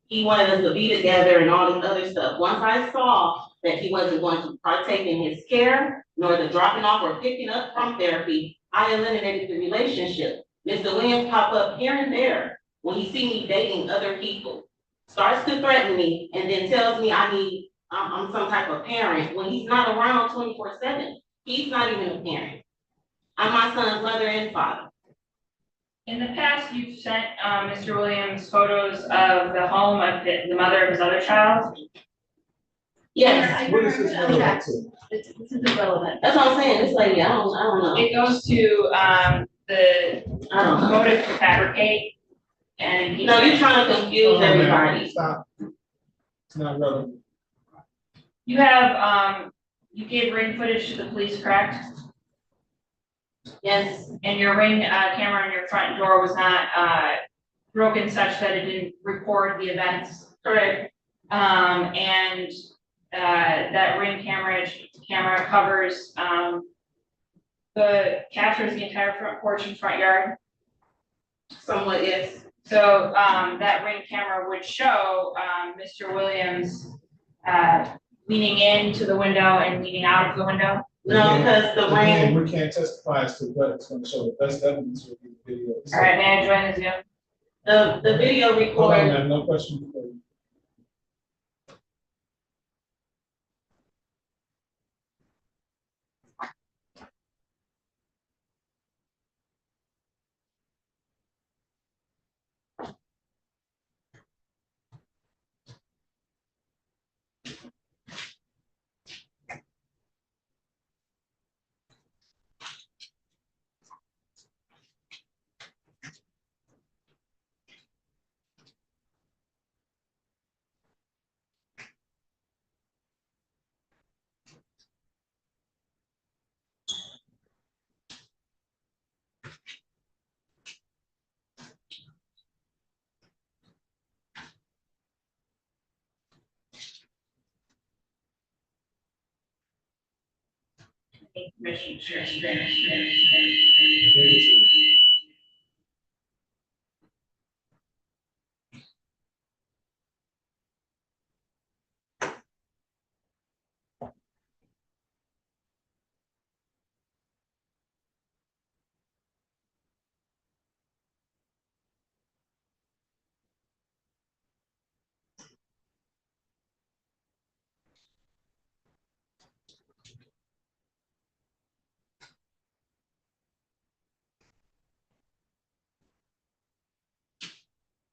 he wanted us to be together and all this other stuff. Once I saw that he wasn't going to partake in his care, nor the dropping off or picking up from therapy, I eliminated the relationship. Mr. Williams pop up here and there when he see me dating other people, starts to threaten me, and then tells me I'm some type of parent when he's not around 24/7. He's not even a parent. I'm my son's mother and father. In the past, you've sent Mr. Williams photos of the home of the mother of his other child. Yes. What is this relevant to? This is irrelevant. That's what I'm saying. This lady, I don't know. It goes to the motive to fabricate, and No, you're trying to confuse everybody. Stop. It's not relevant. You have you gave ring footage to the police, correct? Yes. And your ring camera on your front door was not broken such that it didn't record the events. Correct. And that ring camera covers captures the entire front porch and front yard. Somewhat, yes. So that ring camera would show Mr. Williams leaning into the window and leaning out of the window. No, because the Again, ring. we can't testify as to what it's gonna show. The best evidence will be the video. All right, may I join the Zoom? The video Hold on, recorder. ma'am, no question for you. any permission to share.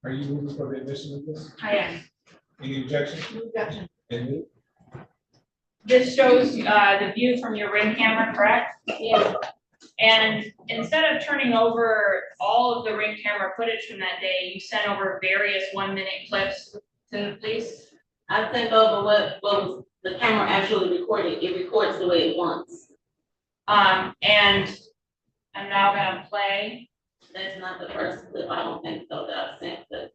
Are you moving for the admission of this? I am. Any objection? Objection. Any? This shows the view from your ring camera, correct? Yeah. And instead of turning over all of the ring camera footage from that day, you sent over various 1-minute clips to the police? I sent over what was the camera actually recorded. It records the way it wants. And I'm now gonna play. That's not the first clip, I don't think so, that I sent, but.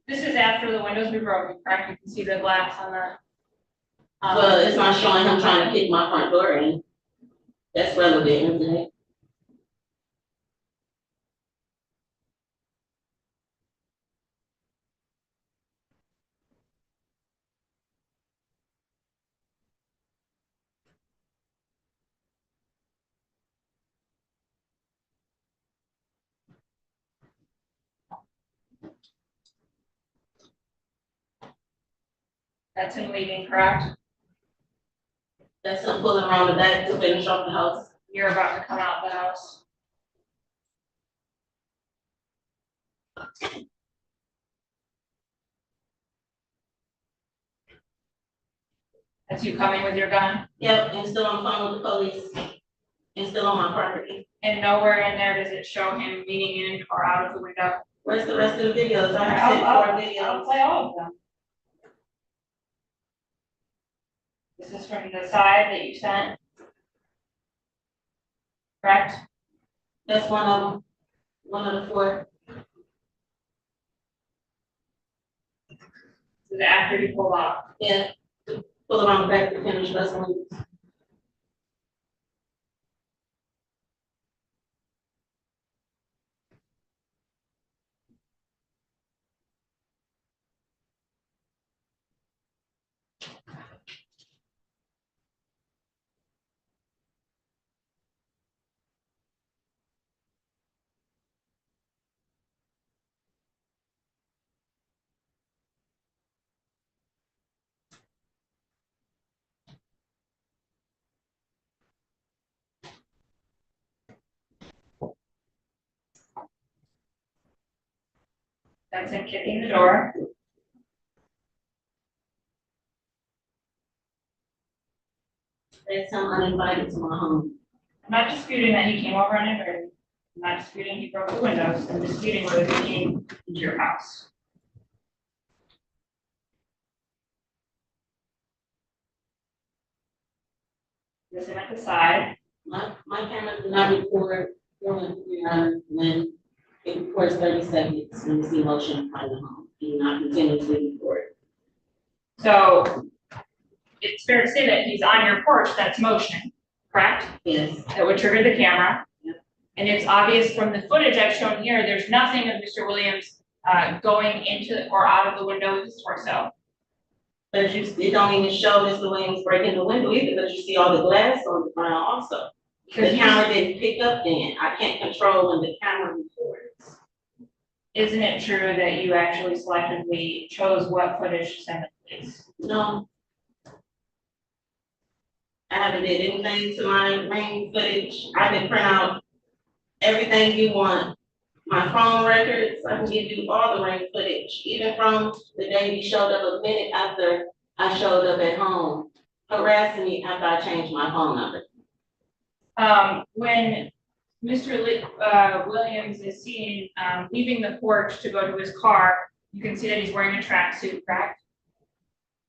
This is after the windows were broken, correct? You can see the glass on the. Well, it's not showing him trying to kick my front door in. That's relevant, isn't it? That's him leaving, correct? That's him pulling around the back to finish off the house. You're about to come out the house. That's you coming with your gun? Yep, and still on the phone with the police. And still on my property. And nowhere in there does it show him leaning in or out of the window? Where's the rest of the videos? I have sent 4 videos. I'll play all of them. This is from the side that you sent. Correct? That's one of them. One of the 4. This is after you pull off. Yeah. Pull around the back to finish this one. That's him kicking the door. That's him uninvited to my home. I'm not disputing that he came over uninvited. I'm not disputing he broke the windows. I'm disputing whether he came into your house. This him at the side. My camera did not record when it records 30 seconds when you see motion by the home. Do not continuously record. So it's fair to say that he's on your porch, that's motion, correct? Yes. That would trigger the camera. Yep. And it's obvious from the footage I've shown here, there's nothing of Mr. Williams going into or out of the window with his torso. But it don't even show Mr. Williams breaking the window either, because you see all the glass on the ground also. The camera didn't pick up then. I can't control when the camera records. Isn't it true that you actually selectively chose what footage to send to police? No. I haven't did anything to my ring footage. I can print out everything you want. My phone records, I can give you all the ring footage, even from the day he showed up a minute after I showed up at home, harassing me after I changed my phone number. When Mr. Williams is seen leaving the porch to go to his car, you can see that he's wearing a tracksuit, correct?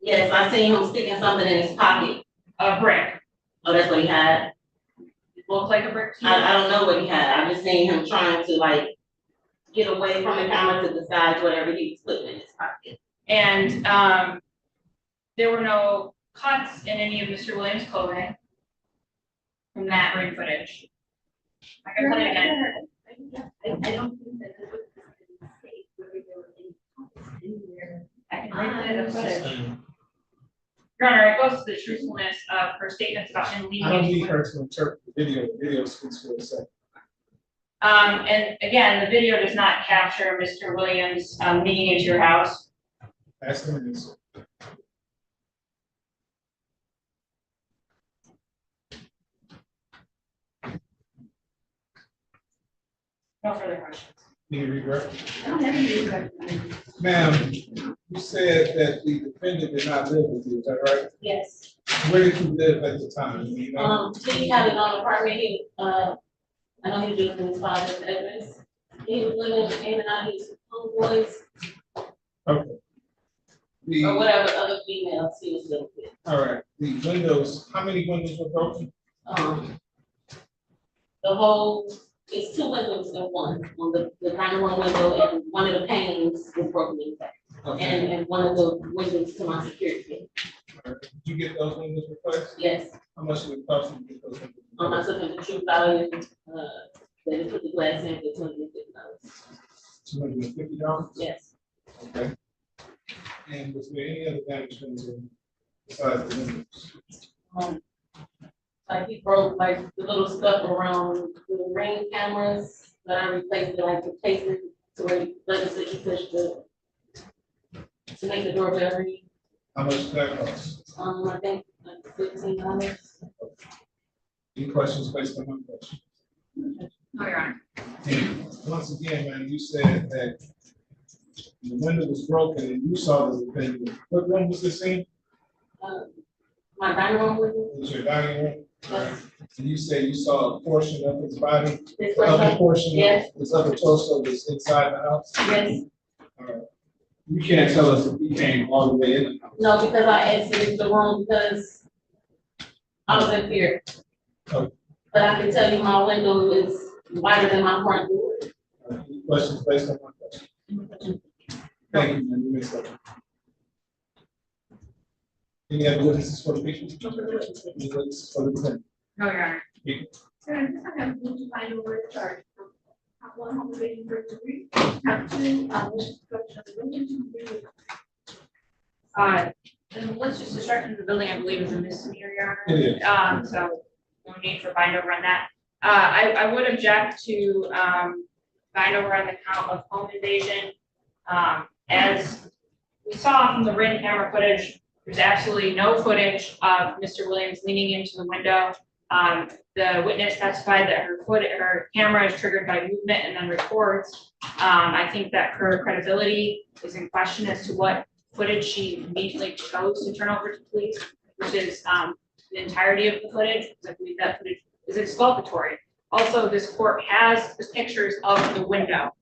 Yes, I seen him sticking something in his pocket. A brick. Oh, that's what he had? It looked like a brick to you? I don't know what he had. I just seen him trying to like get away from the camera to decide whatever he was putting in his pocket. And there were no cuts in any of Mr. Williams' clothing. from that ring footage. I can put it again. I don't think that it was a mistake whether there were any comments anywhere. I can replay the footage. Your Honor, it goes to the truthfulness of her statements about him leaving. I don't need her to interpret the video speaks for itself. And again, the video does not capture Mr. Williams, leading into your house. Ask him this. No further questions. Any regret? I don't have any questions. Ma'am, you said that the defendant did not live with you, is that right? Yes. Where did you live at the time? Do you know? He had an own apartment, I know he lived in his father's address. He was living in and out his homeboys, Okay. or whatever other females he was living with. All right, the windows, how many windows were broken? The whole, it's two windows in one, on the dining room window, and one of the panes was broken in back. And one of the windows to my security. Did you get those windows replaced? Yes. How much did it cost you to get those windows? I took them to True Value, they put the glass in for $250. $250? Yes. Okay. And was there any other damage from the besides the windows? Like he broke like the little stuff around the ring cameras that I replaced, like the cases to where you legislature pushed to make the doorbell ring. How much did that cost? I think like $15. Any questions based on my question? No, Your Honor. And once again, man, you said that the window was broken and you saw the defendant. What room was this in? My dining room window. It was your dining room? Yes. And you said you saw a portion of his body? This The other person? portion, Yes. his other torso was inside the house? Yes. All right. You can't tell us if he came all the way in the house. No, because I exited the room because I was in fear. Okay. But I can tell you my window is wider than my front door. Any questions based on my question? Thank you, man. You missed that. Any other witnesses for the people? Any witnesses for the defendant? No, Your Honor. Sir, I just have to find a word charge. Count one, home invasion, first degree. Count two, malicious destruction of the building. The malicious destruction of the building, I believe, is a misdemeanor, Your Honor. It is. So no need for bind over on that. I would object to, bind over on the count of home invasion. As we saw from the ring camera footage, there's absolutely no footage of Mr. Williams leaning into the window. The witness testified that her camera is triggered by movement and then records. I think that her credibility is in question as to what footage she immediately chose to turn over to police, which is the entirety of the footage. I believe that footage is exculpatory. Also, this court has the pictures of the window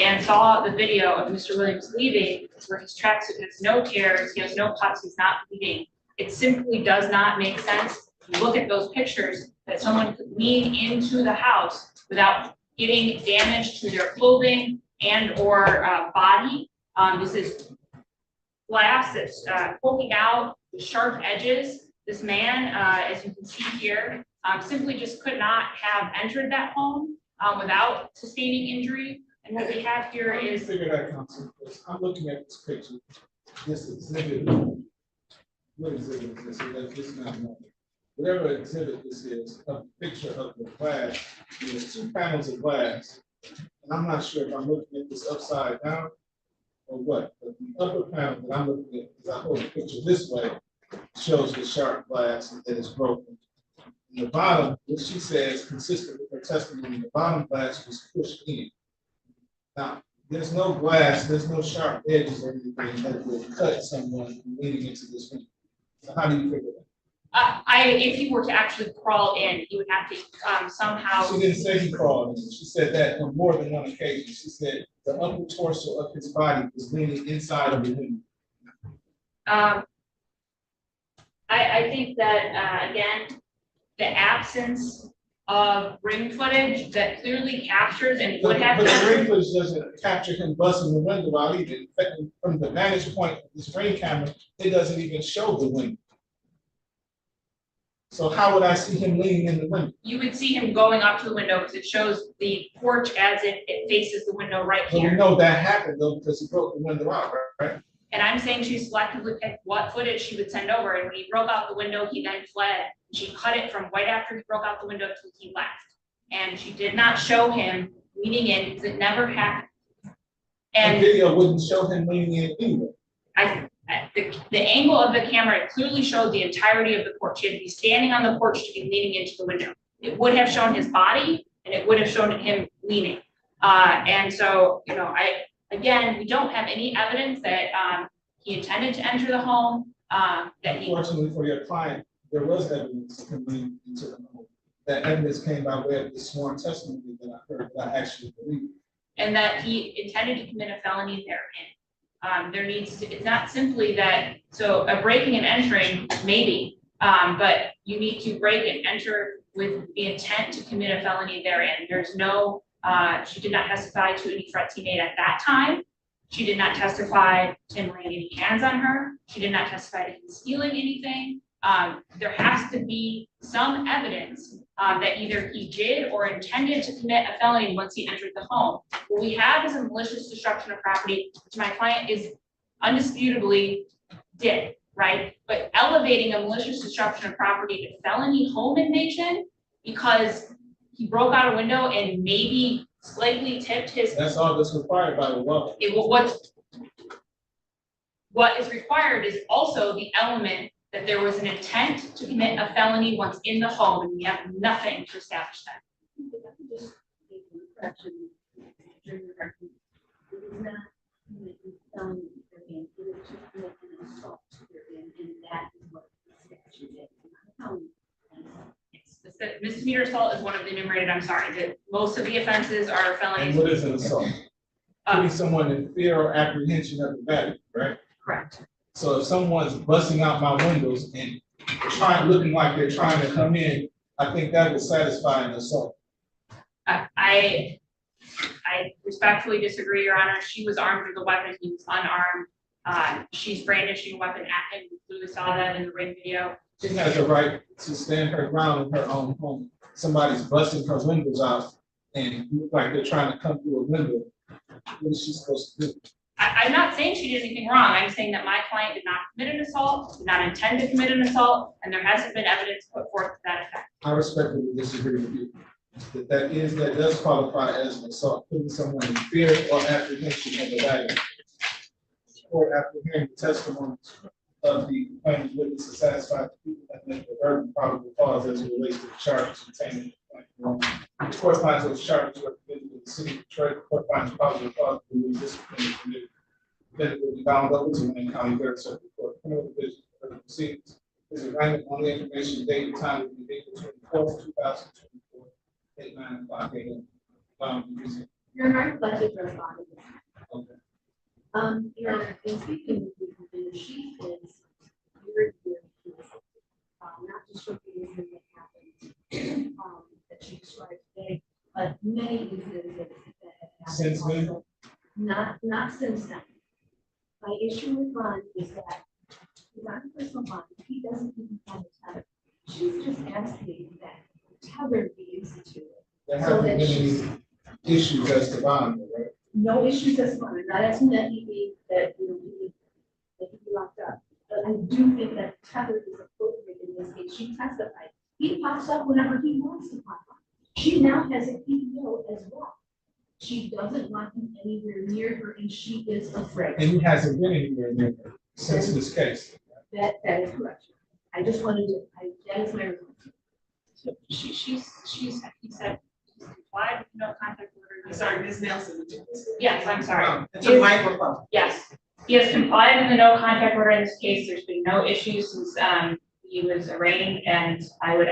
and saw the video of Mr. Williams leaving, where his tracksuit has no tears, he has no cuts, he's not bleeding. It simply does not make sense to look at those pictures that someone could lean into the house without getting damage to their clothing and or body. This is glass that's poking out the sharp edges. This man, as you can see here, simply just could not have entered that home without sustaining injury. And what we have here is. Figure that counsel, because I'm looking at this picture. This exhibit. What exhibit is this? This is not normal. Whatever exhibit this is, a picture of the glass. There's two panels of glass. And I'm not sure if I'm looking at this upside down or what, but the upper panel that I'm looking at, as I hold the picture this way, shows the sharp glass that is broken. And the bottom, what she says, consistent with her testimony, the bottom glass was pushed in. Now, there's no glass, there's no sharp edges or anything that would cut someone leading into this room. So how do you figure that? If he were to actually crawl in, he would have to somehow. She didn't say he crawled in. She said that on more than one occasion. She said the upper torso of his body was leaning inside of the window. I think that, again, the absence of ring footage that clearly captures and would have. But the ring footage doesn't capture him busting the window out either. In fact, from the vantage point of this ring camera, it doesn't even show the window. So how would I see him leaning in the window? You would see him going up to the window because it shows the porch as it faces the window right But we here. know that happened though, because he broke the window out, right? And I'm saying she selectively picked what footage she would send over, and when he broke out the window, he then fled. She cut it from right after he broke out the window till he left. And she did not show him leaning in, because it never happened. The And video wouldn't show him leaning in either. the angle of the camera clearly showed the entirety of the porch. He had to be standing on the porch to be leaning into the window. It would have shown his body, and it would have shown him leaning. And so, again, we don't have any evidence that he intended to enter the home, that he. Unfortunately for your client, there was evidence of him leaning into the home. That evidence came by way of the sworn testimony that I heard, that I actually believe. And that he intended to commit a felony therein. It's not simply that, so a breaking and entering, maybe, but you need to break and enter with the intent to commit a felony therein. There's no, she did not testify to any threats he made at that time. She did not testify to him laying any hands on her. She did not testify to him stealing anything. There has to be some evidence that either he did or intended to commit a felony once he entered the home. What we have is a malicious destruction of property, which my client is undisputably did, right? But elevating a malicious destruction of property to felony home invasion because he broke out a window and maybe slightly tipped his. That's all that's required by the law. What is required is also the element that there was an intent to commit a felony once in the home, and we have nothing to establish that. Just make an correction during the record. It is not committing felony therein, it is to commit an assault therein, and that is what the statute is. Not a felony. Misdemeanor assault is one of the enumerated, I'm sorry, that most of the offenses are felonies. And what is an assault? Putting someone in fear or apprehension of the value, right? Correct. So if someone's busting out my windows and looking like they're trying to come in, I think that would satisfy an assault. I respectfully disagree, Your Honor. She was armed with a weapon, he was unarmed. She's brandishing a weapon at him. We clearly saw that in the ring video. She has the right to stand her ground in her own home. Somebody's busting her windows out and look like they're trying to come through a window. What is she supposed to do? I'm not saying she did anything wrong. I'm saying that my client did not commit an assault, did not intend to commit an assault, and there hasn't been evidence put forth to that effect. I respectfully disagree with you. That does qualify as an assault, putting someone in fear or apprehension of the value. Or after hearing the testimony of the plaintiff witness to satisfy the people that make the burden probable cause as it relates to the charges contained in the complaint. The court finds those charges were committed in the city of Detroit. The court finds probable cause to be disciplinary committed. Then it will be bound over to Wayne County Third Circuit Court Criminal Division for the proceedings. This arraignment on the information date and time will be April 24th, 2024, at 9 o'clock a.m. Your Honor, I'd like to address on it. Okay. Your Honor, in speaking with you, the she is very, not just for the incident that happened, that she described today, but many incidents that have Since happened when? also. Not since then. My issue with Ron is that he's on personal bond, he doesn't even have a tether. She's just asking that tether be instituted. There So haven't that been she's, any issues as to bond, right? no issues as far, not asking that he be, that he be locked up. But I do think that tether is appropriate in this case. She testified. He pops up whenever he wants to pop up. She now has a PDO as well. She doesn't want him anywhere near her, and she is afraid. And he hasn't been anywhere near her since this case. That is correct. I just wanted to, that is my response. So he said he's complied with no contact order. I'm sorry, Ms. Nelson. Yes, I'm sorry. It's a microphone. Yes, he has complied with the no contact order in this case. There's been no issues since he was arraigned, and I would,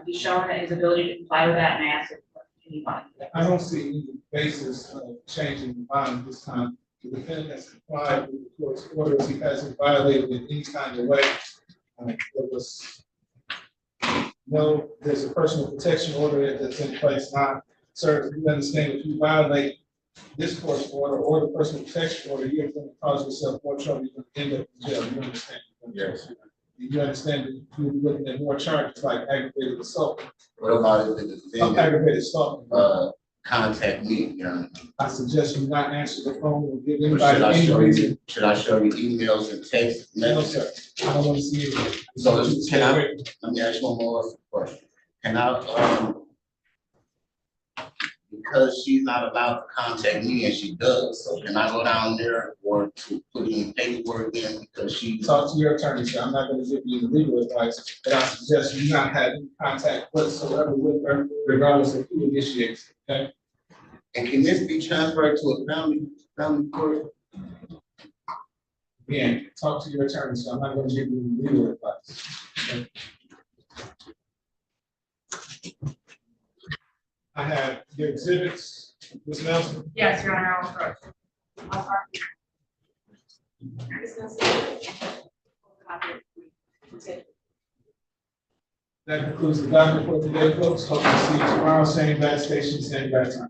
be shown that his ability to comply with that, and I asked him for any bond. I don't see any basis of changing the bond this time. The defendant has complied with the court's orders. He hasn't violated in any kind of way. There's a personal protection order that's in place now. Sir, you understand if you violate this court's order or the personal protection order, you're going to cause yourself more trouble. You're going to end up in jail. You understand? Yes. You understand that you'll be looking at more charges like aggravated assault. What about if the defendant, Aggravated assault. contact me, Your Honor? I suggest you not answer the phone or give Or anybody any reason. should I show you emails and text No, messages? sir, I don't want to see it. So can I, let me ask one more question. Can I, because she's not allowed to contact me and she does, so can I go down there or to put in paperwork in because she? Talk to your attorney, sir. I'm not going to give you the legal advice, but I suggest you not have any contact whatsoever with her, regardless of who initiates, okay? And can this be transferred to a family court? Again, talk to your attorney, so I'm not going to give you legal advice. Okay? I have the exhibits, Ms. Nelson. Yes, Your Honor, I'll start. That concludes the document for today, folks. Hope to see you tomorrow, same bad station, same bad time.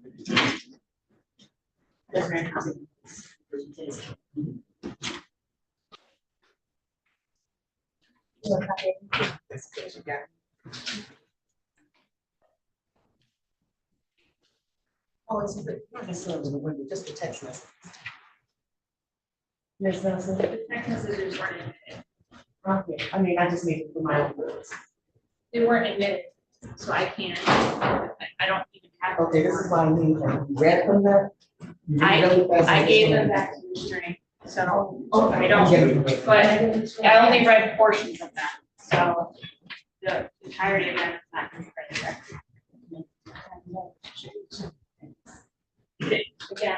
Oh, it's not necessarily the window, just the text message. Ms. Nelson? The text messages weren't admitted. Okay, I mean, I just need it for my own words. They weren't admitted, so I can't, I don't even have. Okay, this is why I need them. You read from that? You read really fast. I gave them back to the attorney, so Okay, I don't, get it. but I only read portions of that, so the entirety of that is not going to be read. Again,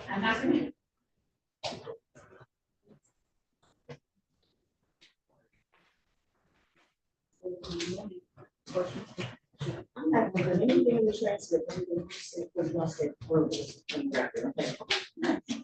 I'm not going to. I'm not going to do anything in the transcript. I'm going to say, we're going to say, we're going to say, okay.